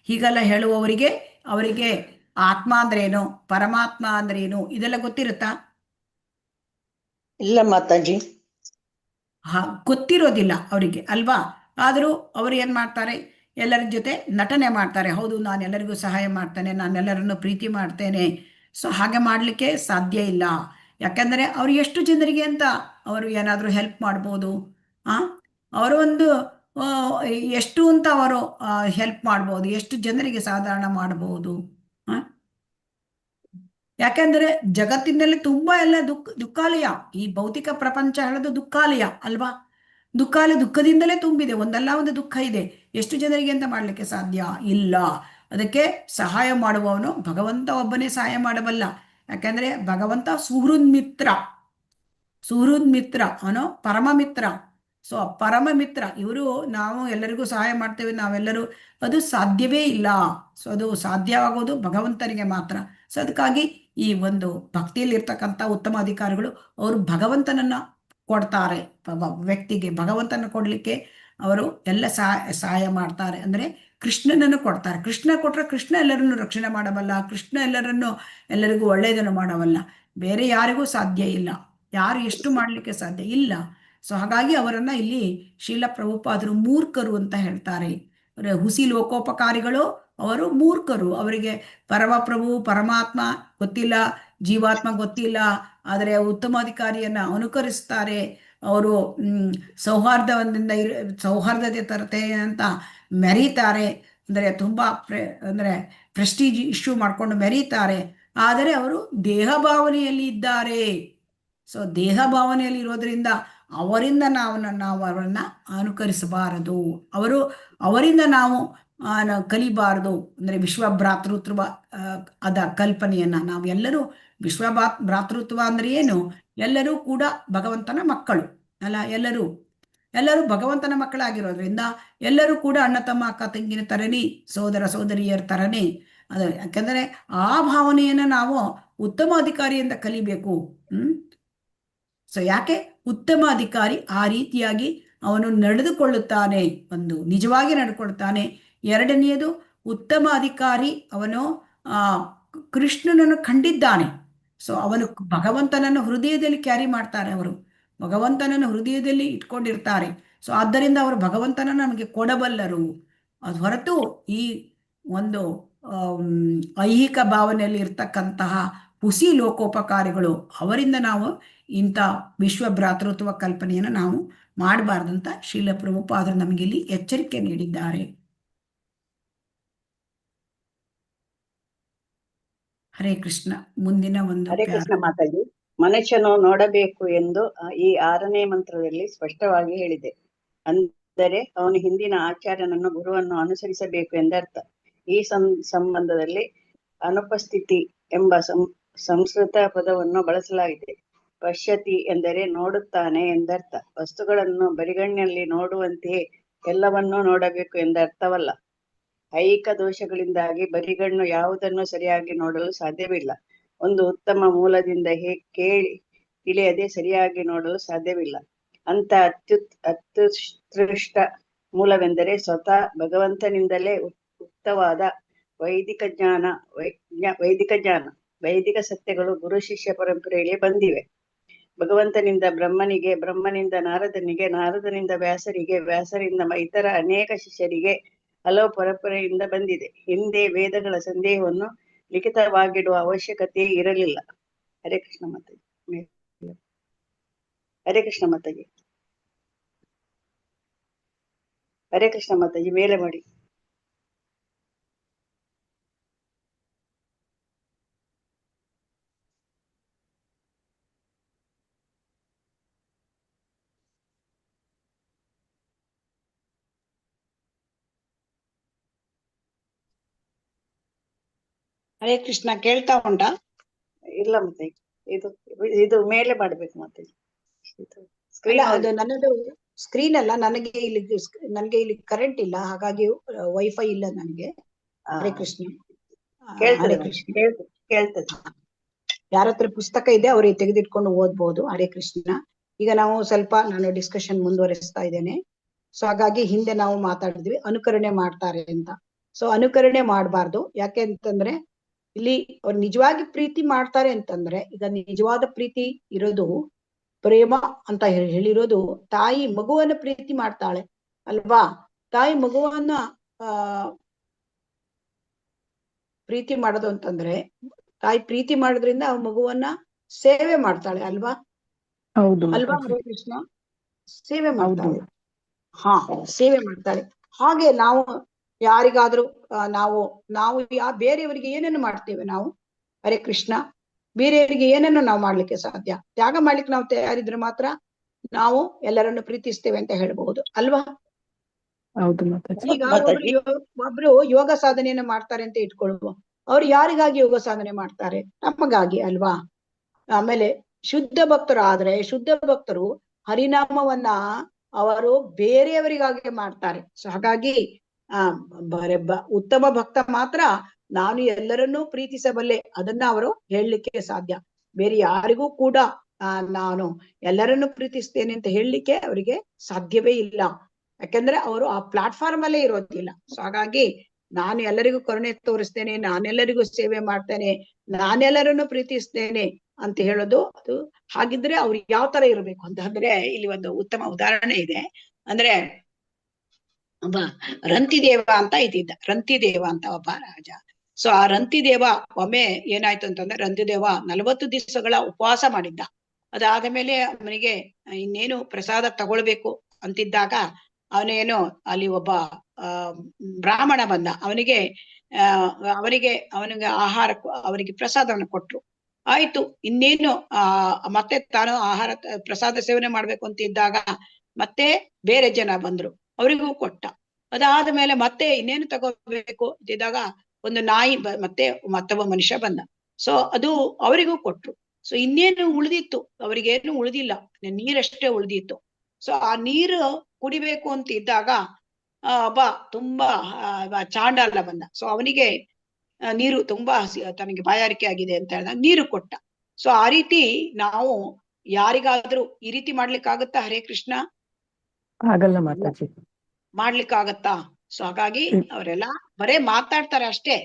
Speaker 2: ಹೀಗೆಲ್ಲ ಹೇಳುವವರಿಗೆ, ಅವರಿಗೆ ಆತ್ಮ ಅಂದ್ರೇನು, ಪರಮಾತ್ಮ ಅಂದ್ರೇನು ಇದೆಲ್ಲ ಗೊತ್ತಿರುತ್ತಾ?
Speaker 5: ಇಲ್ಲ ಮಾತಾಜಿ,
Speaker 2: ಗೊತ್ತಿರೋದಿಲ್ಲ ಅವರಿಗೆ ಅಲ್ವಾ. ಆದರೂ ಅವರು ಏನು ಮಾಡ್ತಾರೆ? ಎಲ್ಲರ ಜೊತೆ ನಟನೆ ಮಾಡ್ತಾರೆ. ಹೌದು, ನಾನು ಎಲ್ಲರಿಗೂ ಸಹಾಯ ಮಾಡ್ತೇನೆ, ನಾನೆಲ್ಲರನ್ನು ಪ್ರೀತಿ ಮಾಡ್ತೇನೆ. ಸೊ ಹಾಗೆ ಮಾಡಲಿಕ್ಕೆ ಸಾಧ್ಯ ಇಲ್ಲ. ಯಾಕಂದರೆ ಅವರು ಎಷ್ಟು ಜನರಿಗೆ ಅಂತ ಅವರು ಏನಾದರೂ ಹೆಲ್ಪ್ ಮಾಡ್ಬೋದು? ಅವರು ಒಂದು ಎಷ್ಟು ಅಂತ ಅವರು ಹೆಲ್ಪ್ ಮಾಡ್ಬೋದು? ಎಷ್ಟು ಜನರಿಗೆ ಸಾಧಾರಣ ಮಾಡಬಹುದು? ಯಾಕೆಂದ್ರೆ ಜಗತ್ತಿನಲ್ಲಿ ತುಂಬಾ ಎಲ್ಲ ದುಃಖಾಲಯ, ಈ ಭೌತಿಕ ಪ್ರಪಂಚ ಹೇಳೋದು ದುಃಖಾಲಯ ಅಲ್ವಾ. ದುಃಖದಿಂದಲೇ ತುಂಬಿದೆ, ಒಂದಲ್ಲ ಒಂದು ದುಃಖ ಇದೆ. ಎಷ್ಟು ಜನರಿಗೆ ಅಂತ ಮಾಡ್ಲಿಕ್ಕೆ ಸಾಧ್ಯ ಇಲ್ಲ. ಅದಕ್ಕೆ ಸಹಾಯ ಮಾಡುವವನು ಭಗವಂತ ಒಬ್ಬನೇ ಸಹಾಯ ಮಾಡಬಲ್ಲ. ಯಾಕಂದ್ರೆ ಭಗವಂತ ಸುಹೃದ್ ಮಿತ್ರ ಅವನು ಪರಮ ಮಿತ್ರ. ಸೊ ಪರಮ ಮಿತ್ರ ಇವರು, ನಾವು ಎಲ್ಲರಿಗೂ ಸಹಾಯ ಮಾಡ್ತೇವೆ ನಾವೆಲ್ಲರೂ, ಅದು ಸಾಧ್ಯವೇ ಇಲ್ಲ. ಸೊ ಅದು ಸಾಧ್ಯವಾಗೋದು ಭಗವಂತನಿಗೆ ಮಾತ್ರ. ಸೊ ಅದಕ್ಕಾಗಿ ಈ ಒಂದು ಭಕ್ತಿಯಲ್ಲಿ ಇರ್ತಕ್ಕಂಥ ಉತ್ತಮ ಅಧಿಕಾರಿಗಳು ಅವರು ಭಗವಂತನನ್ನ ಕೊಡ್ತಾರೆ. ವ್ಯಕ್ತಿಗೆ ಭಗವಂತನ ಕೊಡ್ಲಿಕ್ಕೆ ಅವರು ಎಲ್ಲ ಸಹಾಯ ಮಾಡ್ತಾರೆ. ಅಂದ್ರೆ ಕೃಷ್ಣನನ್ನು ಕೊಡ್ತಾರೆ. ಕೃಷ್ಣ ಕೊಟ್ರೆ ಕೃಷ್ಣ ಎಲ್ಲರನ್ನು ರಕ್ಷಣೆ ಮಾಡಬಲ್ಲ, ಕೃಷ್ಣ ಎಲ್ಲರಿಗೂ ಒಳ್ಳೆಯದನ್ನು ಮಾಡಬಲ್ಲ. ಬೇರೆ ಯಾರಿಗೂ ಸಾಧ್ಯ ಇಲ್ಲ, ಯಾರು ಎಷ್ಟು ಮಾಡಲಿಕ್ಕೆ ಸಾಧ್ಯ ಇಲ್ಲ. ಸೊ ಹಾಗಾಗಿ ಅವರನ್ನ ಇಲ್ಲಿ ಶ್ರೀಲ ಪ್ರಭುಪಾದರು ಮೂರ್ಖರು ಅಂತ ಹೇಳ್ತಾರೆ. ಹುಸಿ ಲೋಕೋಪಕಾರಿಗಳು ಅವರು ಮೂರ್ಖರು. ಅವರಿಗೆ ಪರಮಪ್ರಭು ಪರಮಾತ್ಮ ಗೊತ್ತಿಲ್ಲ, ಜೀವಾತ್ಮ ಗೊತ್ತಿಲ್ಲ. ಆದರೆ ಉತ್ತಮ ಅಧಿಕಾರಿಯನ್ನ ಅನುಕರಿಸ್ತಾರೆ. ಅವರು ಸೌಹಾರ್ದತೆ ತರತೆ ಅಂತ ಮೆರೀತಾರೆ. ಅಂದರೆ ತುಂಬಾ ಅಂದ್ರೆ ಪ್ರೆಸ್ಟೀಜ್ ಇಶ್ಯೂ ಮಾಡ್ಕೊಂಡು ಮೆರೀತಾರೆ. ಆದರೆ ಅವರು ದೇಹ ಭಾವನೆಯಲ್ಲಿ ಇದ್ದಾರೆ. ಸೊ ದೇಹ ಭಾವನೆಯಲ್ಲಿ ಇರೋದ್ರಿಂದ ಅವರಿಂದ ನಾವು ಅವರನ್ನ ಅನುಕರಿಸಬಾರದು, ಅವರಿಂದ ನಾವು ಕಲಿಬಾರದು. ಅಂದ್ರೆ ಭ್ರಾತೃತ್ವ ಅದ ಕಲ್ಪನೆಯನ್ನ ನಾವೆಲ್ಲರೂ ಭ್ರಾತೃತ್ವ ಅಂದ್ರೆ ಏನು? ಎಲ್ಲರೂ ಕೂಡ ಭಗವಂತನ ಮಕ್ಕಳು ಅಲ್ಲ. ಎಲ್ಲರೂ ಭಗವಂತನ ಮಕ್ಕಳಾಗಿರೋದ್ರಿಂದ ಎಲ್ಲರೂ ಕೂಡ ಅಣ್ಣ ತಮ್ಮ ಅಕ್ಕ ತಂಗಿನ ತರನೇ, ಸೋದರ ಸೋದರಿಯರ ತರನೇ. ಅದು ಯಾಕಂದ್ರೆ ಆ ಭಾವನೆಯನ್ನ ನಾವು ಉತ್ತಮ ಅಧಿಕಾರಿಯಿಂದ ಕಲಿಬೇಕು. ಸೊ ಯಾಕೆ ಉತ್ತಮ ಅಧಿಕಾರಿ ಆ ರೀತಿಯಾಗಿ ಅವನು ನಡೆದುಕೊಳ್ಳುತ್ತಾನೆ, ಒಂದು ನಿಜವಾಗಿ ನಡ್ಕೊಳ್ತಾನೆ. ಎರಡನೆಯದು, ಉತ್ತಮ ಅಧಿಕಾರಿ ಅವನು ಕೃಷ್ಣನನ್ನು ಕಂಡಿದ್ದಾನೆ. ಸೊ ಅವನು ಭಗವಂತನನ್ನು ಹೃದಯದಲ್ಲಿ ಕ್ಯಾರಿ ಮಾಡ್ತಾರೆ, ಅವರು ಭಗವಂತನನ್ನು ಹೃದಯದಲ್ಲಿ ಇಟ್ಕೊಂಡಿರ್ತಾರೆ. ಸೊ ಆದ್ದರಿಂದ ಅವರು ಭಗವಂತನನ್ನು ನಮಗೆ ಕೊಡಬಲ್ಲರು. ಅದು ಹೊರತು ಈ ಒಂದು ಐಹಿಕ ಭಾವನೆಯಲ್ಲಿ ಇರ್ತಕ್ಕಂತಹ ಹುಸಿ ಲೋಕೋಪಕಾರಿಗಳು ಅವರಿಂದ ನಾವು ಇಂಥ ವಿಶ್ವ ಭ್ರಾತೃತ್ವ ಕಲ್ಪನೆಯನ್ನು ನಾವು ಮಾಡಬಾರ್ದಂತ ಶ್ರೀಲ ಪ್ರಭುಪಾದರು ನಮಗೆ ಇಲ್ಲಿ ಎಚ್ಚರಿಕೆ ನೀಡಿದ್ದಾರೆ. ಹರೇ ಕೃಷ್ಣ. ಮುಂದಿನ ಒಂದು
Speaker 7: ಹರೇ ಕೃಷ್ಣ ಮಾತಾಜಿ. ಮನುಷ್ಯನು ನೋಡಬೇಕು ಎಂದು ಈ 6ನೇ ಮಂತ್ರದಲ್ಲಿ ಸ್ಪಷ್ಟವಾಗಿ ಹೇಳಿದೆ. ಅಂದರೆ ಅವನು ಹಿಂದಿನ ಆಚಾರ್ಯನನ್ನು ಗುರುವನ್ನು ಅನುಸರಿಸಬೇಕು ಎಂದರ್ಥ. ಈ ಸಂಬಂಧದಲ್ಲಿ ಅನುಪಸ್ಥಿತಿ ಎಂಬ ಸಂಸ್ಕೃತ ಪದವನ್ನು ಬಳಸಲಾಗಿದೆ. ಪಶ್ಯತಿ ಎಂದರೆ ನೋಡುತ್ತಾನೆ ಎಂದರ್ಥ. ವಸ್ತುಗಳನ್ನು ಬರಿಗಣ್ಣಲ್ಲಿ ನೋಡುವಂತೆಯೇ ಎಲ್ಲವನ್ನೂ ನೋಡಬೇಕು ಎಂದರ್ಥವಲ್ಲ. ಐಹಿಕ ದೋಷಗಳಿಂದಾಗಿ ಬರಿಗಣ್ಣು ಯಾವುದನ್ನು ಸರಿಯಾಗಿ ನೋಡಲು ಸಾಧ್ಯವಿಲ್ಲ. ಒಂದು ಉತ್ತಮ ಮೂಲದಿಂದ ಕೇಳಿ ತಿಳಿಯದೆ ಸರಿಯಾಗಿ ನೋಡಲು ಸಾಧ್ಯವಿಲ್ಲ. ಅಂತ ಅತ್ಯುತ್ಕೃಷ್ಟ ಮೂಲವೆಂದರೆ ಸ್ವತಃ ಭಗವಂತನಿಂದಲೇ ಉಕ್ತವಾದ ವೈದಿಕ ಜ್ಞಾನ. ವೈದಿಕ ಸತ್ಯಗಳು ಗುರು ಶಿಷ್ಯ ಪರಂಪರೆಯಲ್ಲಿ ಬಂದಿವೆ. ಭಗವಂತನಿಂದ ಬ್ರಹ್ಮನಿಗೆ, ಬ್ರಹ್ಮನಿಂದ ನಾರದನಿಗೆ, ನಾರದನಿಂದ ವ್ಯಾಸರಿಗೆ, ವ್ಯಾಸರಿಂದ ಇತರ ಅನೇಕ ಶಿಷ್ಯರಿಗೆ ಹಲವು ಪರಂಪರೆಯಿಂದ ಬಂದಿದೆ. ಹಿಂದೆ ವೇದಗಳ ಸಂದೇಹವನ್ನು ಲಿಖಿತವಾಗಿಡುವ ಅವಶ್ಯಕತೆ ಇರಲಿಲ್ಲ. ಹರೇ ಕೃಷ್ಣ ಮಾತಾಜಿ. ಹರೇ ಕೃಷ್ಣ ಮಾತಾಜಿ. ಹರೇ ಕೃಷ್ಣ ಮಾತಾಜಿ, ಮೇಲೆ ಮಾಡಿ.
Speaker 2: ಹರೇ ಕೃಷ್ಣ. ಕೇಳ್ತಾ ಉಂಟಾ?
Speaker 7: ಇಲ್ಲ ಮತ್ತೆ ಇದು ಮೇಲೆ ಮಾಡ್ಬೇಕು ಮತ್ತೆ.
Speaker 2: ಸ್ಕ್ರೀನ್ ಅದು ನನ್ನದು ಸ್ಕ್ರೀನ್ ಅಲ್ಲ, ನನಗೆ ಇಲ್ಲಿ ಕರೆಂಟ್ ಇಲ್ಲ, ಹಾಗಾಗಿ ವೈಫೈ ಇಲ್ಲ ನನಗೆ. ಹರೇ ಕೃಷ್ಣ.
Speaker 7: ಕೇಳ್ತದೆ.
Speaker 2: ಯಾರತ್ರ ಪುಸ್ತಕ ಇದೆ ಅವ್ರಿಗೆ ತೆಗೆದಿಟ್ಕೊಂಡು ಓದ್ಬೋದು. ಹರೇ ಕೃಷ್ಣ. ಈಗ ನಾವು ನಾನು ಡಿಸ್ಕಷನ್ ಮುಂದುವರಿಸ್ತಾ ಇದ್ದೇನೆ. ಸೊ ಹಾಗಾಗಿ ಹಿಂದೆ ನಾವು ಮಾತಾಡಿದ್ವಿ ಅನುಕರಣೆ ಮಾಡ್ತಾರೆ ಅಂತ. ಸೊ ಅನುಕರಣೆ ಮಾಡಬಾರ್ದು. ಯಾಕೆ ಅಂತಂದ್ರೆ ಇಲ್ಲಿ ಅವ್ರು ನಿಜವಾಗಿ ಪ್ರೀತಿ ಮಾಡ್ತಾರೆ ಅಂತಂದ್ರೆ, ಈಗ ನಿಜವಾದ ಪ್ರೀತಿ ಇರೋದು ಪ್ರೇಮ ಅಂತ ಹೇಳಿರೋದು ತಾಯಿ ಮಗುವನ್ನ ಪ್ರೀತಿ ಮಾಡ್ತಾಳೆ ಅಲ್ವಾ. ತಾಯಿ ಮಗುವನ್ನ ಪ್ರೀತಿ ಮಾಡೋದು ಅಂತಂದ್ರೆ, ತಾಯಿ ಪ್ರೀತಿ ಮಾಡೋದ್ರಿಂದ ಆ ಮಗುವನ್ನ ಸೇವೆ ಮಾಡ್ತಾಳೆ ಅಲ್ವಾ. ಅಲ್ವಾ ಹರೇ ಕೃಷ್ಣ? ಸೇವೆ ಮಾಡ್ತಾಳೆ. ಸೇವೆ ಮಾಡ್ತಾಳೆ. ಹಾಗೆ ನಾವು ಯಾರಿಗಾದ್ರೂ ನಾವು ಬೇರೆಯವರಿಗೆ ಏನೇನು ಮಾಡ್ತೇವೆ ನಾವು? ಹರೇ ಕೃಷ್ಣ. ಬೇರೆಯವರಿಗೆ ಏನನ್ನು ನಾವು ಮಾಡ್ಲಿಕ್ಕೆ ಸಾಧ್ಯ? ತ್ಯಾಗ ಮಾಡ್ಲಿಕ್ಕೆ ನಾವು ತಯಾರಿದ್ರೆ ಮಾತ್ರ ನಾವು ಎಲ್ಲರನ್ನು ಪ್ರೀತಿಸ್ತೇವೆ ಅಂತ ಹೇಳ್ಬಹುದು ಅಲ್ವಾ. ಈಗ ಒಬ್ರು ಯೋಗ ಸಾಧನೆಯನ್ನ ಮಾಡ್ತಾರೆ ಅಂತ ಇಟ್ಕೊಳ್ಳುವ, ಅವ್ರು ಯಾರಿಗಾಗಿ ಯೋಗ ಸಾಧನೆ ಮಾಡ್ತಾರೆ? ನಮಗಾಗಿ ಅಲ್ವಾ. ಆಮೇಲೆ ಶುದ್ಧ ಭಕ್ತರು ಆದ್ರೆ, ಶುದ್ಧ ಭಕ್ತರು ಹರಿನಾಮವನ್ನ ಅವರು ಬೇರೆಯವರಿಗಾಗಿ ಮಾಡ್ತಾರೆ. ಸೊ ಹಾಗಾಗಿ ಉತ್ತಮ ಭಕ್ತ ಮಾತ್ರ ನಾನು ಎಲ್ಲರನ್ನೂ ಪ್ರೀತಿಸಬಲ್ಲೆ ಅದನ್ನ ಅವರು ಹೇಳಲಿಕ್ಕೆ ಸಾಧ್ಯ. ಬೇರೆ ಯಾರಿಗೂ ಕೂಡ ನಾನು ಎಲ್ಲರನ್ನೂ ಪ್ರೀತಿಸ್ತೇನೆ ಅಂತ ಹೇಳಲಿಕ್ಕೆ ಅವರಿಗೆ ಸಾಧ್ಯವೇ ಇಲ್ಲ. ಯಾಕಂದ್ರೆ ಅವರು ಆ ಪ್ಲಾಟ್ಫಾರ್ಮ್ ಅಲ್ಲೇ ಇರೋದಿಲ್ಲ. ಸೊ ಹಾಗಾಗಿ ನಾನು ಎಲ್ಲರಿಗೂ ಕರುಣೆ ತೋರಿಸ್ತೇನೆ, ನಾನೆಲ್ಲರಿಗೂ ಸೇವೆ ಮಾಡ್ತೇನೆ, ನಾನೆಲ್ಲರನ್ನು ಪ್ರೀತಿಸ್ತೇನೆ ಅಂತ ಹೇಳೋದು ಅದು ಹಾಗಿದ್ರೆ ಅವ್ರು ಯಾವ ತರ ಇರ್ಬೇಕು ಅಂತಂದ್ರೆ, ಇಲ್ಲಿ ಒಂದು ಉತ್ತಮ ಉದಾಹರಣೆ ಇದೆ. ಅಂದ್ರೆ ಒಬ್ಬ ರಂತಿದೇವ ಅಂತ ಇದ್ದಿದ್ದ. ರಂತಿದೇವ ಅಂತ ಒಬ್ಬ ರಾಜ. ಸೊ ಆ ರಂತಿದೇವ ಒಮ್ಮೆ ಏನಾಯ್ತು ಅಂತಂದ್ರೆ, ರಂತಿದೇವ 40 ದಿವಸಗಳ ಉಪವಾಸ ಮಾಡಿದ್ದ. ಅದಾದ ಮೇಲೆ ಅವನಿಗೆ ಇನ್ನೇನು ಪ್ರಸಾದ ತಗೊಳ್ಬೇಕು ಅಂತಿದ್ದಾಗ ಅವನೇನು ಅಲ್ಲಿ ಒಬ್ಬ ಬ್ರಾಹ್ಮಣ ಬಂದ. ಅವನಿಗೆ ಆಹಾರ, ಅವನಿಗೆ ಪ್ರಸಾದವನ್ನು ಕೊಟ್ರು. ಆಯ್ತು, ಇನ್ನೇನು ಮತ್ತೆ ತಾನು ಪ್ರಸಾದ ಸೇವನೆ ಮಾಡ್ಬೇಕು ಅಂತ ಇದ್ದಾಗ ಮತ್ತೆ ಬೇರೆ ಜನ ಬಂದ್ರು, ಅವರಿಗೂ ಕೊಟ್ಟ. ಅದಾದ ಮೇಲೆ ಮತ್ತೆ ಇನ್ನೇನು ತಗೋಬೇಕು ಅಂತಿದ್ದಾಗ ಒಂದು ನಾಯಿ ಮತ್ತೊಬ್ಬ ಮನುಷ್ಯ ಬಂದ. ಸೊ ಅದು ಅವರಿಗೂ ಕೊಟ್ರು. ಸೊ ಇನ್ನೇನು ಉಳಿದಿತ್ತು, ಅವರಿಗೇನು ಉಳಿದಿಲ್ಲ, ನೀರಷ್ಟೇ ಉಳಿದಿತ್ತು. ಸೊ ಆ ನೀರು ಕುಡಿಬೇಕು ಅಂತ ಇದ್ದಾಗ ಒಬ್ಬ ತುಂಬಾ ಚಾಂಡಾಲ ಬಂದ. ಸೊ ಅವನಿಗೆ ನೀರು ತುಂಬಾ ತನಗೆ ಬಾಯಾರಿಕೆ ಆಗಿದೆ ಅಂತ ಹೇಳಿದಾಗ ನೀರು ಕೊಟ್ಟ. ಸೊ ಆ ರೀತಿ ನಾವು ಯಾರಿಗಾದ್ರೂ ಈ ರೀತಿ ಮಾಡ್ಲಿಕ್ಕಾಗತ್ತಾ? ಹರೇ ಕೃಷ್ಣ,
Speaker 6: ಆಗಲ್ಲ ಮಾತಾಜಿ.
Speaker 2: ಮಾಡ್ಲಿಕ್ಕಾಗತ್ತಾ? ಸೊ ಹಾಗಾಗಿ ಅವರೆಲ್ಲ ಬರೇ ಮಾತಾಡ್ತಾರೆ ಅಷ್ಟೇ.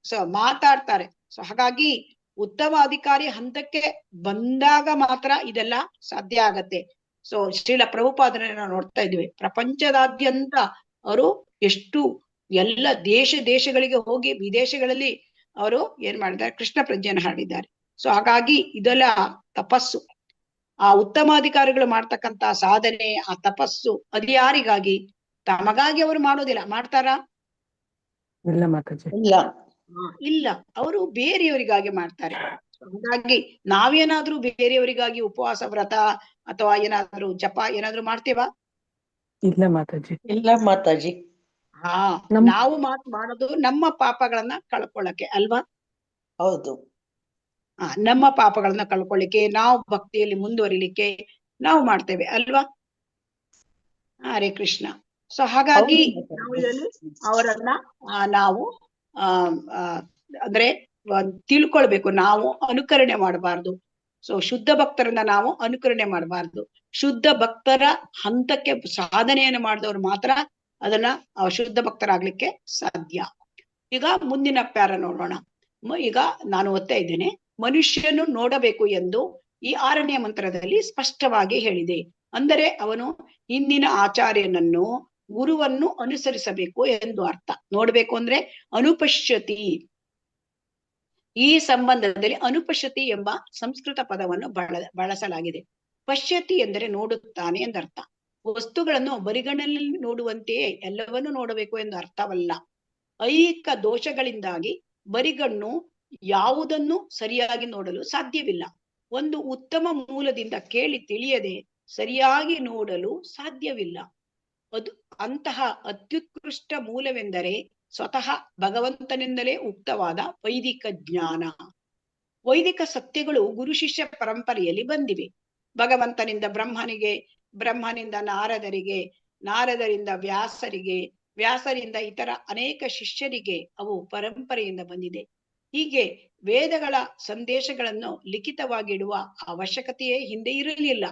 Speaker 2: ಸೊ ಮಾತಾಡ್ತಾರೆ. ಸೊ ಹಾಗಾಗಿ ಉತ್ತಮ ಅಧಿಕಾರಿ ಹಂತಕ್ಕೆ ಬಂದಾಗ ಮಾತ್ರ ಇದೆಲ್ಲ ಸಾಧ್ಯ ಆಗತ್ತೆ. ಸೊ ಶ್ರೀಲ ಪ್ರಭುಪಾದರನ್ನ ನಾವು ನೋಡ್ತಾ ಇದ್ವಿ, ಪ್ರಪಂಚದಾದ್ಯಂತ ಅವರು ಎಷ್ಟು ಎಲ್ಲ ದೇಶಗಳಿಗೆ ಹೋಗಿ ವಿದೇಶಗಳಲ್ಲಿ ಅವರು ಏನ್ ಮಾಡಿದ್ದಾರೆ, ಕೃಷ್ಣ ಪ್ರಜ್ಞೆಯನ್ನು ಹಾಡಿದ್ದಾರೆ. ಸೊ ಹಾಗಾಗಿ ಇದೆಲ್ಲ ತಪಸ್ಸು. ಆ ಉತ್ತಮಾಧಿಕಾರಿಗಳು ಮಾಡ್ತಕ್ಕಂತ ಸಾಧನೆ, ಆ ತಪಸ್ಸು, ಅದು ಯಾರಿಗಾಗಿ? ತಮಗಾಗಿ ಅವರು ಮಾಡೋದಿಲ್ಲ. ಮಾಡ್ತಾರಾ?
Speaker 6: ಇಲ್ಲ ಮಾತಾಜಿ.
Speaker 2: ಇಲ್ಲ, ಅವರು ಬೇರೆಯವರಿಗಾಗಿ ಮಾಡ್ತಾರೆ. ಹಾಗಾಗಿ ನಾವೇನಾದ್ರೂ ಬೇರೆಯವರಿಗಾಗಿ ಉಪವಾಸ ವ್ರತ ಅಥವಾ ಏನಾದ್ರೂ ಜಪ ಏನಾದ್ರೂ ಮಾಡ್ತೇವಾ?
Speaker 6: ಇಲ್ಲ ಮಾತಾಜಿ.
Speaker 5: ಇಲ್ಲ ಮಾತಾಜಿ.
Speaker 2: ನಾವು ಮಾಡೋದು ನಮ್ಮ ಪಾಪಗಳನ್ನ ಕಳ್ಕೊಳ್ಳಕ್ಕೆ ಅಲ್ವಾ?
Speaker 5: ಹೌದು.
Speaker 2: ನಮ್ಮ ಪಾಪಗಳನ್ನ ಕಳ್ಕೊಳ್ಳಿಕ್ಕೆ, ನಾವು ಭಕ್ತಿಯಲ್ಲಿ ಮುಂದುವರಿಲಿಕ್ಕೆ ನಾವು ಮಾಡ್ತೇವೆ ಅಲ್ವಾ? ಹರೇ ಕೃಷ್ಣ. ಸೊ ಹಾಗಾಗಿ ನಾವು ಇದರಲ್ಲಿ ಅವರನ್ನ ನಾವು ಅಂದ್ರೆ ತಿಳ್ಕೊಳ್ಬೇಕು. ನಾವು ಅನುಕರಣೆ ಮಾಡಬಾರ್ದು. ಸೊ ಶುದ್ಧ ಭಕ್ತರನ್ನ ನಾವು ಅನುಕರಣೆ ಮಾಡಬಾರ್ದು. ಶುದ್ಧ ಭಕ್ತರ ಹಂತಕ್ಕೆ ಸಾಧನೆಯನ್ನು ಮಾಡಿದವರು ಮಾತ್ರ ಅದನ್ನ ಶುದ್ಧ ಭಕ್ತರಾಗ್ಲಿಕ್ಕೆ ಸಾಧ್ಯ. ಈಗ ಮುಂದಿನ ಪ್ಯಾರ ನೋಡೋಣ. ಈಗ ನಾನು ಓದ್ತಾ ಇದ್ದೇನೆ. ಮನುಷ್ಯನು ನೋಡಬೇಕು ಎಂದು ಈ 6ನೇ ಮಂತ್ರದಲ್ಲಿ ಸ್ಪಷ್ಟವಾಗಿ ಹೇಳಿದೆ. ಅಂದರೆ ಅವನು ಹಿಂದಿನ ಆಚಾರ್ಯನನ್ನು, ಗುರುವನ್ನು ಅನುಸರಿಸಬೇಕು ಎಂದು ಅರ್ಥ. ನೋಡ್ಬೇಕು ಅಂದ್ರೆ ಅನುಪಶ್ಯತಿ. ಈ ಸಂಬಂಧದಲ್ಲಿ ಅನುಪಶ್ಯತಿ ಎಂಬ ಸಂಸ್ಕೃತ ಪದವನ್ನು ಬಳಸಲಾಗಿದೆ. ಪಶ್ಯತಿ ಎಂದರೆ ನೋಡುತ್ತಾನೆ ಎಂದರ್ಥ. ವಸ್ತುಗಳನ್ನು ಬರಿಗಣ್ಣಲ್ಲಿ ನೋಡುವಂತೆಯೇ ಎಲ್ಲವನ್ನೂ ನೋಡಬೇಕು ಎಂದು ಅರ್ಥವಲ್ಲ. ಐಹಿಕ ದೋಷಗಳಿಂದಾಗಿ ಬರಿಗಣ್ಣು ಯಾವುದನ್ನು ಸರಿಯಾಗಿ ನೋಡಲು ಸಾಧ್ಯವಿಲ್ಲ. ಒಂದು ಉತ್ತಮ ಮೂಲದಿಂದ ಕೇಳಿ ತಿಳಿಯದೆ ಸರಿಯಾಗಿ ನೋಡಲು ಸಾಧ್ಯವಿಲ್ಲ. ಅಂತಹ ಅತ್ಯುತ್ಕೃಷ್ಟ ಮೂಲವೆಂದರೆ ಸ್ವತಃ ಭಗವಂತನಿಂದಲೇ ಉಕ್ತವಾದ ವೈದಿಕ ಜ್ಞಾನ. ವೈದಿಕ ಸತ್ಯಗಳು ಗುರು ಶಿಷ್ಯ ಪರಂಪರೆಯಲ್ಲಿ ಬಂದಿವೆ. ಭಗವಂತನಿಂದ ಬ್ರಹ್ಮನಿಗೆ, ಬ್ರಹ್ಮನಿಂದ ನಾರದರಿಗೆ, ನಾರದರಿಂದ ವ್ಯಾಸರಿಗೆ, ವ್ಯಾಸರಿಂದ ಇತರ ಅನೇಕ ಶಿಷ್ಯರಿಗೆ ಅವು ಪರಂಪರೆಯಿಂದ ಬಂದಿದೆ. ಹೀಗೆ ವೇದಗಳ ಸಂದೇಶಗಳನ್ನು ಲಿಖಿತವಾಗಿಡುವ ಅವಶ್ಯಕತೆಯೇ ಹಿಂದೆ ಇರಲಿಲ್ಲ.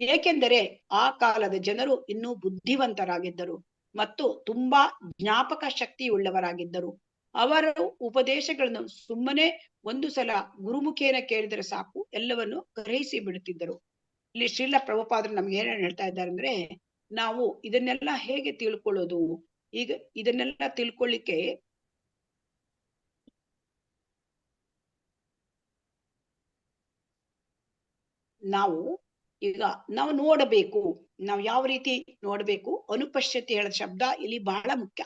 Speaker 2: ಏಕೆಂದರೆ ಆ ಕಾಲದ ಜನರು ಇನ್ನೂ ಬುದ್ಧಿವಂತರಾಗಿದ್ದರು ಮತ್ತು ತುಂಬಾ ಜ್ಞಾಪಕ ಶಕ್ತಿ ಉಳ್ಳವರಾಗಿದ್ದರು. ಅವರ ಉಪದೇಶಗಳನ್ನು ಸುಮ್ಮನೆ ಒಂದು ಸಲ ಗುರುಮುಖೇನ ಕೇಳಿದರೆ ಸಾಕು, ಎಲ್ಲವನ್ನು ಗ್ರಹಿಸಿ ಬಿಡುತ್ತಿದ್ದರು. ಇಲ್ಲಿ ಶ್ರೀಲ ಪ್ರಭುಪಾದರು ನಮ್ಗೆ ಏನೇನು ಹೇಳ್ತಾ ಇದ್ದಾರೆ ಅಂದ್ರೆ, ನಾವು ಇದನ್ನೆಲ್ಲ ಹೇಗೆ ತಿಳ್ಕೊಳ್ಳೋದು? ಈಗ ಇದನ್ನೆಲ್ಲ ತಿಳ್ಕೊಳ್ಳಿಕ್ಕೆ ನಾವು ನೋಡಬೇಕು. ನಾವು ಯಾವ ರೀತಿ ನೋಡ್ಬೇಕು? ಅನುಪಶ್ಯತಿ ಹೇಳದ ಶಬ್ದ ಇಲ್ಲಿ ಬಹಳ ಮುಖ್ಯ.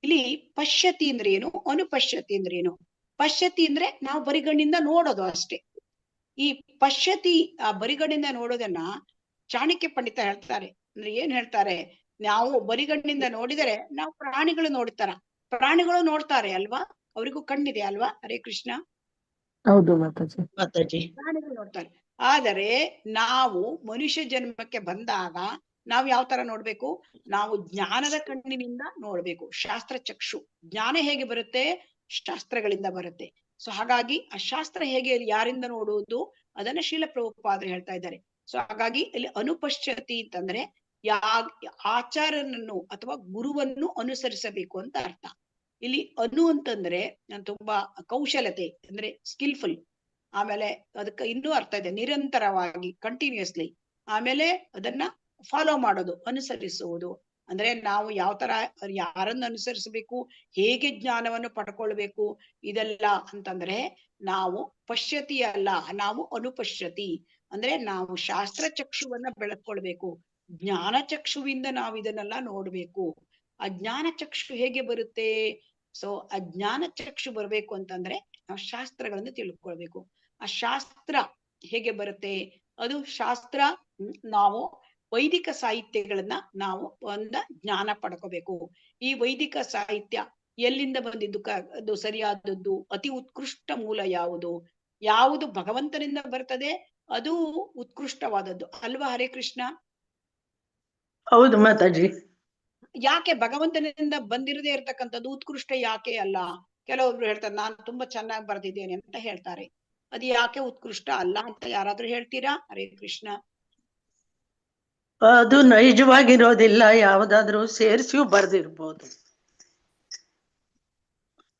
Speaker 2: ಇಲ್ಲಿ ಪಶ್ಯತಿ ಅಂದ್ರೆ ಏನು, ಅನುಪಶ್ಯತಿ ಅಂದ್ರೆ ಏನು? ಪಶ್ಯತಿ ಅಂದ್ರೆ ನಾವು ಬರಿಗಣ್ಣಿಂದ ನೋಡೋದು ಅಷ್ಟೇ. ಈ ಪಶ್ಯತಿ, ಆ ಬರಿಗಣ್ಣಿಂದ ನೋಡೋದನ್ನ ಚಾಣಕ್ಯ ಪಂಡಿತ ಹೇಳ್ತಾರೆ. ಅಂದ್ರೆ ಏನ್ ಹೇಳ್ತಾರೆ? ನಾವು ಬರಿಗಣ್ಣಿಂದ ನೋಡಿದರೆ ನಾವು ಪ್ರಾಣಿಗಳು ನೋಡ್ತಾರ, ಪ್ರಾಣಿಗಳು ನೋಡ್ತಾರೆ ಅಲ್ವಾ? ಅವರಿಗೂ ಕಣ್ಣಿದೆ ಅಲ್ವಾ? ಹರೇ ಕೃಷ್ಣ.
Speaker 6: ಹೌದು ಮಾತಾಜಿ.
Speaker 2: ಪ್ರಾಣಿಗಳು ನೋಡ್ತಾರೆ. ಆದರೆ ನಾವು ಮನುಷ್ಯ ಜನ್ಮಕ್ಕೆ ಬಂದಾಗ ನಾವು ಯಾವ ತರ ನೋಡ್ಬೇಕು? ನಾವು ಜ್ಞಾನದ ಕಣ್ಣಿನಿಂದ ನೋಡ್ಬೇಕು. ಶಾಸ್ತ್ರ ಚಕ್ಷು. ಜ್ಞಾನ ಹೇಗೆ ಬರುತ್ತೆ? ಶಾಸ್ತ್ರಗಳಿಂದ ಬರುತ್ತೆ. ಸೊ ಹಾಗಾಗಿ ಆ ಶಾಸ್ತ್ರ ಹೇಗೆ, ಯಾರಿಂದ ನೋಡುವುದು ಅದನ್ನ ಶೀಲ ಪ್ರಭುಪಾದರು ಹೇಳ್ತಾ ಇದ್ದಾರೆ. ಸೊ ಹಾಗಾಗಿ ಇಲ್ಲಿ ಅನುಪಶ್ಯತಿ ಅಂತಂದ್ರೆ ಆಚಾರ್ಯನನ್ನು ಅಥವಾ ಗುರುವನ್ನು ಅನುಸರಿಸಬೇಕು ಅಂತ ಅರ್ಥ. ಇಲ್ಲಿ ಅಂತಂದ್ರೆ ತುಂಬಾ ಕೌಶಲತೆ, ಅಂದ್ರೆ ಸ್ಕಿಲ್ಫುಲ್. ಆಮೇಲೆ ಅದಕ್ಕೆ ಇನ್ನೂ ಅರ್ಥ ಇದೆ, ನಿರಂತರವಾಗಿ, ಕಂಟಿನ್ಯೂಸ್ಲಿ. ಆಮೇಲೆ ಅದನ್ನ ಫಾಲೋ ಮಾಡೋದು, ಅನುಸರಿಸುವುದು. ಅಂದ್ರೆ ನಾವು ಯಾವ ತರ ಯಾರನ್ನು ಅನುಸರಿಸಬೇಕು, ಹೇಗೆ ಜ್ಞಾನವನ್ನು ಪಡ್ಕೊಳ್ಬೇಕು, ಇದೆಲ್ಲ ಅಂತಂದ್ರೆ ನಾವು ಪಶ್ಯತಿ ಅಲ್ಲ, ನಾವು ಅನುಪಶ್ಯತಿ. ಅಂದ್ರೆ ನಾವು ಶಾಸ್ತ್ರ ಚಕ್ಷುವನ್ನ ಬೆಳಕೊಳ್ಬೇಕು. ಜ್ಞಾನ ಚಕ್ಷುವಿಂದ ನಾವು ಇದನ್ನೆಲ್ಲ ನೋಡ್ಬೇಕು. ಆ ಜ್ಞಾನ ಚಕ್ಷು ಹೇಗೆ ಬರುತ್ತೆ? ಸೊ ಆ ಜ್ಞಾನ ಚಕ್ಷು ಬರ್ಬೇಕು ಅಂತಂದ್ರೆ ನಾವು ಶಾಸ್ತ್ರಗಳನ್ನು ತಿಳ್ಕೊಳ್ಬೇಕು. ಆ ಶಾಸ್ತ್ರ ಹೇಗೆ ಬರುತ್ತೆ? ಅದು ಶಾಸ್ತ್ರ, ನಾವು ವೈದಿಕ ಸಾಹಿತ್ಯಗಳನ್ನ ನಾವು ಜ್ಞಾನ ಪಡ್ಕೋಬೇಕು. ಈ ವೈದಿಕ ಸಾಹಿತ್ಯ ಎಲ್ಲಿಂದ ಬಂದಿದ್ದು, ಅದು ಸರಿಯಾದದ್ದು, ಅತಿ ಉತ್ಕೃಷ್ಟ ಮೂಲ ಯಾವುದು, ಯಾವುದು ಭಗವಂತನಿಂದ ಬರ್ತದೆ ಅದು ಉತ್ಕೃಷ್ಟವಾದದ್ದು ಅಲ್ವಾ? ಹರೇ ಕೃಷ್ಣ.
Speaker 5: ಹೌದು ಮಾತಾಜಿ.
Speaker 2: ಯಾಕೆ ಭಗವಂತನಿಂದ ಬಂದಿರದೇ ಇರ್ತಕ್ಕಂಥದ್ದು ಉತ್ಕೃಷ್ಟ ಯಾಕೆ ಅಲ್ಲ? ಕೆಲವೊಬ್ರು ಹೇಳ್ತಾರೆ ನಾನು ತುಂಬಾ ಚೆನ್ನಾಗಿ ಬರ್ದಿದ್ದೇನೆ ಅಂತ ಹೇಳ್ತಾರೆ. ಅದು ಯಾಕೆ ಉತ್ಕೃಷ್ಟ ಅಲ್ಲ ಅಂತ ಯಾರಾದ್ರೂ ಹೇಳ್ತೀರಾ? ಹರೇ ಕೃಷ್ಣ.
Speaker 5: ಅದು ನೈಜವಾಗಿರೋದಿಲ್ಲ, ಯಾವ್ದಾದ್ರು ಸೇರಿಸಿಯೂ ಬರ್ದಿರ್ಬೋದು.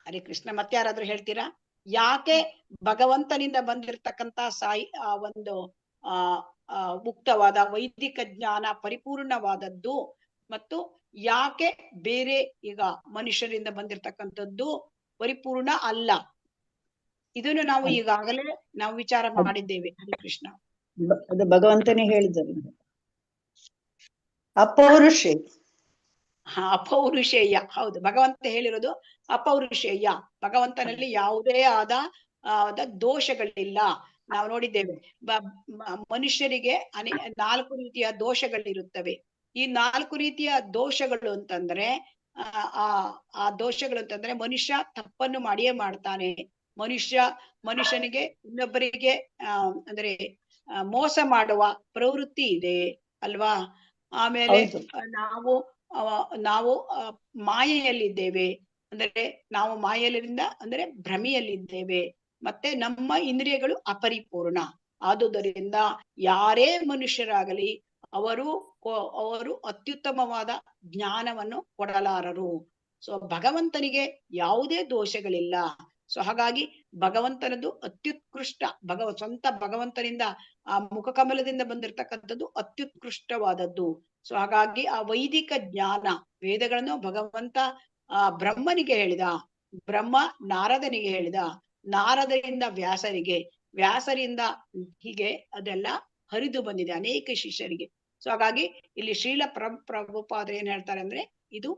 Speaker 2: ಹರೇ ಕೃಷ್ಣ. ಮತ್ತೆ ಯಾರಾದ್ರೂ ಹೇಳ್ತೀರಾ? ಯಾಕೆ ಭಗವಂತನಿಂದ ಬಂದಿರತಕ್ಕಂತ ಒಂದು ಮುಕ್ತವಾದ ವೈದಿಕ ಜ್ಞಾನ ಪರಿಪೂರ್ಣವಾದದ್ದು ಮತ್ತು ಯಾಕೆ ಬೇರೆ ಈಗ ಮನುಷ್ಯರಿಂದ ಬಂದಿರತಕ್ಕಂಥದ್ದು ಪರಿಪೂರ್ಣ ಅಲ್ಲ? ಇದನ್ನು ನಾವು ಈಗಾಗಲೇ ನಾವು ವಿಚಾರ ಮಾಡಿದ್ದೇವೆ. ಹರೇ ಕೃಷ್ಣ.
Speaker 7: ಅದು ಭಗವಂತನೇ ಹೇಳಿದ್ದಾರೆ, ಅಪೌರುಷೇ.
Speaker 2: ಅಪೌರುಷೇಯ. ಹೌದು, ಭಗವಂತ ಹೇಳಿರೋದು ಅಪೌರುಷೇಯ. ಭಗವಂತನಲ್ಲಿ ಯಾವುದೇ ಆದ ದೋಷಗಳಿಲ್ಲ. ನಾವು ನೋಡಿದ್ದೇವೆ ಮನುಷ್ಯರಿಗೆ 4 ರೀತಿಯ ದೋಷಗಳಿರುತ್ತವೆ. ಈ 4 ರೀತಿಯ ದೋಷಗಳು ಅಂತಂದ್ರೆ ಆ ದೋಷಗಳು ಅಂತಂದ್ರೆ ಮನುಷ್ಯ ತಪ್ಪನ್ನು ಮಾಡಿಯೇ ಮಾಡ್ತಾನೆ. ಮನುಷ್ಯನಿಗೆ ಇನ್ನೊಬ್ಬರಿಗೆ ಅಂದ್ರೆ ಮೋಸ ಮಾಡುವ ಪ್ರವೃತ್ತಿ ಇದೆ ಅಲ್ವಾ? ಆಮೇಲೆ ನಾವು ಮಾಯೆಯಲ್ಲಿದ್ದೇವೆ, ಅಂದ್ರೆ ನಾವು ಮಾಯೆಯಲ್ಲಿಂದ ಅಂದ್ರೆ ಭ್ರಮೆಯಲ್ಲಿದ್ದೇವೆ. ಮತ್ತೆ ನಮ್ಮ ಇಂದ್ರಿಯಗಳು ಅಪರಿಪೂರ್ಣ. ಆದುದರಿಂದ ಯಾರೇ ಮನುಷ್ಯರಾಗಲಿ ಅವರು ಅತ್ಯುತ್ತಮವಾದ ಜ್ಞಾನವನ್ನು ಕೊಡಲಾರರು. ಸೊ ಭಗವಂತನಿಗೆ ಯಾವುದೇ ದೋಷಗಳಿಲ್ಲ. ಸೊ ಹಾಗಾಗಿ ಭಗವಂತನದು ಅತ್ಯುತ್ಕೃಷ್ಟ. ಸ್ವಂತ ಭಗವಂತನಿಂದ ಆ ಮುಖಕಮಲದಿಂದ ಬಂದಿರತಕ್ಕಂಥದ್ದು ಅತ್ಯುತ್ಕೃಷ್ಟವಾದದ್ದು. ಸೊ ಹಾಗಾಗಿ ಆ ವೈದಿಕ ಜ್ಞಾನ ವೇದಗಳನ್ನು ಭಗವಂತ ಬ್ರಹ್ಮನಿಗೆ ಹೇಳಿದ, ಬ್ರಹ್ಮ ನಾರದನಿಗೆ ಹೇಳಿದ, ನಾರದರಿಂದ ವ್ಯಾಸರಿಗೆ, ವ್ಯಾಸರಿಂದ ಹೀಗೆ ಅದೆಲ್ಲ ಹರಿದು ಬಂದಿದೆ ಅನೇಕ ಶಿಷ್ಯರಿಗೆ. ಸೊ ಹಾಗಾಗಿ ಇಲ್ಲಿ ಶ್ರೀಲ ಪ್ರಭುಪಾದರು ಏನ್ ಹೇಳ್ತಾರೆ ಅಂದ್ರೆ ಇದು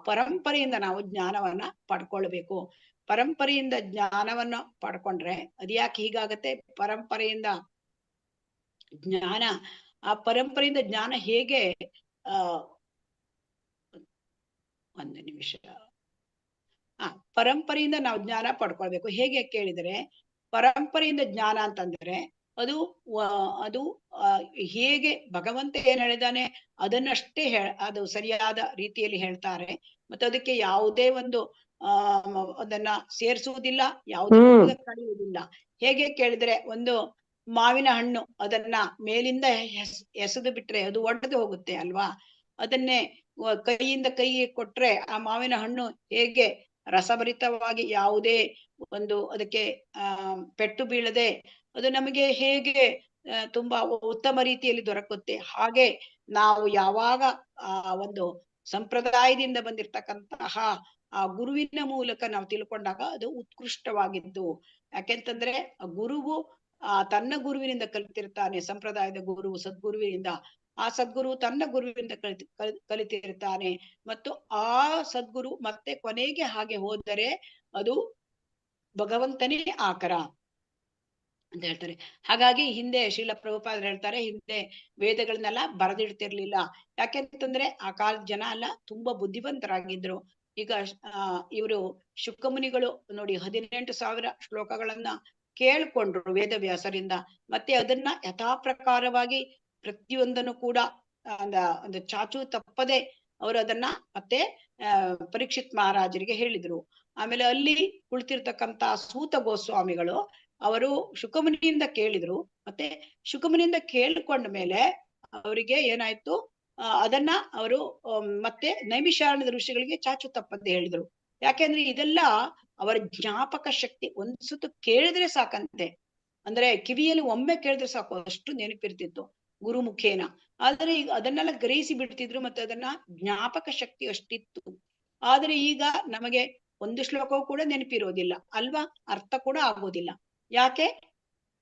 Speaker 2: ಪರಂಪರೆಯಿಂದ ನಾವು ಜ್ಞಾನವನ್ನ ಪಡ್ಕೊಳ್ಬೇಕು. ಪರಂಪರೆಯಿಂದ ಜ್ಞಾನವನ್ನ ಪಡ್ಕೊಂಡ್ರೆ ಅದ್ಯಾಕೆ ಹೀಗಾಗತ್ತೆ? ಪರಂಪರೆಯಿಂದ ಜ್ಞಾನ, ಆ ಪರಂಪರೆಯಿಂದ ಜ್ಞಾನ ಹೇಗೆ ಒಂದು ನಿಮಿಷ. ಪರಂಪರೆಯಿಂದ ನಾವು ಜ್ಞಾನ ಪಡ್ಕೊಳ್ಬೇಕು. ಹೇಗೆ ಕೇಳಿದರೆ, ಪರಂಪರೆಯಿಂದ ಜ್ಞಾನ ಅಂತಂದ್ರೆ ಅದು ಹೇಗೆ ಭಗವಂತ ಏನ್ ಹೇಳಿದಾನೆ ಅದನ್ನಷ್ಟೇ ಅದು ಸರಿಯಾದ ರೀತಿಯಲ್ಲಿ ಹೇಳ್ತಾರೆ. ಮತ್ತೆ ಅದಕ್ಕೆ ಯಾವುದೇ ಒಂದು ಅದನ್ನ ಸೇರಿಸುವುದಿಲ್ಲ, ಯಾವುದೇ ಕಳೆಯುವುದಿಲ್ಲ. ಹೇಗೆ ಕೇಳಿದ್ರೆ, ಒಂದು ಮಾವಿನ ಹಣ್ಣು ಅದನ್ನ ಮೇಲಿಂದ ಎಸೆದು ಬಿಟ್ರೆ ಅದು ಒಡೆದು ಹೋಗುತ್ತೆ ಅಲ್ವಾ? ಅದನ್ನೇ ಕೈಯಿಂದ ಕೈಗೆ ಕೊಟ್ರೆ ಆ ಮಾವಿನ ಹಣ್ಣು ಹೇಗೆ ರಸಭರಿತವಾಗಿ ಯಾವುದೇ ಒಂದು ಅದಕ್ಕೆ ಪೆಟ್ಟು ಬೀಳದೆ ಅದು ನಮಗೆ ಹೇಗೆ ತುಂಬಾ ಉತ್ತಮ ರೀತಿಯಲ್ಲಿ ದೊರಕುತ್ತೆ, ಹಾಗೆ ನಾವು ಯಾವಾಗ ಒಂದು ಸಂಪ್ರದಾಯದಿಂದ ಬಂದಿರತಕ್ಕಂತಹ ಆ ಗುರುವಿನ ಮೂಲಕ ನಾವು ತಿಳ್ಕೊಂಡಾಗ ಅದು ಉತ್ಕೃಷ್ಟವಾಗಿದ್ದು. ಯಾಕೆಂತಂದ್ರೆ ಗುರುವು ತನ್ನ ಗುರುವಿನಿಂದ ಕಲಿತಿರ್ತಾನೆ. ಸಂಪ್ರದಾಯದ ಗುರು ಸದ್ಗುರುವಿನಿಂದ, ಆ ಸದ್ಗುರು ತನ್ನ ಗುರುವಿನಿಂದ ಕಲಿತಿರ್ತಾನೆ. ಮತ್ತು ಆ ಸದ್ಗುರು ಮತ್ತೆ ಕೊನೆಗೆ ಹಾಗೆ ಹೋದರೆ ಅದು ಭಗವಂತನೇ ಆಕರ ಅಂತ ಹೇಳ್ತಾರೆ. ಹಾಗಾಗಿ ಹಿಂದೆ ಶ್ರೀಲ ಪ್ರಭುಪಾದರು ಹೇಳ್ತಾರೆ, ಹಿಂದೆ ವೇದಗಳನ್ನೆಲ್ಲ ಬರೆದಿಡ್ತಿರ್ಲಿಲ್ಲ. ಯಾಕೆಂತಂದ್ರೆ ಆ ಕಾಲದ ಜನ ಎಲ್ಲ ತುಂಬಾ ಬುದ್ಧಿವಂತರಾಗಿದ್ರು. ಈಗ ಇವರು ಶುಕಮುನಿಗಳು ನೋಡಿ 18,000 ಶ್ಲೋಕಗಳನ್ನ ಕೇಳ್ಕೊಂಡ್ರು ವೇದವ್ಯಾಸರಿಂದ. ಮತ್ತೆ ಅದನ್ನ ಯಥಾಪ್ರಕಾರವಾಗಿ ಪ್ರತಿಯೊಂದನ್ನು ಕೂಡ ಒಂದು ಚಾಚು ತಪ್ಪದೆ ಅವರು ಅದನ್ನ ಮತ್ತೆ ಪರೀಕ್ಷಿತ್ ಮಹಾರಾಜರಿಗೆ ಹೇಳಿದ್ರು. ಆಮೇಲೆ ಅಲ್ಲಿ ಕುಳಿತಿರ್ತಕ್ಕಂತ ಸೂತ ಗೋಸ್ವಾಮಿಗಳು ಅವರು ಶುಕಮುನಿಯಿಂದ ಕೇಳಿದ್ರು. ಮತ್ತೆ ಶುಕಮುನಿಯಿಂದ ಕೇಳ್ಕೊಂಡ ಮೇಲೆ ಅವರಿಗೆ ಏನಾಯ್ತು, ಅದನ್ನ ಅವರು ಮತ್ತೆ ನೈಮಿಷಾರಣ್ಯದ ಋಷಿಗಳಿಗೆ ಚಾಚು ತಪ್ಪದೆ ಹೇಳಿದ್ರು. ಯಾಕೆಂದ್ರೆ ಇದೆಲ್ಲ ಅವರ ಜ್ಞಾಪಕ ಶಕ್ತಿ. ಒಂದ್ ಸುತ್ತು ಕೇಳಿದ್ರೆ ಸಾಕಂತೆ, ಅಂದ್ರೆ ಕಿವಿಯಲ್ಲಿ ಒಮ್ಮೆ ಕೇಳಿದ್ರೆ ಸಾಕು, ಅಷ್ಟು ನೆನಪಿರ್ತಿತ್ತು ಗುರು ಮುಖೇನ. ಆದ್ರೆ ಈಗ ಅದನ್ನೆಲ್ಲ ಗ್ರಹಿಸಿ ಬಿಡ್ತಿದ್ರು, ಮತ್ತೆ ಅದನ್ನ ಜ್ಞಾಪಕ ಶಕ್ತಿ ಅಷ್ಟಿತ್ತು. ಆದ್ರೆ ಈಗ ನಮಗೆ ಒಂದು ಶ್ಲೋಕವೂ ಕೂಡ ನೆನಪಿರೋದಿಲ್ಲ ಅಲ್ವಾ? ಅರ್ಥ ಕೂಡ ಆಗೋದಿಲ್ಲ.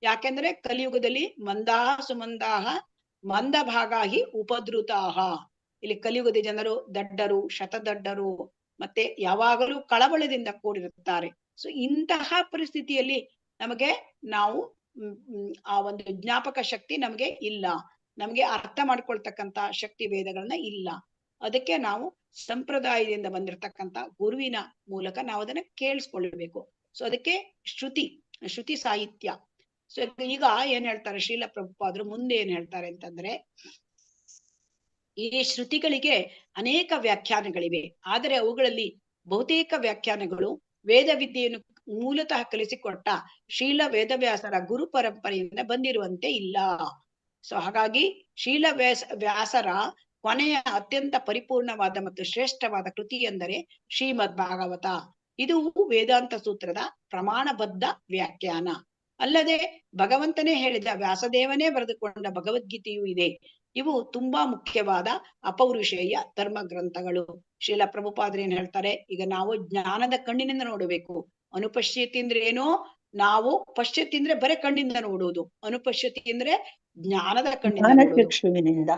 Speaker 2: ಯಾಕೆಂದ್ರೆ ಕಲಿಯುಗದಲ್ಲಿ ಮಂದಾಹ ಸುಮಂದಾಹ ಮಂದ ಭಾಗಾಹಿ ಉಪದ್ರುತಾಹ. ಇಲ್ಲಿ ಕಲಿಯುಗದ ಜನರು ದಡ್ಡರು, ಶತದಡ್ಡರು, ಮತ್ತೆ ಯಾವಾಗಲೂ ಕಳವಳದಿಂದ ಕೂಡಿರುತ್ತಾರೆ. ಸೊ ಇಂತಹ ಪರಿಸ್ಥಿತಿಯಲ್ಲಿ ನಾವು ಆ ಒಂದು ಜ್ಞಾಪಕ ಶಕ್ತಿ ನಮಗೆ ಇಲ್ಲ, ನಮ್ಗೆ ಅರ್ಥ ಮಾಡ್ಕೊಳ್ತಕ್ಕಂತ ಶಕ್ತಿ ವೇದಗಳನ್ನ ಇಲ್ಲ. ಅದಕ್ಕೆ ನಾವು ಸಂಪ್ರದಾಯದಿಂದ ಬಂದಿರತಕ್ಕಂತ ಗುರುವಿನ ಮೂಲಕ ನಾವು ಅದನ್ನ ಕೇಳಿಸ್ಕೊಳ್ಬೇಕು. ಸೊ ಅದಕ್ಕೆ ಶ್ರುತಿ
Speaker 8: ಶ್ರುತಿ ಸಾಹಿತ್ಯ. ಸೊ ಈಗ ಏನ್ ಹೇಳ್ತಾರೆ ಶ್ರೀಲ ಪ್ರಭುಪಾದರು ಮುಂದೆ ಏನ್ ಹೇಳ್ತಾರೆ ಅಂತಂದ್ರೆ, ಈ ಶ್ರುತಿಗಳಿಗೆ ಅನೇಕ ವ್ಯಾಖ್ಯಾನಗಳಿವೆ, ಆದರೆ ಅವುಗಳಲ್ಲಿ ಬಹುತೇಕ ವ್ಯಾಖ್ಯಾನಗಳು ವೇದ ವಿದ್ಯೆಯನ್ನು ಮೂಲತಃ ಕಲಿಸಿಕೊಟ್ಟ ಶೀಲ ವೇದವ್ಯಾಸರ ಗುರು ಪರಂಪರೆಯಿಂದ ಬಂದಿರುವಂತೆ ಇಲ್ಲ. ಸೊ ಹಾಗಾಗಿ ಶೀಲ ವ್ಯಾಸರ ಕೊನೆಯ ಅತ್ಯಂತ ಪರಿಪೂರ್ಣವಾದ ಮತ್ತು ಶ್ರೇಷ್ಠವಾದ ಕೃತಿ ಎಂದರೆ ಶ್ರೀಮದ್ ಭಾಗವತ. ಇದು ವೇದಾಂತ ಸೂತ್ರದ ಪ್ರಮಾಣಬದ್ಧ ವ್ಯಾಖ್ಯಾನ. ಅಲ್ಲದೆ ಭಗವಂತನೇ ಹೇಳಿದ, ವ್ಯಾಸದೇವನೇ ಬರೆದುಕೊಂಡ ಭಗವದ್ಗೀತೆಯೂ ಇದೆ. ಇವು ತುಂಬಾ ಮುಖ್ಯವಾದ ಅಪೌರುಷೇಯ ಧರ್ಮ ಗ್ರಂಥಗಳು. ಶ್ರೀಲ ಪ್ರಭುಪಾದರು ಏನ್ ಹೇಳ್ತಾರೆ, ಈಗ ನಾವು ಜ್ಞಾನದ ಕಣ್ಣಿನಿಂದ ನೋಡಬೇಕು. ಅನುಪಶ್ಯತಿ ಅಂದ್ರೆ ಏನೋ, ನಾವು ಪಶ್ಯತಿ ಅಂದ್ರೆ ಬರೇ ಕಣ್ಣಿಂದ ನೋಡುವುದು, ಅನುಪಶ್ಯತಿ ಅಂದ್ರೆ ಜ್ಞಾನದ ಕಣ್ಣಿಂದ ನೋಡುವುದು.
Speaker 5: ಚಕ್ಷುವಿನಿಂದ.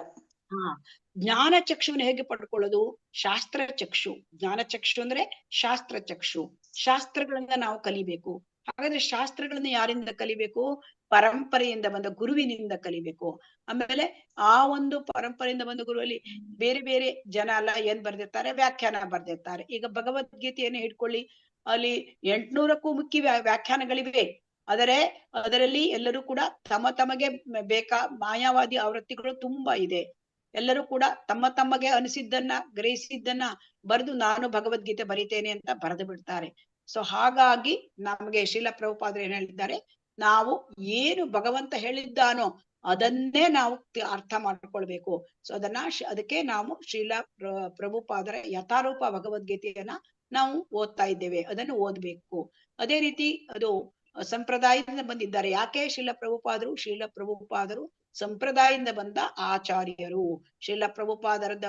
Speaker 8: ಜ್ಞಾನ ಚಕ್ಷುವನ್ನು ಹೇಗೆ ಪಡ್ಕೊಳ್ಳೋದು? ಶಾಸ್ತ್ರ ಚಕ್ಷು. ಜ್ಞಾನ ಚಕ್ಷು ಅಂದ್ರೆ ಶಾಸ್ತ್ರ ಚಕ್ಷು. ಶಾಸ್ತ್ರಗಳನ್ನ ನಾವು ಕಲಿಬೇಕು. ಹಾಗಾದ್ರೆ ಶಾಸ್ತ್ರಗಳನ್ನ ಯಾರಿಂದ ಕಲಿಬೇಕು? ಪರಂಪರೆಯಿಂದ ಬಂದ ಗುರುವಿನಿಂದ ಕಲಿಬೇಕು. ಆಮೇಲೆ ಆ ಒಂದು ಪರಂಪರೆಯಿಂದ ಬಂದ ಗುರುವಲ್ಲಿ ಬೇರೆ ಬೇರೆ ಜನ ಎಲ್ಲ ಏನ್ ಬರ್ದಿರ್ತಾರೆ? ವ್ಯಾಖ್ಯಾನ ಬರ್ದಿರ್ತಾರೆ. ಈಗ ಭಗವದ್ಗೀತೆಯನ್ನು ಹಿಡ್ಕೊಳ್ಳಿ, ಅಲ್ಲಿ 800ಕ್ಕೂ ಮುಖ್ಯ ವ್ಯಾಖ್ಯಾನಗಳಿವೆ. ಅದರಲ್ಲಿ ಎಲ್ಲರೂ ಕೂಡ ತಮಗೆ ಮಾಯಾವಾದಿ ಆವೃತ್ತಿಗಳು ತುಂಬಾ ಇದೆ. ಎಲ್ಲರೂ ಕೂಡ ತಮಗೆ ಅನಿಸಿದ್ದನ್ನ ಗ್ರಹಿಸಿದ್ದನ್ನ ಬರೆದು ನಾನು ಭಗವದ್ಗೀತೆ ಬರಿತೇನೆ ಅಂತ ಬರೆದು ಬಿಡ್ತಾರೆ. ಸೊ ಹಾಗಾಗಿ ನಮ್ಗೆ ಶ್ರೀಲ ಪ್ರಭುಪಾದರು ಏನ್ ಹೇಳಿದ್ದಾರೆ, ನಾವು ಏನು ಭಗವಂತ ಹೇಳಿದ್ದಾನೋ ಅದನ್ನೇ ನಾವು ಅರ್ಥ ಮಾಡ್ಕೊಳ್ಬೇಕು. ಸೊ ಅದಕ್ಕೆ ನಾವು ಶ್ರೀಲ ಪ್ರಭುಪಾದರ ಯಥಾರೂಪ ಭಗವದ್ಗೀತೆಯನ್ನ ನಾವು ಓದ್ತಾ ಇದ್ದೇವೆ, ಅದನ್ನು ಓದ್ಬೇಕು. ಅದೇ ರೀತಿ ಅದು ಸಂಪ್ರದಾಯದಿಂದ ಬಂದಿದ್ದಾರೆ. ಯಾಕೆ ಶ್ರೀಲ ಪ್ರಭುಪಾದರು ಸಂಪ್ರದಾಯದಿಂದ ಬಂದ ಆಚಾರ್ಯರು. ಶ್ರೀಲ ಪ್ರಭುಪಾದರದ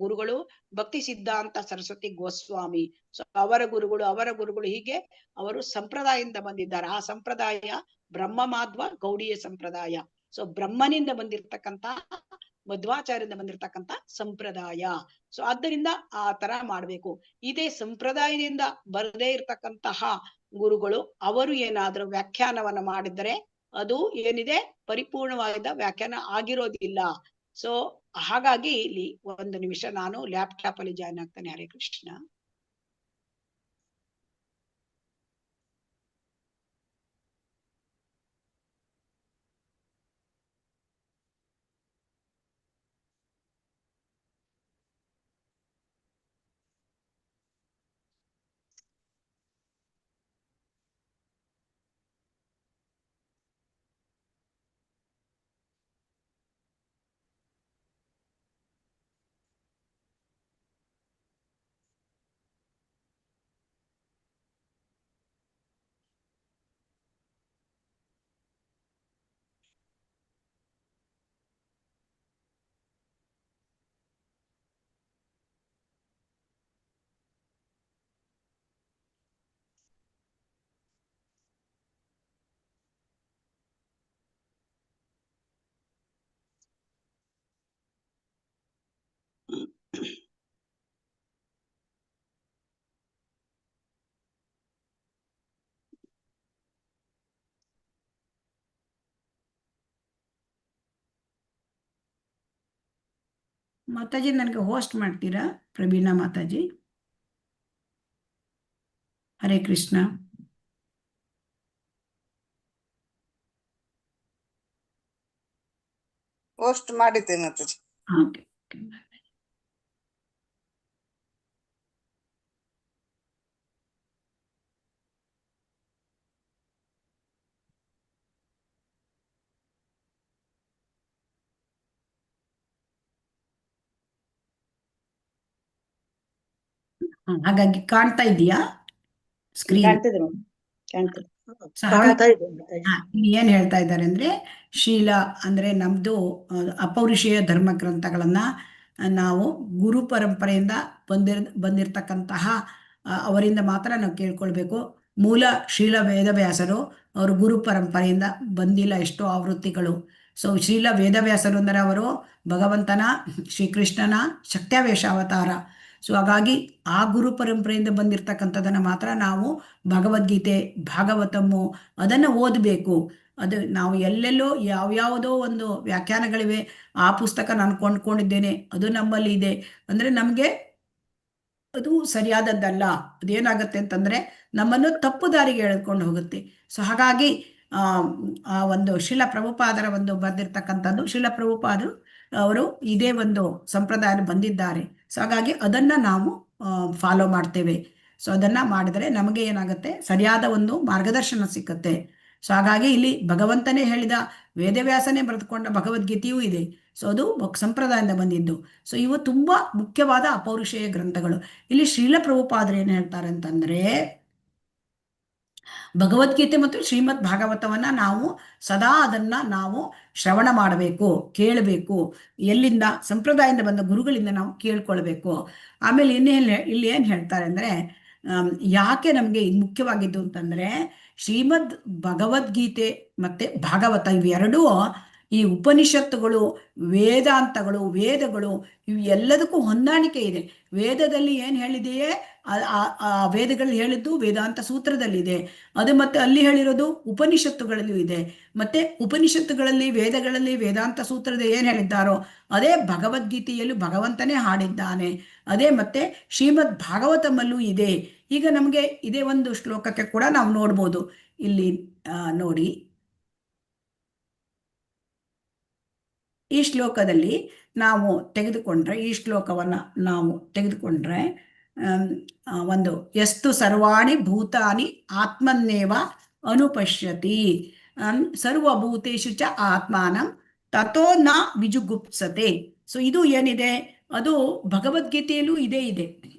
Speaker 8: ಗುರುಗಳು ಭಕ್ತಿ ಸಿದ್ಧಾಂತ ಸರಸ್ವತಿ ಗೋಸ್ವಾಮಿ. ಸೊ ಅವರ ಗುರುಗಳು ಹೀಗೆ ಅವರು ಸಂಪ್ರದಾಯದಿಂದ ಬಂದಿದ್ದಾರೆ. ಆ ಸಂಪ್ರದಾಯ ಬ್ರಹ್ಮ ಮಾಧ್ವ ಗೌಡಿಯ ಸಂಪ್ರದಾಯ. ಸೊ ಬ್ರಹ್ಮನಿಂದ ಬಂದಿರತಕ್ಕಂತ, ಮಧ್ವಾಚಾರ್ಯದಿಂದ ಬಂದಿರತಕ್ಕಂತ ಸಂಪ್ರದಾಯ. ಸೊ ಆದ್ದರಿಂದ ಆ ತರ ಮಾಡ್ಬೇಕು. ಇದೇ ಸಂಪ್ರದಾಯದಿಂದ ಬರದೇ ಇರತಕ್ಕಂತಹ ಗುರುಗಳು ಅವರು ಏನಾದ್ರೂ ವ್ಯಾಖ್ಯಾನವನ್ನ ಮಾಡಿದರೆ ಅದು ಏನಿದೆ ಪರಿಪೂರ್ಣವಾದ ವ್ಯಾಖ್ಯಾನ ಆಗಿರೋದಿಲ್ಲ. ಸೊ ಹಾಗಾಗಿ ಇಲ್ಲಿ ಒಂದು ನಿಮಿಷ ನಾನು ಲ್ಯಾಪ್ಟಾಪ್ ಅಲ್ಲಿ ಜಾಯ್ನ್ ಆಗ್ತಾನೆ. ಹರೇ ಕೃಷ್ಣ.
Speaker 2: ಮಾತಾಜಿ ನನಗೆ ಹೋಸ್ಟ್ ಮಾಡ್ತೀರಾ? ಪ್ರವೀಣಾ ಮಾತಾಜಿ. ಹರೇ ಕೃಷ್ಣ.
Speaker 9: ಹೋಸ್ಟ್ ಮಾಡಿದ್ದೆ ಮಾತಾಜಿ.
Speaker 2: ಓಕೆ. ಹಾಗಾಗಿ ಕಾಣ್ತಾ ಇದೆಯಾ ಸ್ಕ್ರೀನ್?
Speaker 7: ಕಾಣ್ತದೆ.
Speaker 2: ಏನ್ ಹೇಳ್ತಾ ಇದ್ದಾರೆ ಅಂದ್ರೆ, ಶೀಲ ಅಂದ್ರೆ ನಮ್ದು ಅಪೌರುಷೇಯ ಧರ್ಮ ಗ್ರಂಥಗಳನ್ನ ನಾವು ಗುರು ಪರಂಪರೆಯಿಂದ ಬಂದಿರತಕ್ಕಂತಹ ಅವರಿಂದ ಮಾತ್ರ ನಾವು ಕೇಳ್ಕೊಳ್ಬೇಕು. ಮೂಲ ಶೀಲ ವೇದವ್ಯಾಸರು ಅವರು ಗುರು ಪರಂಪರೆಯಿಂದ ಬಂದಿಲ್ಲ ಎಷ್ಟೋ ಆವೃತ್ತಿಗಳು. ಸೊ ಶೀಲ ವೇದವ್ಯಾಸರು ಅಂದರೆ ಅವರು ಭಗವಂತನ ಶ್ರೀಕೃಷ್ಣನ ಶಕ್ತ್ಯಾವೇಶ ಅವತಾರ. ಸೊ ಹಾಗಾಗಿ ಆ ಗುರು ಪರಂಪರೆಯಿಂದ ಬಂದಿರತಕ್ಕಂಥದ್ದನ್ನು ಮಾತ್ರ ನಾವು ಭಗವದ್ಗೀತೆ, ಭಾಗವತಮ್ಮು ಅದನ್ನು ಓದಬೇಕು. ಅದು ನಾವು ಎಲ್ಲೆಲ್ಲೋ ಯಾವ್ಯಾವುದೋ ಒಂದು ವ್ಯಾಖ್ಯಾನಗಳಿವೆ, ಆ ಪುಸ್ತಕ ನಾನು ಕೊಂಡ್ಕೊಂಡಿದ್ದೇನೆ ಅದು ನಮ್ಮಲ್ಲಿ ಇದೆ ಅಂದರೆ ನಮಗೆ ಅದು ಸರಿಯಾದದ್ದಲ್ಲ. ಅದೇನಾಗುತ್ತೆ ಅಂತಂದ್ರೆ ನಮ್ಮನ್ನು ತಪ್ಪು ದಾರಿಗೆ ಎಳೆದುಕೊಂಡು ಹೋಗುತ್ತೆ. ಸೊ ಹಾಗಾಗಿ ಆ ಒಂದು ಶಿಲ ಪ್ರಭುಪಾದರ ಒಂದು ಬರೆದಿರ್ತಕ್ಕಂಥದ್ದು, ಶಿಲ ಪ್ರಭುಪಾದರು ಅವರು ಇದೇ ಒಂದು ಸಂಪ್ರದಾಯ ಬಂದಿದ್ದಾರೆ. ಸೊ ಹಾಗಾಗಿ ಅದನ್ನ ನಾವು ಫಾಲೋ ಮಾಡ್ತೇವೆ. ಸೊ ಅದನ್ನ ಮಾಡಿದರೆ ನಮಗೆ ಏನಾಗುತ್ತೆ, ಸರಿಯಾದ ಒಂದು ಮಾರ್ಗದರ್ಶನ ಸಿಕ್ಕತ್ತೆ. ಸೊ ಹಾಗಾಗಿ ಇಲ್ಲಿ ಭಗವಂತನೇ ಹೇಳಿದ, ವೇದವ್ಯಾಸನೇ ಬರೆದುಕೊಂಡ ಭಗವದ್ಗೀತೆಯೂ ಇದೆ. ಸೊ ಅದು ಸಂಪ್ರದಾಯದಿಂದ ಬಂದಿದ್ದು. ಸೊ ಇವು ತುಂಬಾ ಮುಖ್ಯವಾದ ಅಪೌರುಷೇಯ ಗ್ರಂಥಗಳು. ಇಲ್ಲಿ ಶ್ರೀಲ ಪ್ರಭುಪಾದರು ಏನ್ ಹೇಳ್ತಾರೆ ಅಂತಂದ್ರೆ, ಭಗವದ್ಗೀತೆ ಮತ್ತು ಶ್ರೀಮದ್ ಭಾಗವತವನ್ನ ನಾವು ಸದಾ ಅದನ್ನ ನಾವು ಶ್ರವಣ ಮಾಡಬೇಕು, ಕೇಳಬೇಕು. ಎಲ್ಲಿಂದ? ಸಂಪ್ರದಾಯದಿಂದ ಬಂದ ಗುರುಗಳಿಂದ ನಾವು ಕೇಳ್ಕೊಳ್ಬೇಕು. ಆಮೇಲೆ ಇಲ್ಲಿ ಏನ್ ಹೇಳ್ತಾರೆ ಅಂದ್ರೆ, ಯಾಕೆ ನಮ್ಗೆ ಇದು ಮುಖ್ಯವಾಗಿದ್ದು ಅಂತಂದ್ರೆ, ಶ್ರೀಮದ್ ಭಗವದ್ಗೀತೆ ಮತ್ತೆ ಭಾಗವತ ಇವೆರಡೂ ಈ ಉಪನಿಷತ್ತುಗಳು, ವೇದಾಂತಗಳು, ವೇದಗಳು ಇವು ಎಲ್ಲದಕ್ಕೂ ಹೊಂದಾಣಿಕೆ ಇದೆ. ವೇದದಲ್ಲಿ ಏನ್ ಹೇಳಿದೆಯೇ ಆ ವೇದಗಳಲ್ಲಿ ಹೇಳಿದ್ದು ವೇದಾಂತ ಸೂತ್ರದಲ್ಲಿದೆ. ಅದು ಮತ್ತೆ ಅಲ್ಲಿ ಹೇಳಿರೋದು ಉಪನಿಷತ್ತುಗಳಲ್ಲೂ ಇದೆ. ಮತ್ತೆ ಉಪನಿಷತ್ತುಗಳಲ್ಲಿ, ವೇದಗಳಲ್ಲಿ, ವೇದಾಂತ ಸೂತ್ರದ ಏನ್ ಹೇಳಿದ್ದಾರೋ ಅದೇ ಭಗವದ್ಗೀತೆಯಲ್ಲೂ ಭಗವಂತನೇ ಹಾಡಿದ್ದಾನೆ. ಅದೇ ಮತ್ತೆ ಶ್ರೀಮದ್ ಭಾಗವತಮಲ್ಲೂ ಇದೆ. ಈಗ ನಮಗೆ ಇದೇ ಒಂದು ಶ್ಲೋಕಕ್ಕೆ ಕೂಡ ನಾವು ನೋಡ್ಬೋದು. ಇಲ್ಲಿ ನೋಡಿ, ಈ ಶ್ಲೋಕದಲ್ಲಿ ನಾವು ತೆಗೆದುಕೊಂಡ್ರೆ, ಈ ಶ್ಲೋಕವನ್ನ ನಾವು ತೆಗೆದುಕೊಂಡ್ರೆ, ಒಂದು ಎಸ್ತು ಸರ್ವಾಣಿ ಭೂತಾನಿ ಆತ್ಮನ್ನೇವ ಅನುಪಶ್ಯತಿ ಸರ್ವಭೂತೇಷು ಚ ಆತ್ಮಾನಂ ತಥೋ ನ ವಿಜುಗುಪ್ಸತೆ. ಸೊ ಇದು ಏನಿದೆ, ಅದು ಭಗವದ್ಗೀತೆಯಲ್ಲೂ ಇದೇ ಇದೆ.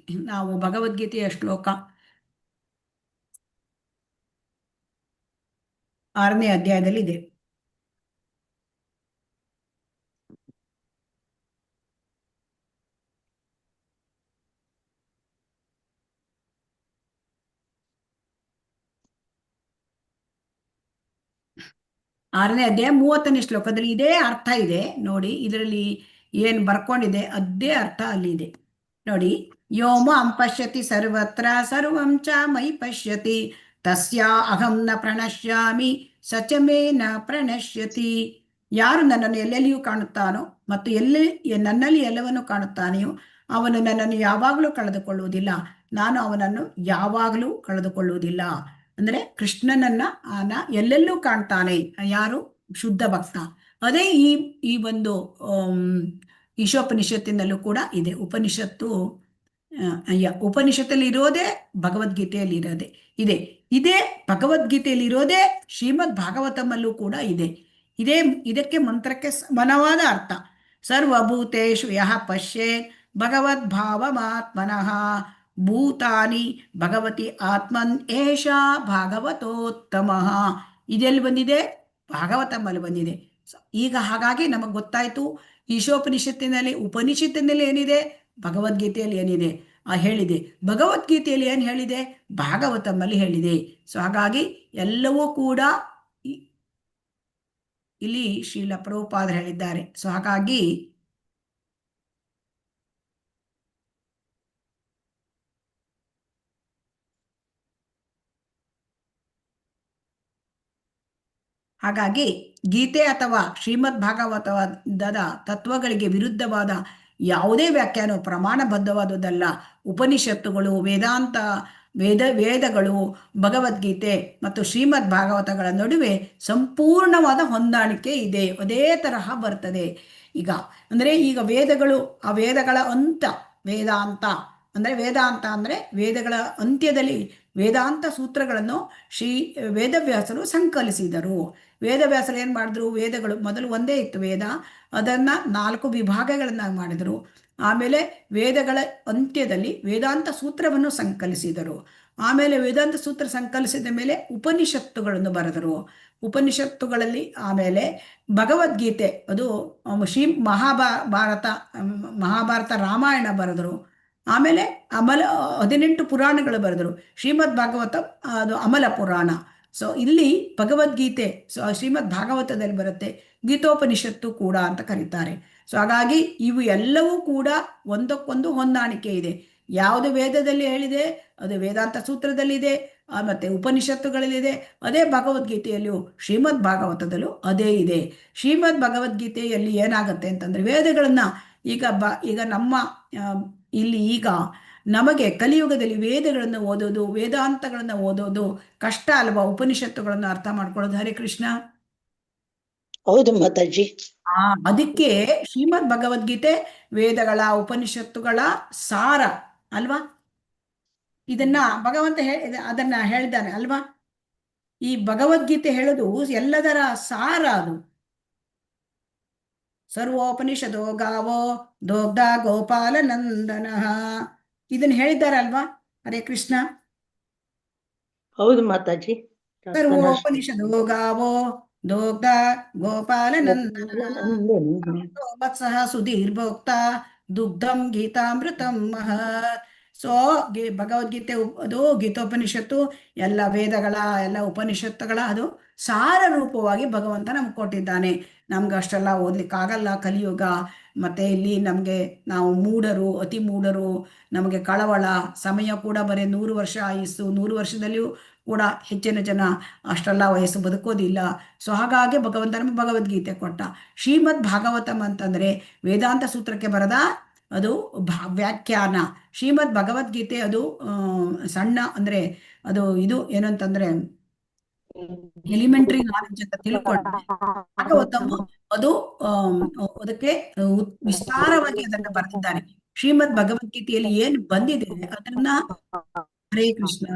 Speaker 2: ನಾವು ಭಗವದ್ಗೀತೆಯ ಶ್ಲೋಕ 6ನೇ ಅಧ್ಯಾಯದಲ್ಲಿ ಇದೆ. ಆರನೇ ಅಧ್ಯಾಯ 30ನೇ ಶ್ಲೋಕದಲ್ಲಿ ಇದೇ ಅರ್ಥ ಇದೆ ನೋಡಿ. ಇದರಲ್ಲಿ ಏನ್ ಬರ್ಕೊಂಡಿದೆ ಅದೇ ಅರ್ಥ ಅಲ್ಲಿ ಇದೆ ನೋಡಿ. ಯೋಮ ಪಶ್ಯತಿ ಸರ್ವತ್ರ ಸರ್ವಂ ಚ ಮೈ ಪಶ್ಯತಿ ತಸ್ಯ ಅಹಂ ನ ಪ್ರಣಶ್ಯಾಮಿ ಸಚಮೇ ನ ಪ್ರಣಶ್ಯತಿ. ಯಾರು ನನ್ನನ್ನು ಎಲ್ಲೆಲ್ಲಿಯೂ ಕಾಣುತ್ತಾನೋ ಮತ್ತು ನನ್ನಲ್ಲಿ ಎಲ್ಲವನ್ನು ಕಾಣುತ್ತಾನೆಯೋ ಅವನು ನನ್ನನ್ನು ಯಾವಾಗಲೂ ಕಳೆದುಕೊಳ್ಳುವುದಿಲ್ಲ, ನಾನು ಅವನನ್ನು ಯಾವಾಗಲೂ ಕಳೆದುಕೊಳ್ಳುವುದಿಲ್ಲ. ಅಂದ್ರೆ ಕೃಷ್ಣನನ್ನ ಎಲ್ಲೆಲ್ಲೂ ಕಾಣ್ತಾನೆ ಯಾರು? ಶುದ್ಧ ಭಕ್ತ. ಅದೇ ಈ ಒಂದು ಈಶೋಪನಿಷತ್ತಿನಲ್ಲೂ ಕೂಡ ಇದೆ. ಉಪನಿಷತ್ತಲ್ಲಿ ಇರೋದೇ ಭಗವದ್ಗೀತೆಯಲ್ಲಿ ಇದೇ ಭಗವದ್ಗೀತೆಯಲ್ಲಿ ಇರೋದೇ ಶ್ರೀಮದ್ ಭಾಗವತಮಲ್ಲೂ ಕೂಡ ಇದೆ. ಇದಕ್ಕೆ ಮಂತ್ರಕ್ಕೆ ಸಮಾನವಾದ ಅರ್ಥ. ಸರ್ವಭೂತೇಷು ಯಃ ಪಶ್ಯೇತ್ ಭಗವದ್ಭಾವಮಾತ್ಮನಃ ಭೂತಾನಿ ಭಗವತಿ ಆತ್ಮನ್ ಏಷಾ ಭಾಗವತೋತ್ತಮಃ. ಇದೆಲ್ಲಿ ಬಂದಿದೆ? ಭಾಗವತಮಲ್ಲಿ ಬಂದಿದೆ. ಈಗ ಹಾಗಾಗಿ ನಮಗೆ ಗೊತ್ತಾಯ್ತು, ಈಶೋಪನಿಷತ್ತಿನಲ್ಲಿ, ಉಪನಿಷತ್ತಿನಲ್ಲಿ ಏನಿದೆ, ಭಗವದ್ಗೀತೆಯಲ್ಲಿ ಏನಿದೆ ಹೇಳಿದೆ. ಭಗವದ್ಗೀತೆಯಲ್ಲಿ ಏನ್ ಹೇಳಿದೆ? ಭಾಗವತಮಲ್ಲಿ ಹೇಳಿದೆ. ಸೊ ಹಾಗಾಗಿ ಎಲ್ಲವೂ ಕೂಡ ಇಲ್ಲಿ ಶ್ರೀಲ ಪ್ರಭುಪಾದರು ಹೇಳಿದ್ದಾರೆ. ಸೊ ಹಾಗಾಗಿ ಗೀತೆ ಅಥವಾ ಶ್ರೀಮದ್ ಭಾಗವತದ ತತ್ವಗಳಿಗೆ ವಿರುದ್ಧವಾದ ಯಾವುದೇ ವ್ಯಾಖ್ಯಾನ ಪ್ರಮಾಣಬದ್ಧವಾದುದಲ್ಲ. ಉಪನಿಷತ್ತುಗಳು, ವೇದಗಳು, ಭಗವದ್ಗೀತೆ ಮತ್ತು ಶ್ರೀಮದ್ ಭಾಗವತಗಳ ನಡುವೆ ಸಂಪೂರ್ಣವಾದ ಹೊಂದಾಣಿಕೆ ಇದೆ. ಅದೇ ತರಹ ಬರ್ತದೆ. ಈಗ ವೇದಗಳು, ಆ ವೇದಗಳ ವೇದಾಂತ ಅಂದ್ರೆ ವೇದಗಳ ಅಂತ್ಯದಲ್ಲಿ ವೇದಾಂತ ಸೂತ್ರಗಳನ್ನು ವೇದವ್ಯಾಸರು ಸಂಕಲಿಸಿದರು. ವೇದವ್ಯಾಸರು ಏನ್ ಮಾಡಿದ್ರು? ವೇದಗಳು ಮೊದಲು ಒಂದೇ ಇತ್ತು ವೇದ, ಅದನ್ನ 4 ವಿಭಾಗಗಳನ್ನಾಗಿ ಮಾಡಿದರು. ಆಮೇಲೆ ವೇದಗಳ ಅಂತ್ಯದಲ್ಲಿ ವೇದಾಂತ ಸೂತ್ರವನ್ನು ಸಂಕಲಿಸಿದರು. ಆಮೇಲೆ ವೇದಾಂತ ಸೂತ್ರ ಸಂಕಲಿಸಿದ ಮೇಲೆ ಉಪನಿಷತ್ತುಗಳನ್ನು ಬರೆದರು. ಉಪನಿಷತ್ತುಗಳಲ್ಲಿ ಆಮೇಲೆ ಭಗವದ್ಗೀತೆ, ಅದು ಮಹಾಭಾರತ ರಾಮಾಯಣ ಬರೆದರು. ಆಮೇಲೆ 18 ಪುರಾಣಗಳು ಬರೆದರು. ಶ್ರೀಮದ್ ಭಾಗವತ ಅದು ಅಮಲ ಪುರಾಣ. ಸೊ ಇಲ್ಲಿ ಭಗವದ್ಗೀತೆ ಶ್ರೀಮದ್ ಭಾಗವತದಲ್ಲಿ ಬರುತ್ತೆ, ಗೀತೋಪನಿಷತ್ತು ಕೂಡ ಅಂತ ಕರೀತಾರೆ. ಸೊ ಹಾಗಾಗಿ ಇವು ಎಲ್ಲವೂ ಕೂಡ ಒಂದಕ್ಕೊಂದು ಹೊಂದಾಣಿಕೆ ಇದೆ. ಯಾವುದು ವೇದದಲ್ಲಿ ಹೇಳಿದೆ ಅದು ವೇದಾಂತ ಸೂತ್ರದಲ್ಲಿದೆ, ಮತ್ತೆ ಉಪನಿಷತ್ತುಗಳಲ್ಲಿದೆ. ಅದೇ ಭಗವದ್ಗೀತೆಯಲ್ಲಿಯೂ ಶ್ರೀಮದ್ ಭಾಗವತದಲ್ಲೂ ಅದೇ ಇದೆ. ಶ್ರೀಮದ್ ಭಗವದ್ಗೀತೆಯಲ್ಲಿ ಏನಾಗುತ್ತೆ ಅಂತಂದ್ರೆ, ವೇದಗಳನ್ನ ಈಗ ನಮ್ಮ ಇಲ್ಲಿ ಈಗ ನಮಗೆ ಕಲಿಯುಗದಲ್ಲಿ ವೇದಗಳನ್ನು ಓದೋದು, ವೇದಾಂತಗಳನ್ನು ಓದೋದು ಕಷ್ಟ ಅಲ್ವಾ? ಉಪನಿಷತ್ತುಗಳನ್ನು ಅರ್ಥ ಮಾಡ್ಕೊಳ್ಳೋದು. ಹರೇ ಕೃಷ್ಣ.
Speaker 5: ಹೌದು ಮಾತಾಜಿ.
Speaker 2: ಅದಕ್ಕೆ ಶ್ರೀಮದ್ ಭಗವದ್ಗೀತೆ ವೇದಗಳ ಉಪನಿಷತ್ತುಗಳ ಸಾರ ಅಲ್ವಾ? ಇದನ್ನ ಭಗವಂತ ಅದನ್ನ ಹೇಳಿದ್ದಾನೆ ಅಲ್ವಾ? ಈ ಭಗವದ್ಗೀತೆ ಹೇಳೋದು ಎಲ್ಲದರ ಸಾರ. ಅದು ಸರ್ವೋಪನಿಷದೋ ಗಾವೋ ದೋಗ್ಧ ಗೋಪಾಲ ನಂದನ, ಇದನ್ನ ಹೇಳಿದ್ದಾರೆ ಅಲ್ವಾ? ಹರೇ ಕೃಷ್ಣ.
Speaker 5: ಹೌದು ಮಾತಾಜಿ.
Speaker 2: ಸರ್ವೋಪನಿಷದೋ ಗಾವೋ ದೋಗ್ಧ ಗೋಪಾಲ ನಂದನ ವತ್ಸಃ ಸುಧೀರ್ಭೋಕ್ತ ದುಗ್ಧಂ ಗೀತಾಮೃತಂ ಮಹತ್. ಸೊ ಭಗವದ್ಗೀತೆ ಅದು ಗೀತೋಪನಿಷತ್ತು ಎಲ್ಲ ವೇದಗಳ ಎಲ್ಲ ಉಪನಿಷತ್ತುಗಳ ಅದು ಸಾರ ರೂಪವಾಗಿ ಭಗವಂತ ನಮ್ಗೆ ಕೊಟ್ಟಿದ್ದಾನೆ. ನಮ್ಗೆ ಅಷ್ಟೆಲ್ಲ ಓದ್ಲಿಕ್ಕಾಗಲ್ಲ ಕಲಿಯುಗ. ಮತ್ತೆ ಇಲ್ಲಿ ನಮಗೆ ನಾವು ಮೂಢರು, ಅತಿ ಮೂಢರು, ನಮಗೆ ಕಳವಳ, ಸಮಯ ಕೂಡ ಬರೀ 100 ವರ್ಷ ಆಯುಸ್ಸು, 100 ವರ್ಷದಲ್ಲಿಯೂ ಕೂಡ ಹೆಚ್ಚಿನ ಜನ ಅಷ್ಟೆಲ್ಲ ವಯಸ್ಸು ಬದುಕೋದಿಲ್ಲ. ಸೊ ಹಾಗಾಗಿ ಭಗವಂತ ನಮಗೆ ಭಗವದ್ಗೀತೆ ಕೊಟ್ಟ. ಶ್ರೀಮದ್ ಭಾಗವತಂ ಅಂತಂದ್ರೆ ವೇದಾಂತ ಸೂತ್ರಕ್ಕೆ ಬರದ ಅದು ವ್ಯಾಖ್ಯಾನ. ಶ್ರೀಮದ್ ಭಗವದ್ಗೀತೆ ಅದು ಸಣ್ಣ ಅಂದ್ರೆ ಅದು ಇದು ಏನು ಅಂತಂದ್ರೆ ಎಲಿಮೆಂಟರಿ ನಾಲೆಜ್ ಅಂತ ತಿಳ್ಕೊಂಡ್ರೆ, ಭಾಗವತಂ ಅದು ಅದಕ್ಕೆ ವಿಸ್ತಾರವಾಗಿ ಅದನ್ನ ಬರೆದಿದ್ದಾರೆ. ಶ್ರೀಮದ್ ಭಗವದ್ಗೀತೆಯಲ್ಲಿ ಏನು ಬಂದಿದೆ ಅದನ್ನ ಹರೇ ಕೃಷ್ಣ.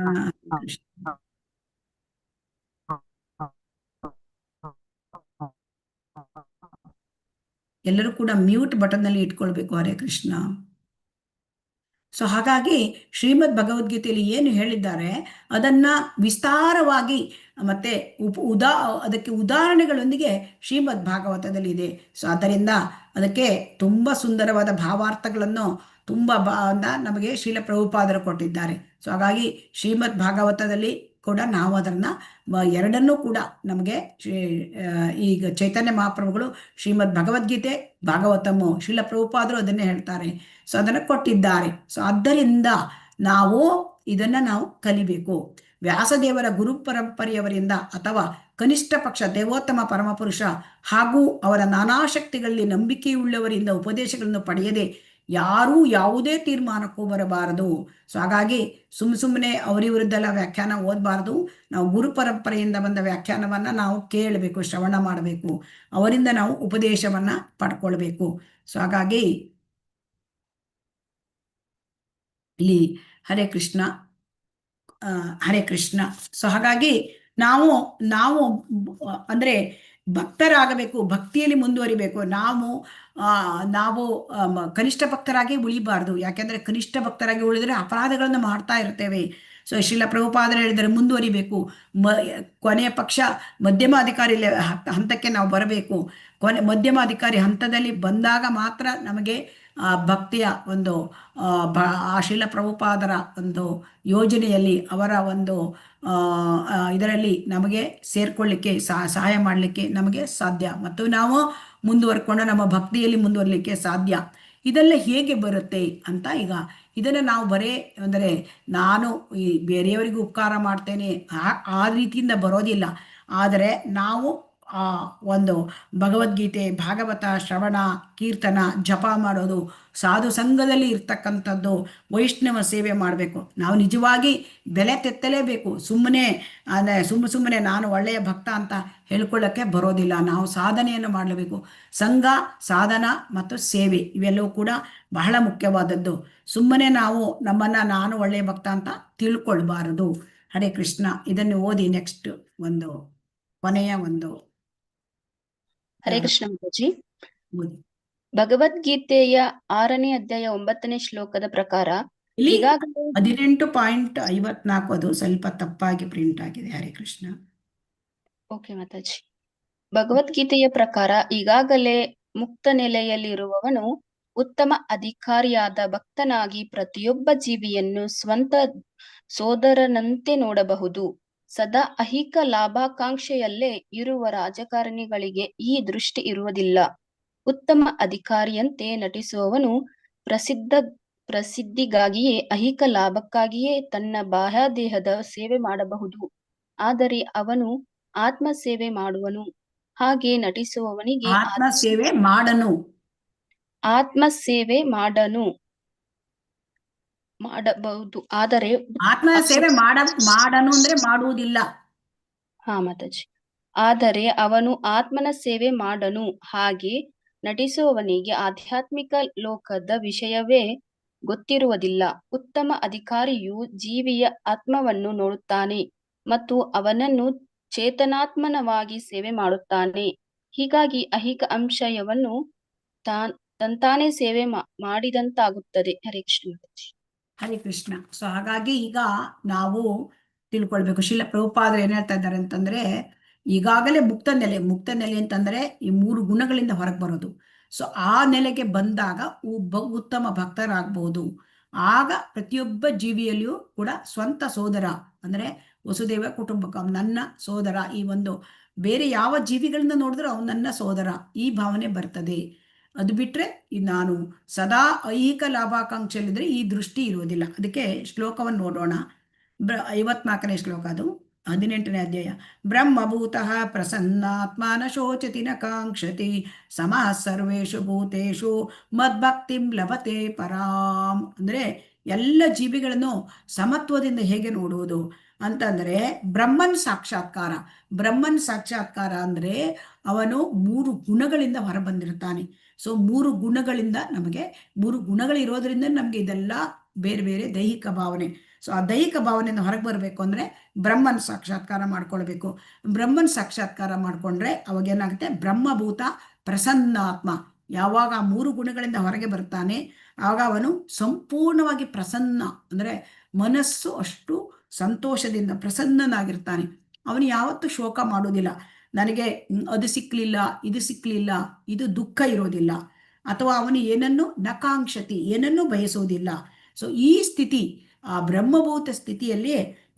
Speaker 2: ಎಲ್ಲರೂ ಕೂಡ ಮ್ಯೂಟ್ ಬಟನ್ ನಲ್ಲಿ ಇಟ್ಕೊಳ್ಬೇಕು. ಹರೇ ಕೃಷ್ಣ. ಸೊ ಹಾಗಾಗಿ ಶ್ರೀಮದ್ ಭಗವದ್ಗೀತೆಯಲ್ಲಿ ಏನು ಹೇಳಿದ್ದಾರೆ ಅದನ್ನ ವಿಸ್ತಾರವಾಗಿ ಮತ್ತೆ ಅದಕ್ಕೆ ಉದಾಹರಣೆಗಳೊಂದಿಗೆ ಶ್ರೀಮದ್ ಭಾಗವತದಲ್ಲಿ ಇದೆ. ಸೊ ಆದ್ದರಿಂದ ಅದಕ್ಕೆ ತುಂಬಾ ಸುಂದರವಾದ ಭಾವಾರ್ಥಗಳನ್ನು ತುಂಬಾ ನಮಗೆ ಶ್ರೀಲ ಪ್ರಭುಪಾದರು ಕೊಟ್ಟಿದ್ದಾರೆ. ಸೊ ಹಾಗಾಗಿ ಶ್ರೀಮದ್ ಭಾಗವತದಲ್ಲಿ ಕೂಡ ನಾವು ಅದನ್ನ ಎರಡನ್ನೂ ಕೂಡ ನಮಗೆ ಈಗ ಚೈತನ್ಯ ಮಹಾಪ್ರಭುಗಳು ಶ್ರೀಮದ್ ಭಗವದ್ಗೀತೆ ಭಾಗವತಮು, ಶ್ರೀಲ ಪ್ರಭುಪಾದರು ಅದನ್ನೇ ಹೇಳ್ತಾರೆ. ಸೊ ಅದನ್ನು ಕೊಟ್ಟಿದ್ದಾರೆ. ಸೊ ಆದ್ದರಿಂದ ಇದನ್ನ ನಾವು ಕಲಿಬೇಕು. ವ್ಯಾಸದೇವರ ಗುರು ಪರಂಪರೆಯವರಿಂದ ಅಥವಾ ಕನಿಷ್ಠ ಪಕ್ಷ ದೇವೋತ್ತಮ ಪರಮಪುರುಷ ಹಾಗೂ ಅವರ ನಾನಾ ಶಕ್ತಿಗಳಲ್ಲಿ ನಂಬಿಕೆಯುಳ್ಳವರಿಂದ ಉಪದೇಶಗಳನ್ನು ಪಡೆಯದೆ ಯಾರೂ ಯಾವುದೇ ತೀರ್ಮಾನಕ್ಕೂ ಬರಬಾರದು. ಸೊ ಹಾಗಾಗಿ ಸುಮ್ಮನೆ ಅವರಿವರದ್ದೆಲ್ಲ ವ್ಯಾಖ್ಯಾನ ಓದಬಾರ್ದು. ನಾವು ಗುರು ಪರಂಪರೆಯಿಂದ ಬಂದ ವ್ಯಾಖ್ಯಾನವನ್ನ ನಾವು ಕೇಳಬೇಕು, ಶ್ರವಣ ಮಾಡಬೇಕು, ಅವರಿಂದ ನಾವು ಉಪದೇಶವನ್ನ ಪಡ್ಕೊಳ್ಬೇಕು. ಸೊ ಹಾಗಾಗಿ ಇಲ್ಲಿ ಹರೇ ಕೃಷ್ಣ, ಹರೇ ಕೃಷ್ಣ. ಸೊ ಹಾಗಾಗಿ ನಾವು ಅಂದ್ರೆ ಭಕ್ತರಾಗಬೇಕು, ಭಕ್ತಿಯಲ್ಲಿ ಮುಂದುವರಿಬೇಕು. ನಾವು ಕನಿಷ್ಠ ಭಕ್ತರಾಗಿ ಉಳಿಬಾರ್ದು. ಯಾಕೆಂದ್ರೆ ಕನಿಷ್ಠ ಭಕ್ತರಾಗಿ ಉಳಿದ್ರೆ ಅಪರಾಧಗಳನ್ನು ಮಾಡ್ತಾ ಇರ್ತೇವೆ. ಸೊ ಶ್ರೀಲ ಪ್ರಭುಪಾದರು ಹೇಳಿದರೆ ಮುಂದುವರಿಬೇಕು. ಕೊನೆಯ ಪಕ್ಷ ಮಧ್ಯಮಾಧಿಕಾರಿ ಹಂತಕ್ಕೆ ನಾವು ಬರಬೇಕು. ಮಧ್ಯಮಾಧಿಕಾರಿ ಹಂತದಲ್ಲಿ ಬಂದಾಗ ಮಾತ್ರ ನಮಗೆ ಭಕ್ತಿಯ ಒಂದು ಆ ಶ್ರೀಲ ಪ್ರಭುಪಾದರ ಒಂದು ಯೋಜನೆಯಲ್ಲಿ ಅವರ ಒಂದು ಇದರಲ್ಲಿ ನಮಗೆ ಸೇರ್ಕೊಳ್ಳಿಕ್ಕೆ ಸಹಾಯ ಮಾಡಲಿಕ್ಕೆ ನಮಗೆ ಸಾಧ್ಯ, ಮತ್ತು ನಾವು ಮುಂದುವರ್ಕೊಂಡು ನಮ್ಮ ಭಕ್ತಿಯಲ್ಲಿ ಮುಂದುವರಲಿಕ್ಕೆ ಸಾಧ್ಯ. ಇದೆಲ್ಲ ಹೇಗೆ ಬರುತ್ತೆ ಅಂತ ಈಗ ಇದನ್ನು ನಾವು ಅಂದರೆ ನಾನು ಈ ಬೇರೆಯವರಿಗೂ ಉಪಕಾರ ಮಾಡ್ತೇನೆ ಆ ರೀತಿಯಿಂದ ಬರೋದಿಲ್ಲ. ಆದರೆ ನಾವು ಒಂದು ಭಗವದ್ಗೀತೆ, ಭಾಗವತ ಶ್ರವಣ, ಕೀರ್ತನ, ಜಪ ಮಾಡೋದು, ಸಾಧು ಸಂಘದಲ್ಲಿ ಇರ್ತಕ್ಕಂಥದ್ದು, ವೈಷ್ಣವ ಸೇವೆ ಮಾಡಬೇಕು. ನಾವು ನಿಜವಾಗಿ ಬೆಲೆ ತೆತ್ತಲೇಬೇಕು. ಸುಮ್ಮನೆ ನಾನು ಒಳ್ಳೆಯ ಭಕ್ತ ಅಂತ ಹೇಳ್ಕೊಳ್ಳೋಕ್ಕೆ ಬರೋದಿಲ್ಲ. ನಾವು ಸಾಧನೆಯನ್ನು ಮಾಡಲೇಬೇಕು. ಸಂಘ, ಸಾಧನ ಮತ್ತು ಸೇವೆ ಇವೆಲ್ಲವೂ ಕೂಡ ಬಹಳ ಮುಖ್ಯವಾದದ್ದು. ಸುಮ್ಮನೆ ನಾನು ಒಳ್ಳೆಯ ಭಕ್ತ ಅಂತ ತಿಳ್ಕೊಳ್ಬಾರದು. ಹರೇ ಕೃಷ್ಣ. ಇದನ್ನು ಓದಿ ನೆಕ್ಸ್ಟ್ ಒಂದು ಕೊನೆಯ ಒಂದು
Speaker 10: ಹರೇ ಕೃಷ್ಣ ಮಾತಾಜಿ.
Speaker 2: ಓದಿ.
Speaker 10: ಭಗವದ್ಗೀತೆಯ 6ನೇ ಅಧ್ಯಾಯ 9ನೇ ಶ್ಲೋಕದ ಪ್ರಕಾರ ಈಗಾಗಲೇ
Speaker 2: 18.54 ಅದು ಸ್ವಲ್ಪ ತಪ್ಪಾಗಿ ಪ್ರಿಂಟ್ ಆಗಿದೆ. ಹರೇ ಕೃಷ್ಣ.
Speaker 10: ಓಕೆ ಮಾತಾಜಿ. ಭಗವದ್ಗೀತೆಯ ಪ್ರಕಾರ ಈಗಾಗಲೇ ಮುಕ್ತ ನೆಲೆಯಲ್ಲಿರುವವನು ಉತ್ತಮ ಅಧಿಕಾರಿಯಾದ ಭಕ್ತನಾಗಿ ಪ್ರತಿಯೊಬ್ಬ ಜೀವಿಯನ್ನು ಸ್ವಂತ ಸೋದರನಂತೆ ನೋಡಬಹುದು. ಸದಾ ಐಹಿಕ ಲಾಭಾಕಾಂಕ್ಷೆಯಲ್ಲೇ ಇರುವ ರಾಜಕಾರಣಿಗಳಿಗೆ ಈ ದೃಷ್ಟಿ ಇರುವುದಿಲ್ಲ. ಉತ್ತಮ ಅಧಿಕಾರಿಯಂತೆ ನಟಿಸುವವನು ಪ್ರಸಿದ್ಧಿಗಾಗಿಯೇ, ಐಹಿಕ ಲಾಭಕ್ಕಾಗಿಯೇ ತನ್ನ ಬಾಹ್ಯ ದೇಹದ ಸೇವೆ ಮಾಡಬಹುದು. ಆದರೆ ಅವನು ಆತ್ಮ ಸೇವೆ ಮಾಡುವನು. ಹಾಗೆ ನಟಿಸುವವನಿಗೆ
Speaker 2: ಆತ್ಮ ಸೇವೆ ಮಾಡನು.
Speaker 10: ಮಾಡಬಹುದು. ಆದರೆ
Speaker 2: ಆತ್ಮನ ಸೇವೆ ಮಾಡನು ಅಂದ್ರೆ ಮಾಡುವುದಿಲ್ಲ.
Speaker 10: ಹಾ ಮಾತಾಜಿ. ಆದರೆ ಅವನು ಆತ್ಮನ ಸೇವೆ ಮಾಡನು. ಹಾಗೆ ನಟಿಸುವವನಿಗೆ ಆಧ್ಯಾತ್ಮಿಕ ಲೋಕದ ವಿಷಯವೇ ಗೊತ್ತಿರುವುದಿಲ್ಲ. ಉತ್ತಮ ಅಧಿಕಾರಿಯು ಜೀವಿಯ ಆತ್ಮವನ್ನು ನೋಡುತ್ತಾನೆ ಮತ್ತು ಅವನನ್ನು ಚೇತನಾತ್ಮನವಾಗಿ ಸೇವೆ ಮಾಡುತ್ತಾನೆ. ಹೀಗಾಗಿ ಐಹಿಕ ಅಂಶಯವನ್ನು ತಂತಾನೇ ಸೇವೆ ಮಾಡಿದಂತಾಗುತ್ತದೆ. ಹರೇ ಕೃಷ್ಣ ಮಾತಾಜಿ.
Speaker 2: ಹರೇ ಕೃಷ್ಣ. ಸೊ ಹಾಗಾಗಿ ಈಗ ನಾವು ತಿಳ್ಕೊಳ್ಬೇಕು, ಶಿಲ ಪ್ರಭುಪಾದರು ಏನ್ ಹೇಳ್ತಾ ಇದ್ದಾರೆ ಅಂತಂದ್ರೆ, ಈಗಾಗಲೇ ಮುಕ್ತ ನೆಲೆ ಅಂತಂದ್ರೆ ಈ 3 ಗುಣಗಳಿಂದ ಹೊರಗೆ ಬರೋದು. ಸೊ ಆ ನೆಲೆಗೆ ಬಂದಾಗ ಉತ್ತಮ ಭಕ್ತರಾಗಬಹುದು. ಆಗ ಪ್ರತಿಯೊಬ್ಬ ಜೀವಿಯಲ್ಲಿಯೂ ಕೂಡ ಸ್ವಂತ ಸೋದರ ಅಂದ್ರೆ ವಸುದೇವ ಕುಟುಂಬಕ, ನನ್ನ ಸೋದರ, ಈ ಒಂದು ಬೇರೆ ಯಾವ ಜೀವಿಗಳಿಂದ ನೋಡಿದ್ರು ಅವ್ನು ನನ್ನ ಸೋದರ, ಈ ಭಾವನೆ ಬರ್ತದೆ. ಅದು ಬಿಟ್ರೆ ನಾನು ಸದಾ ಐಹಿಕ ಲಾಭಾಕಾಂಕ್ಷೆಯಲ್ಲಿದ್ರೆ ಈ ದೃಷ್ಟಿ ಇರುವುದಿಲ್ಲ. ಅದಕ್ಕೆ ಶ್ಲೋಕವನ್ನು ನೋಡೋಣ. 54ನೇ ಶ್ಲೋಕ, ಅದು 18ನೇ ಅಧ್ಯಾಯ. ಬ್ರಹ್ಮಭೂತಃ ಪ್ರಸನ್ನಾತ್ಮಾನ ಶೋಚತಿ ನ ಕಾಂಕ್ಷತಿ ಸಮಃ ಸರ್ವೇಷು ಭೂತೇಷು ಮದ್ಭಕ್ತಿಂ ಲಭತೆ ಪರಾಂ. ಅಂದ್ರೆ ಎಲ್ಲ ಜೀವಿಗಳನ್ನು ಸಮತ್ವದಿಂದ ಹೇಗೆ ನೋಡುವುದು ಅಂತಂದ್ರೆ ಬ್ರಹ್ಮನ್ ಸಾಕ್ಷಾತ್ಕಾರ ಅಂದ್ರೆ ಅವನು 3 ಗುಣಗಳಿಂದ ಹೊರಬಂದಿರ್ತಾನೆ. ಸೊ 3 ಗುಣಗಳಿಂದ ನಮಗೆ 3 ಗುಣಗಳಿರೋದ್ರಿಂದ ನಮ್ಗೆ ಇದೆಲ್ಲ ಬೇರೆ ಬೇರೆ ದೈಹಿಕ ಭಾವನೆ. ಸೊ ಆ ದೈಹಿಕ ಭಾವನೆಯಿಂದ ಹೊರಗೆ ಬರಬೇಕು ಅಂದ್ರೆ ಬ್ರಹ್ಮನ್ ಸಾಕ್ಷಾತ್ಕಾರ ಮಾಡ್ಕೊಳ್ಬೇಕು. ಬ್ರಹ್ಮನ್ ಸಾಕ್ಷಾತ್ಕಾರ ಮಾಡ್ಕೊಂಡ್ರೆ ಅವಾಗ ಏನಾಗುತ್ತೆ, ಬ್ರಹ್ಮಭೂತ ಪ್ರಸನ್ನಾತ್ಮ. ಯಾವಾಗ ಆ 3 ಗುಣಗಳಿಂದ ಹೊರಗೆ ಬರ್ತಾನೆ ಆಗ ಅವನು ಸಂಪೂರ್ಣವಾಗಿ ಪ್ರಸನ್ನ, ಅಂದ್ರೆ ಮನಸ್ಸು ಅಷ್ಟು ಸಂತೋಷದಿಂದ ಪ್ರಸನ್ನನಾಗಿರ್ತಾನೆ. ಅವನು ಯಾವತ್ತೂ ಶೋಕ ಮಾಡೋದಿಲ್ಲ. ನನಗೆ ಅದು ಸಿಕ್ಲಿಲ್ಲ, ಇದು ಸಿಕ್ಲಿಲ್ಲ, ಇದು ದುಃಖ ಇರೋದಿಲ್ಲ. ಅಥವಾ ಅವನು ಏನನ್ನು ನಕಾಂಕ್ಷತಿ, ಏನನ್ನೂ ಬಯಸೋದಿಲ್ಲ. ಸೊ ಈ ಸ್ಥಿತಿ, ಆ ಬ್ರಹ್ಮಭೂತ ಸ್ಥಿತಿಯಲ್ಲಿ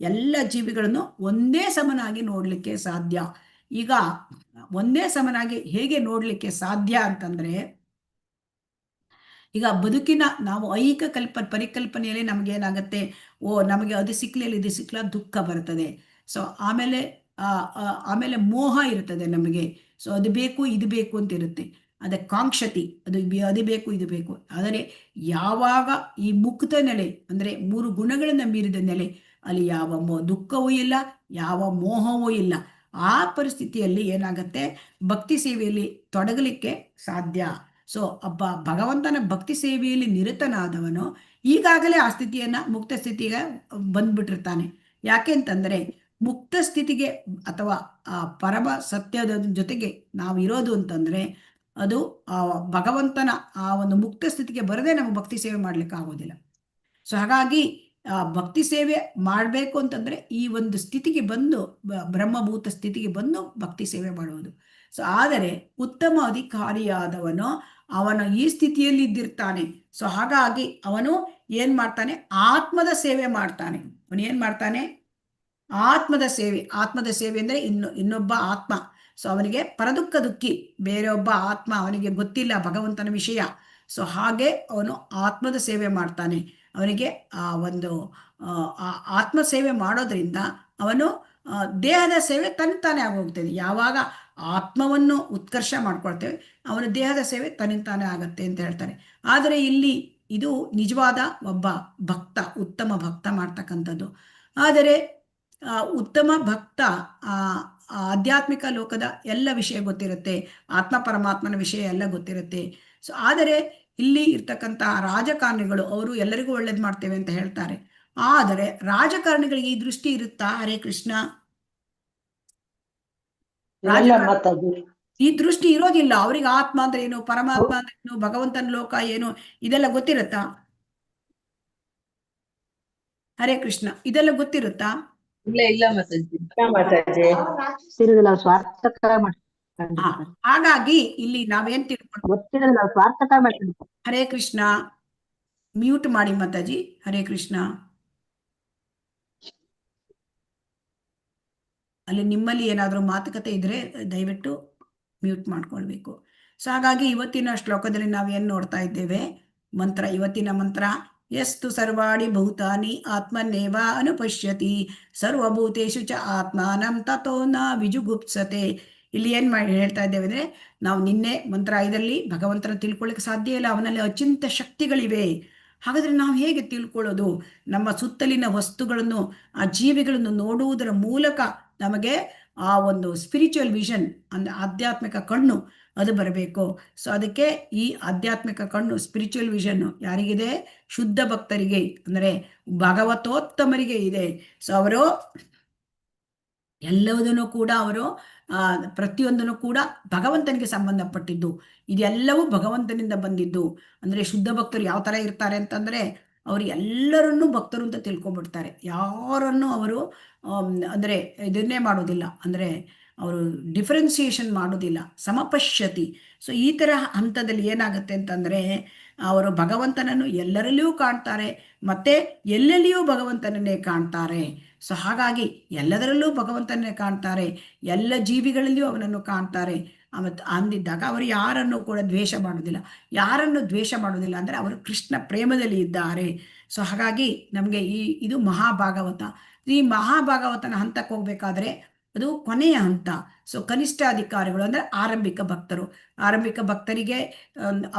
Speaker 2: ಎಲ್ಲ ಜೀವಿಗಳನ್ನು ಒಂದೇ ಸಮನಾಗಿ ನೋಡ್ಲಿಕ್ಕೆ ಸಾಧ್ಯ. ಈಗ ಒಂದೇ ಸಮನಾಗಿ ಹೇಗೆ ನೋಡ್ಲಿಕ್ಕೆ ಸಾಧ್ಯ ಅಂತಂದ್ರೆ, ಈಗ ಬದುಕಿನ ನಾವು ಐಹಿಕ ಪರಿಕಲ್ಪನೆಯಲ್ಲಿ ನಮಗೇನಾಗತ್ತೆ, ನಮಗೆ ಅದು ಸಿಕ್ಲಿಲ್ಲ, ಇದು ಸಿಕ್ಲ, ದುಃಖ ಬರ್ತದೆ. ಸೊ ಆಮೇಲೆ ಮೋಹ ಇರ್ತದೆ ನಮಗೆ. ಸೊ ಅದು ಬೇಕು ಇದು ಬೇಕು ಅಂತ ಇರುತ್ತೆ, ಅದೇ ಕಾಂಕ್ಷತಿ, ಅದು ಬೇಕು ಇದು ಬೇಕು. ಆದರೆ ಯಾವಾಗ ಈ ಮುಕ್ತ ನೆಲೆ ಅಂದ್ರೆ 3 ಗುಣಗಳನ್ನ ಮೀರಿದ ನೆಲೆ, ಅಲ್ಲಿ ಯಾವ ದುಃಖವೂ ಇಲ್ಲ, ಯಾವ ಮೋಹವೂ ಇಲ್ಲ. ಆ ಪರಿಸ್ಥಿತಿಯಲ್ಲಿ ಏನಾಗತ್ತೆ, ಭಕ್ತಿ ಸೇವೆಯಲ್ಲಿ ತೊಡಗಲಿಕ್ಕೆ ಸಾಧ್ಯ. ಸೊ ಭಗವಂತನ ಭಕ್ತಿ ಸೇವೆಯಲ್ಲಿ ನಿರತನಾದವನು ಈಗಾಗಲೇ ಆ ಸ್ಥಿತಿಯನ್ನ, ಮುಕ್ತ ಸ್ಥಿತಿಗೆ ಬಂದ್ಬಿಟ್ಟಿರ್ತಾನೆ. ಯಾಕೆ ಅಂತಂದ್ರೆ ಮುಕ್ತ ಸ್ಥಿತಿಗೆ ಅಥವಾ ಆ ಪರಮ ಸತ್ಯದ ಜೊತೆಗೆ ನಾವು ಇರೋದು ಅಂತಂದ್ರೆ ಅದು ಆ ಭಗವಂತನ ಆ ಒಂದು ಮುಕ್ತ ಸ್ಥಿತಿಗೆ ಬರದೆ ನಮಗೆ ಭಕ್ತಿ ಸೇವೆ ಮಾಡ್ಲಿಕ್ಕೆ ಆಗೋದಿಲ್ಲ. ಸೊ ಹಾಗಾಗಿ ಭಕ್ತಿ ಸೇವೆ ಮಾಡಬೇಕು ಅಂತಂದ್ರೆ ಈ ಒಂದು ಸ್ಥಿತಿಗೆ ಬಂದು, ಬ್ರಹ್ಮಭೂತ ಸ್ಥಿತಿಗೆ ಬಂದು ಭಕ್ತಿ ಸೇವೆ ಮಾಡುವುದು. ಸೊ ಆದರೆ ಉತ್ತಮ ಅಧಿಕಾರಿಯಾದವನು ಅವನು ಈ ಸ್ಥಿತಿಯಲ್ಲಿ ಇದ್ದಿರ್ತಾನೆ. ಸೊ ಹಾಗಾಗಿ ಅವನು ಏನ್ ಮಾಡ್ತಾನೆ, ಆತ್ಮದ ಸೇವೆ ಮಾಡ್ತಾನೆ. ಅವನು ಏನ್ ಮಾಡ್ತಾನೆ, ಆತ್ಮದ ಸೇವೆ ಅಂದ್ರೆ ಇನ್ನೊಬ್ಬ ಆತ್ಮ. ಸೊ ಅವನಿಗೆ ಪರದುಃಖ ದುಃಖಿ ಬೇರೊಬ್ಬ ಆತ್ಮ, ಅವನಿಗೆ ಗೊತ್ತಿಲ್ಲ ಭಗವಂತನ ವಿಷಯ. ಸೊ ಹಾಗೆ ಅವನು ಆತ್ಮದ ಸೇವೆ ಮಾಡ್ತಾನೆ. ಅವನಿಗೆ ಆ ಒಂದು ಆತ್ಮ ಸೇವೆ ಮಾಡೋದ್ರಿಂದ ಅವನು ದೇಹದ ಸೇವೆ ತನ್ನಿಂತಾನೆ ಆಗೋಗ್ತದೆ. ಯಾವಾಗ ಆತ್ಮವನ್ನು ಉತ್ಕರ್ಷ ಮಾಡ್ಕೊಳ್ತೇವೆ ಅವನ ದೇಹದ ಸೇವೆ ತನ್ನಿಂತಾನೆ ಆಗತ್ತೆ ಅಂತ ಹೇಳ್ತಾರೆ. ಆದರೆ ಇಲ್ಲಿ ಇದು ನಿಜವಾದ ಒಬ್ಬ ಭಕ್ತ, ಉತ್ತಮ ಭಕ್ತ ಮಾಡ್ತಕ್ಕಂಥದ್ದು. ಆದರೆ ಉತ್ತಮ ಭಕ್ತ ಆಧ್ಯಾತ್ಮಿಕ ಲೋಕದ ಎಲ್ಲ ವಿಷಯ ಗೊತ್ತಿರುತ್ತೆ, ಆತ್ಮ ಪರಮಾತ್ಮನ ವಿಷಯ ಎಲ್ಲ ಗೊತ್ತಿರುತ್ತೆ. ಸೊ ಆದರೆ ಇಲ್ಲಿ ಇರ್ತಕ್ಕಂತಹ ರಾಜಕಾರಣಿಗಳು ಅವರು ಎಲ್ಲರಿಗೂ ಒಳ್ಳೇದು ಮಾಡ್ತೇವೆ ಅಂತ ಹೇಳ್ತಾರೆ. ಆದರೆ ರಾಜಕಾರಣಿಗಳಿಗೆ ಈ ದೃಷ್ಟಿ ಇರುತ್ತಾ? ಹರೇ ಕೃಷ್ಣ. ಈ ದೃಷ್ಟಿ ಇರೋದಿಲ್ಲ. ಅವ್ರಿಗೆ ಆತ್ಮ ಅಂದ್ರೆ ಏನು, ಪರಮಾತ್ಮ ಅಂದ್ರೆ ಏನು, ಭಗವಂತನ ಲೋಕ ಏನು, ಇದೆಲ್ಲ ಗೊತ್ತಿರುತ್ತಾ? ಹರೇ ಕೃಷ್ಣ, ಇದೆಲ್ಲ ಗೊತ್ತಿರುತ್ತಾ?
Speaker 5: ಇಲ್ಲ ಮಾತಾಜಿ.
Speaker 2: ಹಾಗಾಗಿ ಇಲ್ಲಿ ನಾವೇನ್ ತಿಳ್ಕೊಂಡು, ಹರೇ ಕೃಷ್ಣ, ಮ್ಯೂಟ್ ಮಾಡಿ ಮಾತಾಜಿ. ಹರೇ ಕೃಷ್ಣ. ಅಲ್ಲಿ ನಿಮ್ಮಲ್ಲಿ ಏನಾದರೂ ಮಾತುಕತೆ ಇದ್ರೆ ದಯವಿಟ್ಟು ಮ್ಯೂಟ್ ಮಾಡ್ಕೊಳ್ಬೇಕು. ಸೊ ಹಾಗಾಗಿ ಇವತ್ತಿನ ಶ್ಲೋಕದಲ್ಲಿ ನಾವೇನು ನೋಡ್ತಾ ಇದ್ದೇವೆ, ಮಂತ್ರ, ಇವತ್ತಿನ ಮಂತ್ರ, ಯಸ್ತು ಸರ್ವಾಣಿ ಭೂತಾನಿ ಆತ್ಮನ್ನೇವ ಅನುಪಶ್ಯತಿ ಸರ್ವಭೂತೇಷು ಚ ಆತ್ಮಾನಂ ತಥೋ ನ ವಿಜುಗುಪ್ಸತೆ. ಇಲ್ಲಿ ಏನ್ ಹೇಳ್ತಾ ಇದ್ದೇವೆ ಅಂದ್ರೆ, ನಾವು ನಿನ್ನೆ ಮಂತ್ರ 5ರಲ್ಲಿ ಭಗವಂತನ ತಿಳ್ಕೊಳ್ಳಿಕ್ಕೆ ಸಾಧ್ಯ ಇಲ್ಲ, ಅವನಲ್ಲಿ ಅಚಿಂತ ಶಕ್ತಿಗಳಿವೆ. ಹಾಗಾದ್ರೆ ನಾವು ಹೇಗೆ ತಿಳ್ಕೊಳ್ಳೋದು? ನಮ್ಮ ಸುತ್ತಲಿನ ವಸ್ತುಗಳನ್ನು, ಆ ಜೀವಿಗಳನ್ನು ನೋಡುವುದರ ಮೂಲಕ ನಮಗೆ ಆ ಒಂದು ಸ್ಪಿರಿಚುವಲ್ ವಿಷನ್, ಅಂದ್ರೆ ಆಧ್ಯಾತ್ಮಿಕ ಕಣ್ಣು ಅದು ಬರಬೇಕು. ಸೊ ಅದಕ್ಕೆ ಈ ಆಧ್ಯಾತ್ಮಿಕ ಕಣ್ಣು, ಸ್ಪಿರಿಚುವಲ್ ವಿಷನ್ ಯಾರಿಗಿದೆ? ಶುದ್ಧ ಭಕ್ತರಿಗೆ, ಅಂದರೆ ಭಗವತೋತ್ತಮರಿಗೆ ಇದೆ. ಸೊ ಅವರು ಎಲ್ಲವುದನ್ನು ಕೂಡ ಅವರು ಪ್ರತಿಯೊಂದನ್ನು ಕೂಡ ಭಗವಂತನಿಗೆ ಸಂಬಂಧಪಟ್ಟಿದ್ದು, ಇದೆಲ್ಲವೂ ಭಗವಂತನಿಂದ ಬಂದಿದ್ದು. ಅಂದರೆ ಶುದ್ಧ ಭಕ್ತರು ಯಾವ ಥರ ಇರ್ತಾರೆ ಅಂತಂದರೆ, ಅವರು ಎಲ್ಲರನ್ನೂ ಭಕ್ತರು ಅಂತ ತಿಳ್ಕೊಂಡ್ಬಿಡ್ತಾರೆ. ಯಾರನ್ನು ಅವರು ಅಂದರೆ ಇದನ್ನೇ ಮಾಡೋದಿಲ್ಲ, ಅಂದರೆ ಅವರು ಡಿಫ್ರೆನ್ಸಿಯೇಷನ್ ಮಾಡೋದಿಲ್ಲ, ಸಮಪಶ್ಯತಿ. ಸೊ ಈ ಥರ ಹಂತದಲ್ಲಿ ಏನಾಗುತ್ತೆ ಅಂತಂದರೆ, ಅವರು ಭಗವಂತನನ್ನು ಎಲ್ಲರಲ್ಲಿಯೂ ಕಾಣ್ತಾರೆ, ಮತ್ತೆ ಎಲ್ಲೆಲ್ಲಿಯೂ ಭಗವಂತನನ್ನೇ ಕಾಣ್ತಾರೆ. ಸೊ ಹಾಗಾಗಿ ಎಲ್ಲದರಲ್ಲೂ ಭಗವಂತನೇ ಕಾಣ್ತಾರೆ, ಎಲ್ಲ ಜೀವಿಗಳಲ್ಲಿಯೂ ಅವನನ್ನು ಕಾಣ್ತಾರೆ. ಮತ್ತು ಅಂದಿದ್ದಾಗ ಅವರು ಯಾರನ್ನು ಕೂಡ ದ್ವೇಷ ಮಾಡೋದಿಲ್ಲ. ಯಾರನ್ನು ದ್ವೇಷ ಮಾಡೋದಿಲ್ಲ ಅಂದರೆ ಅವರು ಕೃಷ್ಣ ಪ್ರೇಮದಲ್ಲಿ ಇದ್ದಾರೆ. ಸೊ ಹಾಗಾಗಿ ನಮಗೆ ಇದು ಮಹಾಭಾಗವತ. ಈ ಮಹಾಭಾಗವತನ ಹಂತಕ್ಕೆ ಹೋಗ್ಬೇಕಾದ್ರೆ ಅದು ಕೊನೆಯ ಹಂತ. ಸೊ ಕನಿಷ್ಠ ಅಧಿಕಾರಿಗಳು ಅಂದರೆ ಆರಂಭಿಕ ಭಕ್ತರು. ಆರಂಭಿಕ ಭಕ್ತರಿಗೆ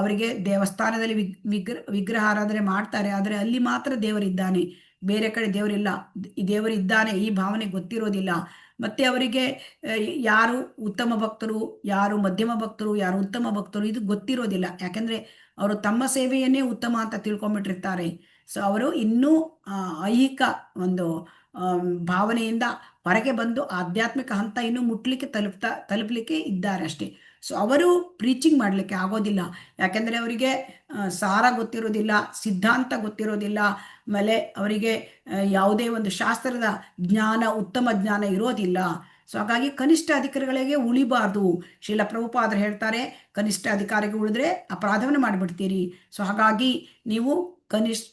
Speaker 2: ಅವರಿಗೆ ದೇವಸ್ಥಾನದಲ್ಲಿ ವಿಗ್ರಹ ಆರಾಧನೆ ಮಾಡ್ತಾರೆ, ಆದರೆ ಅಲ್ಲಿ ಮಾತ್ರ ದೇವರಿದ್ದಾನೆ, ಬೇರೆ ಕಡೆ ದೇವರಿಲ್ಲ. ದೇವರಿದ್ದಾನೆ ಈ ಭಾವನೆ ಗೊತ್ತಿರೋದಿಲ್ಲ. ಮತ್ತೆ ಅವರಿಗೆ ಯಾರು ಉತ್ತಮ ಭಕ್ತರು, ಯಾರು ಮಧ್ಯಮ ಭಕ್ತರು, ಯಾರು ಉತ್ತಮ ಭಕ್ತರು ಇದು ಗೊತ್ತಿರೋದಿಲ್ಲ. ಯಾಕಂದ್ರೆ ಅವರು ತಮ್ಮ ಸೇವೆಯನ್ನೇ ಉತ್ತಮ ಅಂತ ತಿಳ್ಕೊಂಡ್ಬಿಟ್ಟಿರ್ತಾರೆ. ಸೊ ಅವರು ಇನ್ನೂ ಐಹಿಕ ಒಂದು ಭಾವನೆಯಿಂದ ಹೊರಗೆ ಬಂದು ಆಧ್ಯಾತ್ಮಿಕ ಹಂತ ಇನ್ನೂ ಮುಟ್ಲಿಕ್ಕೆ ತಲುಪಲಿಕ್ಕೆ ಇದ್ದಾರೆ ಅಷ್ಟೇ. ಸೊ ಅವರು ಪ್ರೀಚಿಂಗ್ ಮಾಡಲಿಕ್ಕೆ ಆಗೋದಿಲ್ಲ, ಯಾಕೆಂದರೆ ಅವರಿಗೆ ಸಾರ ಗೊತ್ತಿರೋದಿಲ್ಲ, ಸಿದ್ಧಾಂತ ಗೊತ್ತಿರೋದಿಲ್ಲ, ಆಮೇಲೆ ಅವರಿಗೆ ಯಾವುದೇ ಒಂದು ಶಾಸ್ತ್ರದ ಜ್ಞಾನ, ಉತ್ತಮ ಜ್ಞಾನ ಇರೋದಿಲ್ಲ. ಸೊ ಹಾಗಾಗಿ ಕನಿಷ್ಠ ಅಧಿಕಾರಿಗಳಿಗೆ ಉಳಿಬಾರ್ದು. ಶ್ರೀಲ ಪ್ರಭುಪಾದರು ಹೇಳ್ತಾರೆ, ಕನಿಷ್ಠ ಅಧಿಕಾರಿಗೆ ಉಳಿದ್ರೆ ಅಪರಾಧವನ್ನು ಮಾಡಿಬಿಡ್ತೀರಿ. ಸೊ ಹಾಗಾಗಿ ನೀವು ಕನಿಷ್ಠ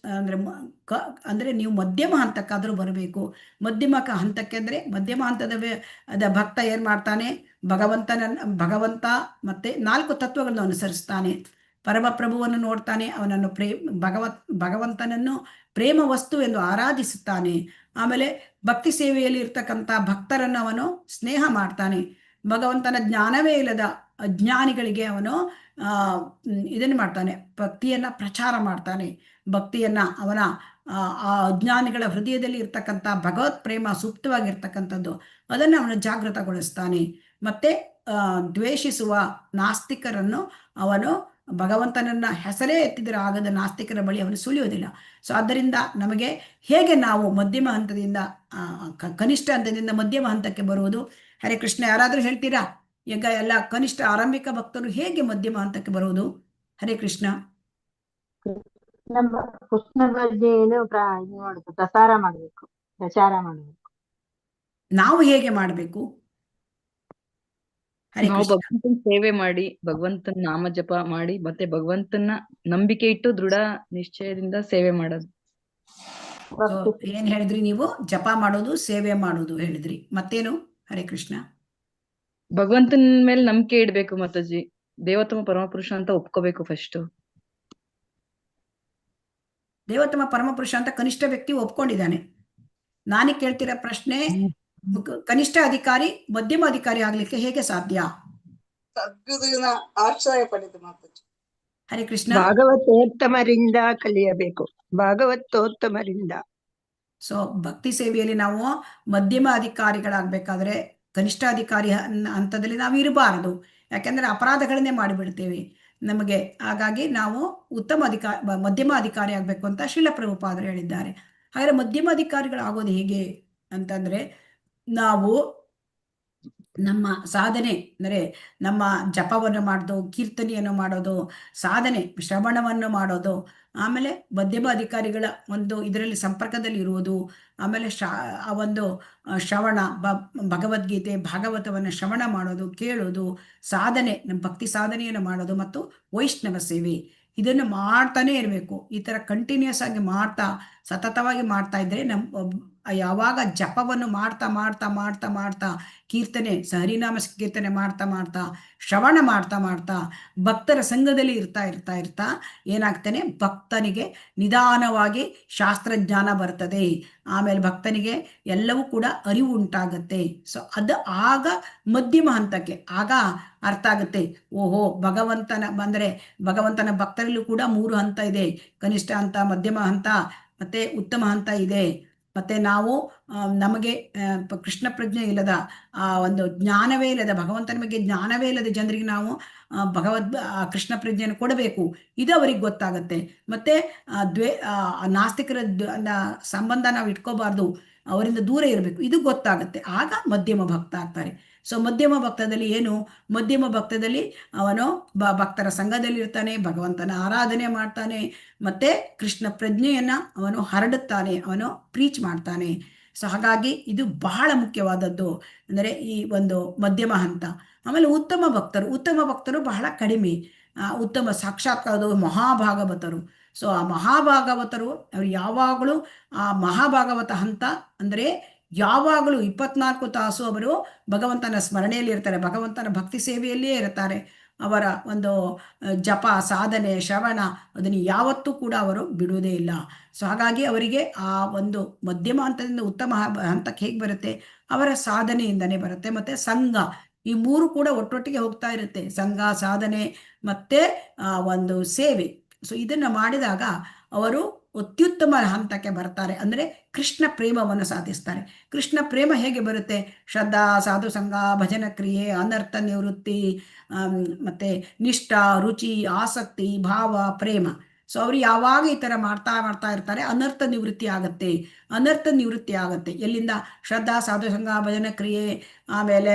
Speaker 2: ಅಂದರೆ ನೀವು ಮಧ್ಯಮ ಹಂತಕ್ಕಾದರೂ ಬರಬೇಕು. ಮಧ್ಯಮ ಹಂತಕ್ಕೆ ಅಂದರೆ ಮಧ್ಯಮ ಹಂತದ ಭಕ್ತ ಏನು ಮಾಡ್ತಾನೆ? ಭಗವಂತ ಮತ್ತೆ 4 ತತ್ವಗಳನ್ನು ಅನುಸರಿಸ್ತಾನೆ. ಪರಮಪ್ರಭುವನ್ನು ನೋಡ್ತಾನೆ, ಅವನನ್ನು ಭಗವಂತನನ್ನು ಪ್ರೇಮ ವಸ್ತು ಎಂದು ಆರಾಧಿಸುತ್ತಾನೆ. ಆಮೇಲೆ ಭಕ್ತಿ ಸೇವೆಯಲ್ಲಿ ಇರ್ತಕ್ಕಂಥ ಭಕ್ತರನ್ನು ಅವನು ಸ್ನೇಹ ಮಾಡ್ತಾನೆ. ಭಗವಂತನ ಜ್ಞಾನವೇ ಇಲ್ಲದ ಅಜ್ಞಾನಿಗಳಿಗೆ ಅವನು ಇದನ್ನು ಮಾಡ್ತಾನೆ, ಭಕ್ತಿಯನ್ನ ಪ್ರಚಾರ ಮಾಡ್ತಾನೆ. ಭಕ್ತಿಯನ್ನ ಅವನ ಆ ಅಜ್ಞಾನಿಗಳ ಹೃದಯದಲ್ಲಿ ಇರ್ತಕ್ಕಂಥ ಭಗವತ್ ಪ್ರೇಮ ಸುಪ್ತವಾಗಿರ್ತಕ್ಕಂಥದ್ದು ಅದನ್ನು ಅವನು ಜಾಗೃತಗೊಳಿಸ್ತಾನೆ. ಮತ್ತೆ ದ್ವೇಷಿಸುವ ನಾಸ್ತಿಕರನ್ನು ಅವನು ಭಗವಂತನನ್ನ ಹೆಸರೇ ಎತ್ತಿದರೆ ಆಗದ ನಾಸ್ತಿಕರ ಬಳಿ ಅವನು ಸುಳಿಯೋದಿಲ್ಲ. ಸೊ ಆದ್ದರಿಂದ ನಮಗೆ ಹೇಗೆ ನಾವು ಮಧ್ಯಮ ಹಂತದಿಂದ ಕನಿಷ್ಠ ಹಂತದಿಂದ ಮಧ್ಯಮ ಹಂತಕ್ಕೆ ಬರುವುದು? ಹರೇ ಕೃಷ್ಣ, ಯಾರಾದರೂ ಹೇಳ್ತೀರಾ? ಈಗ ಎಲ್ಲ ಕನಿಷ್ಠ ಆರಂಭಿಕ ಭಕ್ತರು ಹೇಗೆ ಮಧ್ಯಮ ಹಂತಕ್ಕೆ ಬರುವುದು? ಹರೇ ಕೃಷ್ಣ.
Speaker 4: ನಮ್ಮ ಕೃಷ್ಣ ಬಗ್ಗೆ ಏನು ಪ್ರಚಾರ ಮಾಡಬೇಕು.
Speaker 2: ನಾವು ಹೇಗೆ ಮಾಡಬೇಕು?
Speaker 11: ನಾವು ಭಗವಂತನ ಸೇವೆ ಮಾಡಿ, ಭಗವಂತನ ನಾಮ ಜಪ ಮಾಡಿ, ಮತ್ತೆ ಭಗವಂತನ ನಂಬಿಕೆ ಇಟ್ಟು ದೃಢ ನಿಶ್ಚಯದಿಂದ ಸೇವೆ ಮಾಡೋದು.
Speaker 2: ಏನ್ ಹೇಳಿದ್ರಿ ನೀವು? ಜಪ ಮಾಡೋದು, ಸೇವೆ ಮಾಡೋದು ಹೇಳಿದ್ರಿ, ಮತ್ತೇನು? ಹರೇ ಕೃಷ್ಣ.
Speaker 11: ಭಗವಂತನ ಮೇಲೆ ನಂಬಿಕೆ ಇಡ್ಬೇಕು ಮಾತಾಜಿ. ದೇವೋತ್ತಮ ಪರಮಪುರುಷ ಅಂತ ಒಪ್ಕೋಬೇಕು ಫಸ್ಟ್.
Speaker 2: ದೇವೋತ್ತಮ ಪರಮಪುರುಷ ಅಂತ ಕನಿಷ್ಠ ವ್ಯಕ್ತಿ ಒಪ್ಕೊಂಡಿದ್ದಾನೆ. ನಾನೇ ಕೇಳ್ತಿರೋ ಪ್ರಶ್ನೆ, ಕನಿಷ್ಠ ಅಧಿಕಾರಿ ಮಧ್ಯಮ ಅಧಿಕಾರಿ ಆಗ್ಲಿಕ್ಕೆ ಹೇಗೆ ಸಾಧ್ಯ?
Speaker 9: ಆಶ್ರಯ ಪಡೆದು ಮಾತಾಜಿ.
Speaker 2: ಹರೇ ಕೃಷ್ಣ.
Speaker 12: ಭಾಗವತೋತ್ತಮರಿಂದ ಕಲಿಯಬೇಕು, ಭಾಗವತೋತ್ತಮರಿಂದ.
Speaker 2: ಸೊ ಭಕ್ತಿ ಸೇವೆಯಲ್ಲಿ ನಾವು ಮಧ್ಯಮ ಅಧಿಕಾರಿಗಳಾಗಬೇಕಾದ್ರೆ ಕನಿಷ್ಠ ಅಧಿಕಾರಿ ಹಂತದಲ್ಲಿ ನಾವು ಇರಬಾರದು. ಯಾಕೆಂದ್ರೆ ಅಪರಾಧಗಳನ್ನೇ ಮಾಡಿಬಿಡ್ತೇವೆ ನಮಗೆ. ಹಾಗಾಗಿ ನಾವು ಮಧ್ಯಮ ಅಧಿಕಾರಿ ಆಗ್ಬೇಕು ಅಂತ ಶ್ರೀಲ ಪ್ರಭುಪಾದರು ಹೇಳಿದ್ದಾರೆ. ಹಾಗಾದ್ರೆ ಮಧ್ಯಮ ಅಧಿಕಾರಿಗಳು ಆಗೋದು ಹೇಗೆ ಅಂತಂದ್ರೆ, ನಾವು ನಮ್ಮ ಸಾಧನೆ ಅಂದರೆ ನಮ್ಮ ಜಪವನ್ನು ಮಾಡೋದು, ಕೀರ್ತನೆಯನ್ನು ಮಾಡೋದು, ಸಾಧನೆ ಶ್ರವಣವನ್ನು ಮಾಡೋದು, ಆಮೇಲೆ ಮಧ್ಯಮ ಅಧಿಕಾರಿಗಳ ಒಂದು ಇದರಲ್ಲಿ ಸಂಪರ್ಕದಲ್ಲಿ ಇರುವುದು, ಆಮೇಲೆ ಆ ಒಂದು ಶ್ರವಣ ಭಗವದ್ಗೀತೆ ಭಾಗವತವನ್ನು ಶ್ರವಣ ಮಾಡೋದು, ಕೇಳೋದು, ಸಾಧನೆ ನಮ್ಮ ಭಕ್ತಿ ಸಾಧನೆಯನ್ನು ಮಾಡೋದು, ಮತ್ತು ವೈಷ್ಣವ ಸೇವೆ ಇದನ್ನು ಮಾಡ್ತಾನೆ ಇರಬೇಕು. ಈ ಥರ ಕಂಟಿನ್ಯೂಸ್ ಆಗಿ ಮಾಡ್ತಾ ಸತತವಾಗಿ ಮಾಡ್ತಾ ಇದ್ರೆ ಯಾವಾಗ ಜಪವನ್ನು ಮಾಡ್ತಾ ಮಾಡ್ತಾ ಮಾಡ್ತಾ ಮಾಡ್ತಾ ಕೀರ್ತನೆ ಹರಿನಾಮ ಕೀರ್ತನೆ ಮಾಡ್ತಾ ಮಾಡ್ತಾ ಶ್ರವಣ ಮಾಡ್ತಾ ಮಾಡ್ತಾ ಭಕ್ತರ ಸಂಘದಲ್ಲಿ ಇರ್ತಾ ಏನಾಗ್ತಾನೆ, ಭಕ್ತನಿಗೆ ನಿಧಾನವಾಗಿ ಶಾಸ್ತ್ರಜ್ಞಾನ ಬರ್ತದೆ. ಆಮೇಲೆ ಭಕ್ತನಿಗೆ ಎಲ್ಲವೂ ಕೂಡ ಅರಿವು ಉಂಟಾಗತ್ತೆ. ಸೊ ಅದು ಆಗ ಮಧ್ಯಮ ಹಂತಕ್ಕೆ ಆಗ ಅರ್ಥ ಆಗುತ್ತೆ. ಓಹೋ, ಭಗವಂತನ ಭಕ್ತರಲ್ಲೂ ಕೂಡ 3 ಹಂತ ಇದೆ. ಕನಿಷ್ಠ ಹಂತ, ಮಧ್ಯಮ ಹಂತ ಮತ್ತೆ ಉತ್ತಮ ಹಂತ ಇದೆ. ಮತ್ತೆ ನಾವು ನಮಗೆ ಕೃಷ್ಣ ಪ್ರಜ್ಞೆ ಇಲ್ಲದ ಒಂದು ಜ್ಞಾನವೇ ಇಲ್ಲದ, ಭಗವಂತನ ಬಗ್ಗೆ ಜ್ಞಾನವೇ ಇಲ್ಲದ ಜನರಿಗೆ ನಾವು ಕೃಷ್ಣ ಪ್ರಜ್ಞೆಯನ್ನು ಕೊಡಬೇಕು. ಇದು ಅವರಿಗೆ ಗೊತ್ತಾಗತ್ತೆ. ಮತ್ತೆ ನಾಸ್ತಿಕರ ಸಂಬಂಧ ನಾವು ಇಟ್ಕೋಬಾರ್ದು, ಅವರಿಂದ ದೂರ ಇರಬೇಕು, ಇದು ಗೊತ್ತಾಗುತ್ತೆ. ಆಗ ಮಧ್ಯಮ ಭಕ್ತ ಆಗ್ತಾರೆ. ಸೊ ಮಧ್ಯಮ ಭಕ್ತದಲ್ಲಿ ಏನು, ಮಧ್ಯಮ ಭಕ್ತದಲ್ಲಿ ಅವನು ಭಕ್ತರ ಸಂಘದಲ್ಲಿ ಇರ್ತಾನೆ, ಭಗವಂತನ ಆರಾಧನೆ ಮಾಡ್ತಾನೆ, ಮತ್ತೆ ಕೃಷ್ಣ ಪ್ರಜ್ಞೆಯನ್ನ ಅವನು ಹರಡುತ್ತಾನೆ, ಅವನು ಪ್ರೀಚ್ ಮಾಡ್ತಾನೆ. ಸೊ ಹಾಗಾಗಿ ಇದು ಬಹಳ ಮುಖ್ಯವಾದದ್ದು, ಅಂದರೆ ಈ ಒಂದು ಮಧ್ಯಮ ಹಂತ. ಆಮೇಲೆ ಉತ್ತಮ ಭಕ್ತರು ಬಹಳ ಕಡಿಮೆ. ಉತ್ತಮ ಸಾಕ್ಷಾತ್ಕಾರರು ಮಹಾಭಾಗವತರು. ಸೊ ಆ ಮಹಾಭಾಗವತರು ಅವರು ಯಾವಾಗಲೂ ಆ ಮಹಾಭಾಗವತ ಹಂತ ಅಂದರೆ ಯಾವಾಗಲೂ 24 ತಾಸು ಅವರು ಭಗವಂತನ ಸ್ಮರಣೆಯಲ್ಲಿ ಇರ್ತಾರೆ, ಭಗವಂತನ ಭಕ್ತಿ ಸೇವೆಯಲ್ಲಿಯೇ ಇರ್ತಾರೆ. ಅವರ ಒಂದು ಜಪ, ಸಾಧನೆ, ಶ್ರವಣ ಅದನ್ನು ಯಾವತ್ತೂ ಕೂಡ ಅವರು ಬಿಡುವುದೇ ಇಲ್ಲ. ಸೊ ಹಾಗಾಗಿ ಅವರಿಗೆ ಆ ಒಂದು ಮಧ್ಯಮ ಹಂತದಿಂದ ಉತ್ತಮ ಹಂತಕ್ಕೆ ಹೇಗೆ ಬರುತ್ತೆ, ಅವರ ಸಾಧನೆಯಿಂದನೇ ಬರುತ್ತೆ. ಮತ್ತೆ ಸಂಘ, ಈ 3 ಕೂಡ ಒಟ್ಟೊಟ್ಟಿಗೆ ಹೋಗ್ತಾ ಇರುತ್ತೆ. ಸಂಘ, ಸಾಧನೆ ಮತ್ತೆ ಒಂದು ಸೇವೆ. ಸೊ ಇದನ್ನ ಮಾಡಿದಾಗ ಅವರು ಅತ್ಯುತ್ತಮ ಹಂತಕ್ಕೆ ಬರ್ತಾರೆ, ಅಂದ್ರೆ ಕೃಷ್ಣ ಪ್ರೇಮವನ್ನು ಸಾಧಿಸ್ತಾರೆ. ಕೃಷ್ಣ ಪ್ರೇಮ ಹೇಗೆ ಬರುತ್ತೆ? ಶ್ರದ್ಧಾ, ಸಾಧು ಸಂಘ, ಭಜನ ಕ್ರಿಯೆ, ಅನರ್ಥ ನಿವೃತ್ತಿ, ಮತ್ತೆ ನಿಷ್ಠ, ರುಚಿ, ಆಸಕ್ತಿ, ಭಾವ, ಪ್ರೇಮ. ಸೊ ಅವರು ಯಾವಾಗ ಈ ತರ ಮಾಡ್ತಾ ಇರ್ತಾರೆ, ಅನರ್ಥ ನಿವೃತ್ತಿ ಆಗತ್ತೆ. ಎಲ್ಲಿಂದ? ಶ್ರದ್ಧಾ, ಸಾಧು ಸಂಘ, ಭಜನ ಕ್ರಿಯೆ, ಆಮೇಲೆ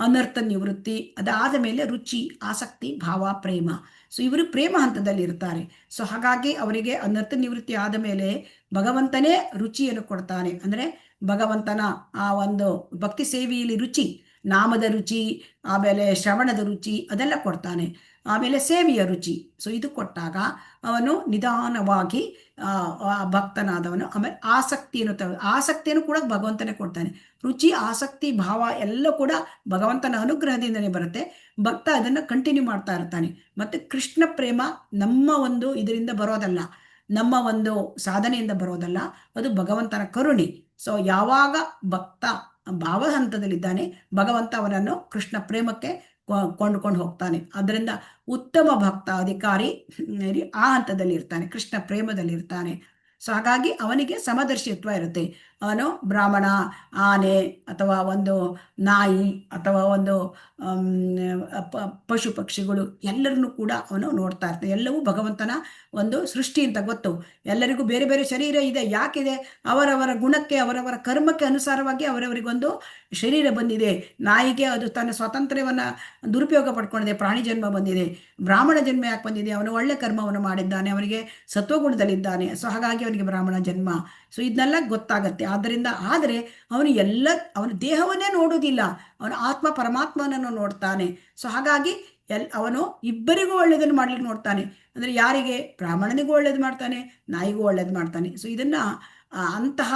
Speaker 2: ಅನರ್ಥ ನಿವೃತ್ತಿ, ಅದಾದ ಮೇಲೆ ರುಚಿ, ಆಸಕ್ತಿ, ಭಾವ, ಪ್ರೇಮ. ಸೊ ಇವರು ಪ್ರೇಮ ಹಂತದಲ್ಲಿ ಇರ್ತಾರೆ. ಸೊ ಹಾಗಾಗಿ ಅವರಿಗೆ ಅನರ್ಥ ನಿವೃತ್ತಿ ಆದ ಮೇಲೆ ಭಗವಂತನೇ ರುಚಿಯನ್ನು ಕೊಡ್ತಾನೆ. ಅಂದ್ರೆ ಭಗವಂತನ ಆ ಒಂದು ಭಕ್ತಿ ಸೇವೆಯಲ್ಲಿ ರುಚಿ, ನಾಮದ ರುಚಿ, ಆಮೇಲೆ ಶ್ರವಣದ ರುಚಿ ಅದೆಲ್ಲ ಕೊಡ್ತಾನೆ. ಆಮೇಲೆ ಸೇವೆಯ ರುಚಿ. ಸೊ ಇದು ಕೊಟ್ಟಾಗ ಅವನು ನಿಧಾನವಾಗಿ ಭಕ್ತನಾದವನು. ಆಮೇಲೆ ಆಸಕ್ತಿಯನ್ನು ಕೂಡ ಭಗವಂತನೇ ಕೊಡ್ತಾನೆ. ರುಚಿ, ಆಸಕ್ತಿ, ಭಾವ ಎಲ್ಲ ಕೂಡ ಭಗವಂತನ ಅನುಗ್ರಹದಿಂದನೇ ಬರುತ್ತೆ. ಭಕ್ತ ಅದನ್ನು ಕಂಟಿನ್ಯೂ ಮಾಡ್ತಾ ಇರ್ತಾನೆ. ಮತ್ತೆ ಕೃಷ್ಣ ಪ್ರೇಮ ನಮ್ಮ ಒಂದು ಇದರಿಂದ ಬರೋದಲ್ಲ, ನಮ್ಮ ಒಂದು ಸಾಧನೆಯಿಂದ ಬರೋದಲ್ಲ, ಅದು ಭಗವಂತನ ಕರುಣೆ. ಸೊ ಯಾವಾಗ ಭಕ್ತ ಭಾವ ಹಂತದಲ್ಲಿದ್ದಾನೆ, ಭಗವಂತ ಅವನನ್ನು ಕೃಷ್ಣ ಪ್ರೇಮಕ್ಕೆ ಕೊಂಡ್ಕೊಂಡು ಹೋಗ್ತಾನೆ. ಅದರಿಂದ ಉತ್ತಮ ಭಕ್ತ ಅಧಿಕಾರಿ ಆ ಹಂತದಲ್ಲಿ ಇರ್ತಾನೆ, ಕೃಷ್ಣ ಪ್ರೇಮದಲ್ಲಿ ಇರ್ತಾನೆ. ಸೊ ಹಾಗಾಗಿ ಅವನಿಗೆ ಸಮದರ್ಶಿತ್ವ ಇರುತ್ತೆ. ಅವನು ಬ್ರಾಹ್ಮಣ, ಆನೆ ಅಥವಾ ಒಂದು ನಾಯಿ ಅಥವಾ ಒಂದು ಪಶು ಪಕ್ಷಿಗಳು ಎಲ್ಲರನ್ನು ಕೂಡ ಅವನು ನೋಡ್ತಾ ಇರ್ತಾನೆ. ಎಲ್ಲವೂ ಭಗವಂತನ ಒಂದು ಸೃಷ್ಟಿ ಅಂತ ಗೊತ್ತು. ಎಲ್ಲರಿಗೂ ಬೇರೆ ಬೇರೆ ಶರೀರ ಇದೆ. ಯಾಕಿದೆ? ಅವರವರ ಗುಣಕ್ಕೆ, ಅವರವರ ಕರ್ಮಕ್ಕೆ ಅನುಸಾರವಾಗಿ ಅವರವರಿಗೊಂದು ಶರೀರ ಬಂದಿದೆ. ನಾಯಿಗೆ ಅದು ತನ್ನ ಸ್ವಾತಂತ್ರ್ಯವನ್ನ ದುರುಪಯೋಗ ಪಡ್ಕೊಂಡಿದೆ, ಪ್ರಾಣಿ ಜನ್ಮ ಬಂದಿದೆ. ಬ್ರಾಹ್ಮಣ ಜನ್ಮ ಯಾಕೆ ಬಂದಿದೆ? ಅವನು ಒಳ್ಳೆ ಕರ್ಮವನ್ನು ಮಾಡಿದ್ದಾನೆ, ಅವನಿಗೆ ಸತ್ವಗುಣದಲ್ಲಿದ್ದಾನೆ. ಸೊ ಹಾಗಾಗಿ ಅವನಿಗೆ ಬ್ರಾಹ್ಮಣ ಜನ್ಮ. ಸೊ ಇದನ್ನೆಲ್ಲ ಗೊತ್ತಾಗತ್ತೆ. ಆದರೆ ಅವನು ದೇಹವನ್ನೇ ನೋಡುವುದಿಲ್ಲ, ಅವನು ಆತ್ಮ ಪರಮಾತ್ಮನನ್ನು ನೋಡ್ತಾನೆ. ಸೊ ಹಾಗಾಗಿ ಅವನು ಇಬ್ಬರಿಗೂ ಒಳ್ಳೇದನ್ನು ಮಾಡ್ಲಿಕ್ಕೆ ನೋಡ್ತಾನೆ. ಅಂದ್ರೆ ಯಾರಿಗೆ? ಬ್ರಾಹ್ಮಣನಿಗೂ ಒಳ್ಳೇದು ಮಾಡ್ತಾನೆ, ನಾಯಿಗೂ ಒಳ್ಳೇದು ಮಾಡ್ತಾನೆ. ಸೊ ಇದನ್ನ ಅಂತಹ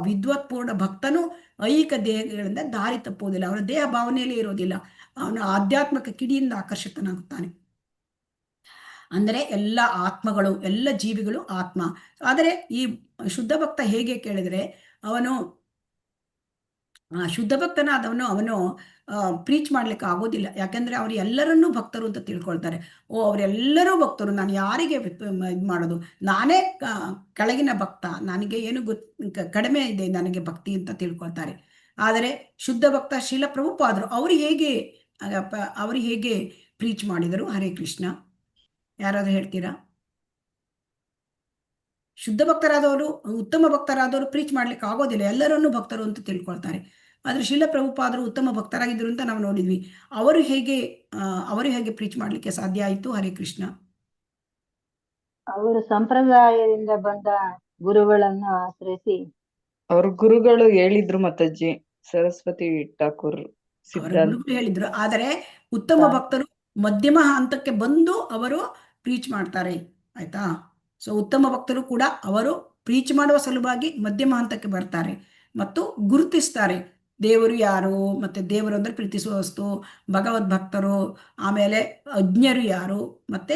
Speaker 2: ವಿದ್ವತ್ಪೂರ್ಣ ಭಕ್ತನು ಐಹಿಕ ದೇಹಗಳಿಂದ ದಾರಿ ತಪ್ಪುವುದಿಲ್ಲ, ಅವನ ದೇಹ ಭಾವನೆಯಲ್ಲಿ ಇರೋದಿಲ್ಲ, ಅವನ ಆಧ್ಯಾತ್ಮಿಕ ಕಿಡಿಯಿಂದ ಆಕರ್ಷಿತನಾಗುತ್ತಾನೆ. ಅಂದರೆ ಎಲ್ಲ ಆತ್ಮಗಳು, ಎಲ್ಲ ಜೀವಿಗಳು ಆತ್ಮ. ಆದರೆ ಈ ಶುದ್ಧ ಭಕ್ತ ಹೇಗೆ ಕೇಳಿದ್ರೆ, ಅವನು ಶುದ್ಧ ಭಕ್ತನಾದವನು ಅವನು ಪ್ರೀಚ್ ಮಾಡ್ಲಿಕ್ಕೆ ಆಗೋದಿಲ್ಲ. ಯಾಕೆಂದ್ರೆ ಅವ್ರು ಎಲ್ಲರನ್ನೂ ಭಕ್ತರು ಅಂತ ತಿಳ್ಕೊಳ್ತಾರೆ. ಅವರೆಲ್ಲರೂ ಭಕ್ತರು, ನಾನು ಯಾರಿಗೆ ಇದು ಮಾಡೋದು, ನಾನೇ ಕೆಳಗಿನ ಭಕ್ತ, ನನಗೆ ಏನು ಕಡಿಮೆ ಇದೆ ನನಗೆ ಭಕ್ತಿ ಅಂತ ತಿಳ್ಕೊಳ್ತಾರೆ. ಆದರೆ ಶುದ್ಧ ಭಕ್ತ ಶ್ರೀಲ ಪ್ರಭುಪಾದರು ಅವರು ಹೇಗೆ ಪ್ರೀಚ್ ಮಾಡಿದರು? ಹರೇ ಕೃಷ್ಣ, ಯಾರಾದ್ರೂ ಹೇಳ್ತೀರಾ? ಶುದ್ಧ ಭಕ್ತರಾದವರು, ಉತ್ತಮ ಭಕ್ತರಾದವರು ಪ್ರೀಚ್ ಮಾಡ್ಲಿಕ್ಕೆ ಆಗೋದಿಲ್ಲ, ಎಲ್ಲರನ್ನೂ ಭಕ್ತರು ಅಂತ ತಿಳ್ಕೊಳ್ತಾರೆ. ಆದ್ರೆ ಶ್ರೀಲ ಪ್ರಭುಪಾದರು ಉತ್ತಮ ಭಕ್ತರಾಗಿದ್ರು ಅಂತ ನಾವು ನೋಡಿದ್ವಿ. ಅವರು ಹೇಗೆ ಪ್ರೀಚ್ ಮಾಡ್ಲಿಕ್ಕೆ ಸಾಧ್ಯ ಆಯಿತು? ಹರೇ ಕೃಷ್ಣ.
Speaker 4: ಅವರು ಸಂಪ್ರದಾಯದಿಂದ ಬಂದ ಗುರುಗಳನ್ನು ಆಶ್ರಯಿಸಿ,
Speaker 11: ಅವ್ರ ಗುರುಗಳು ಹೇಳಿದ್ರು ಮಾತಾಜಿ, ಸರಸ್ವತಿ ಠಾಕೂರ್
Speaker 2: ಹೇಳಿದ್ರು. ಆದರೆ ಉತ್ತಮ ಭಕ್ತರು ಮಧ್ಯಮ ಹಂತಕ್ಕೆ ಬಂದು ಅವರು ಪ್ರೀಚ್ ಮಾಡ್ತಾರೆ, ಆಯ್ತಾ? ಸೊ ಉತ್ತಮ ಭಕ್ತರು ಕೂಡ ಅವರು ಪ್ರೀಚ್ ಮಾಡುವ ಸಲುವಾಗಿ ಮಧ್ಯಮ ಹಂತಕ್ಕೆ ಬರ್ತಾರೆ ಮತ್ತು ಗುರುತಿಸ್ತಾರೆ ದೇವರು ಯಾರು, ಮತ್ತೆ ದೇವರು ಅಂದ್ರೆ ಪ್ರೀತಿಸುವ ವಸ್ತು, ಭಗವದ್ ಭಕ್ತರು, ಆಮೇಲೆ ಅಜ್ಞರು ಯಾರು, ಮತ್ತೆ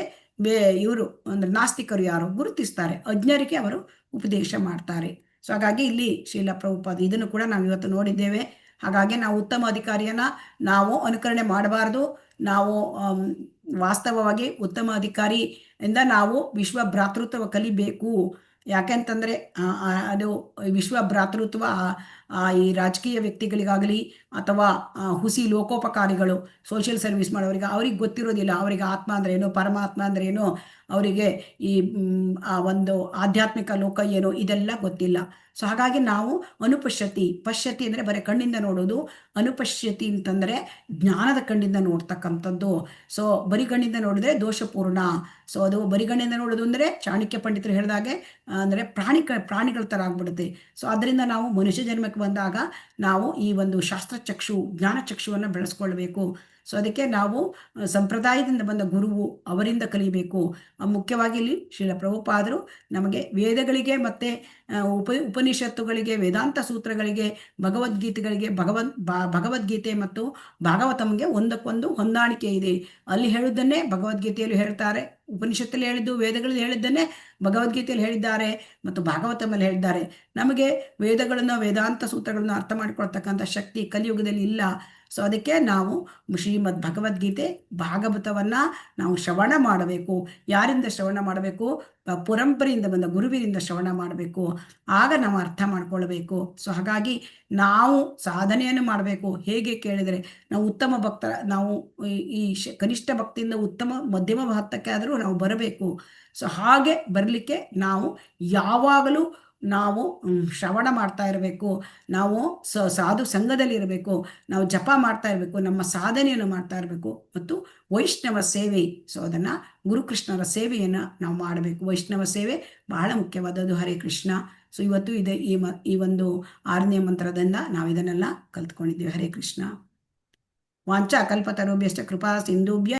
Speaker 2: ಇವರು ಅಂದ್ರೆ ನಾಸ್ತಿಕರು ಯಾರು ಗುರುತಿಸ್ತಾರೆ. ಅಜ್ಞರಿಗೆ ಅವರು ಉಪದೇಶ ಮಾಡ್ತಾರೆ. ಸೊ ಹಾಗಾಗಿ ಇಲ್ಲಿ ಶ್ರೀಲ ಪ್ರಭುಪಾದ ಇದನ್ನು ಕೂಡ ನಾವು ಇವತ್ತು ನೋಡಿದ್ದೇವೆ. ಹಾಗಾಗಿ ನಾವು ಉತ್ತಮ ಅಧಿಕಾರಿಯನ್ನ ನಾವು ಅನುಕರಣೆ ಮಾಡಬಾರ್ದು. ನಾವು ವಾಸ್ತವವಾಗಿ ಉತ್ತಮ ಅಧಿಕಾರಿಯಿಂದ ನಾವು ವಿಶ್ವ ಭ್ರಾತೃತ್ವ ಕಲಿಬೇಕು. ಯಾಕೆಂತಂದ್ರೆ ಅದು ವಿಶ್ವ ಭ್ರಾತೃತ್ವ ಈ ರಾಜಕೀಯ ವ್ಯಕ್ತಿಗಳಿಗಾಗಲಿ ಅಥವಾ ಹುಸಿ ಲೋಕೋಪಕಾರಿಗಳು ಸೋಷಿಯಲ್ ಸರ್ವಿಸ್ ಮಾಡೋರಿಗೆ ಅವ್ರಿಗೆ ಗೊತ್ತಿರೋದಿಲ್ಲ. ಅವರಿಗೆ ಆತ್ಮ ಅಂದ್ರೆ ಏನು, ಪರಮಾತ್ಮ ಅಂದ್ರೆ ಏನು, ಅವರಿಗೆ ಈ ಒಂದು ಆಧ್ಯಾತ್ಮಿಕ ಲೋಕ ಏನು ಇದೆಲ್ಲ ಗೊತ್ತಿಲ್ಲ. ಸೊ ಹಾಗಾಗಿ ನಾವು ಪಶ್ಯತಿ ಅಂದ್ರೆ ಬರೀ ಕಣ್ಣಿಂದ ನೋಡೋದು, ಅನುಪಶ್ಯತಿ ಅಂತಂದ್ರೆ ಜ್ಞಾನದ ಕಣ್ಣಿಂದ ನೋಡ್ತಕ್ಕಂಥದ್ದು. ಸೊ ಬರಿ ಕಣ್ಣಿಂದ ನೋಡಿದ್ರೆ ದೋಷಪೂರ್ಣ. ಸೊ ಅದು ಬರಿಗಣ್ಣಿಂದ ನೋಡೋದು ಅಂದ್ರೆ ಚಾಣಕ್ಯ ಪಂಡಿತರು ಹೇಳಿದಾಗೆ ಅಂದ್ರೆ ಪ್ರಾಣಿಗಳ ತರ ಆಗ್ಬಿಡುತ್ತೆ. ಸೊ ಅದರಿಂದ ನಾವು ಮನುಷ್ಯ ಜನ್ಮಕ್ಕೆ ಬಂದಾಗ ನಾವು ಈ ಒಂದು ಶಾಸ್ತ್ರಚಕ್ಷು ಜ್ಞಾನಚಕ್ಷುವನ್ನು ಬೆಳೆಸ್ಕೊಳ್ಬೇಕು. ಸೊ ಅದಕ್ಕೆ ನಾವು ಸಂಪ್ರದಾಯದಿಂದ ಬಂದ ಗುರುವು ಅವರಿಂದ ಕಲಿಬೇಕು. ಮುಖ್ಯವಾಗಿ ಇಲ್ಲಿ ಶ್ರೀಲ ಪ್ರಭುಪಾದರು ನಮಗೆ ವೇದಗಳಿಗೆ ಮತ್ತೆ ಉಪನಿಷತ್ತುಗಳಿಗೆ, ವೇದಾಂತ ಸೂತ್ರಗಳಿಗೆ, ಭಗವದ್ಗೀತೆಗಳಿಗೆ, ಭಗವದ್ಗೀತೆ ಮತ್ತು ಭಾಗವತಂಗೆ ಒಂದಕ್ಕೊಂದು ಹೊಂದಾಣಿಕೆ ಇದೆ. ಅಲ್ಲಿ ಹೇಳುವುದನ್ನೇ ಭಗವದ್ಗೀತೆಯಲ್ಲಿ ಹೇಳ್ತಾರೆ, ಉಪನಿಷತ್ತಲ್ಲಿ ಹೇಳಿದ್ದು, ವೇದಗಳಲ್ಲಿ ಹೇಳಿದ್ದನ್ನೇ ಭಗವದ್ಗೀತೆಯಲ್ಲಿ ಹೇಳಿದ್ದಾರೆ ಮತ್ತು ಭಾಗವತಮಲ್ಲಿ ಹೇಳಿದ್ದಾರೆ. ನಮಗೆ ವೇದಗಳನ್ನು, ವೇದಾಂತ ಸೂತ್ರಗಳನ್ನು ಅರ್ಥ ಮಾಡಿಕೊಳ್ತಕ್ಕಂಥ ಶಕ್ತಿ ಕಲಿಯುಗದಲ್ಲಿ ಇಲ್ಲ. ಸೊ ಅದಕ್ಕೆ ನಾವು ಶ್ರೀಮದ್ ಭಗವದ್ಗೀತೆ ಭಾಗವತವನ್ನ ನಾವು ಶ್ರವಣ ಮಾಡಬೇಕು. ಯಾರಿಂದ ಶ್ರವಣ ಮಾಡಬೇಕು? ಪರಂಪರೆಯಿಂದ ಬಂದ ಗುರುವಿನಿಂದ ಶ್ರವಣ ಮಾಡಬೇಕು. ಆಗ ನಾವು ಅರ್ಥ ಮಾಡ್ಕೊಳ್ಬೇಕು. ಸೊ ಹಾಗಾಗಿ ನಾವು ಸಾಧನೆಯನ್ನು ಮಾಡಬೇಕು. ಹೇಗೆ ಕೇಳಿದರೆ ನಾವು ಉತ್ತಮ ಭಕ್ತರ, ನಾವು ಈ ಕನಿಷ್ಠ ಭಕ್ತಿಯಿಂದ ಉತ್ತಮ ಮಧ್ಯಮ ಹಂತಕ್ಕೆ ಆದರೂ ನಾವು ಬರಬೇಕು. ಸೊ ಹಾಗೆ ಬರಲಿಕ್ಕೆ ನಾವು ಯಾವಾಗಲೂ ನಾವು ಶ್ರವಣ ಮಾಡ್ತಾ ಇರಬೇಕು. ನಾವು ಸಾಧು ಸಂಘದಲ್ಲಿ ಇರಬೇಕು. ನಾವು ಜಪ ಮಾಡ್ತಾ ಇರಬೇಕು. ನಮ್ಮ ಸಾಧನೆಯನ್ನು ಮಾಡ್ತಾ ಇರಬೇಕು. ಮತ್ತು ವೈಷ್ಣವ ಸೇವೆ, ಸೊ ಅದನ್ನ ಗುರುಕೃಷ್ಣರ ಸೇವೆಯನ್ನು ನಾವು ಮಾಡಬೇಕು. ವೈಷ್ಣವ ಸೇವೆ ಬಹಳ ಮುಖ್ಯವಾದದ್ದು. ಹರೇ ಕೃಷ್ಣ. ಸೊ ಇವತ್ತು ಇದೆ ಈ ಒಂದು 6ನೇ ಮಂತ್ರದಿಂದ ನಾವು ಇದನ್ನೆಲ್ಲ ಕಲ್ತ್ಕೊಂಡಿದ್ದೇವೆ. ಹರೇ ಕೃಷ್ಣ. ವಾಂಚಾ ಕಲ್ಪತರುಭ್ಯಶ್ಚ ಕೃಪಾ ಸಿಂಧುಭ್ಯ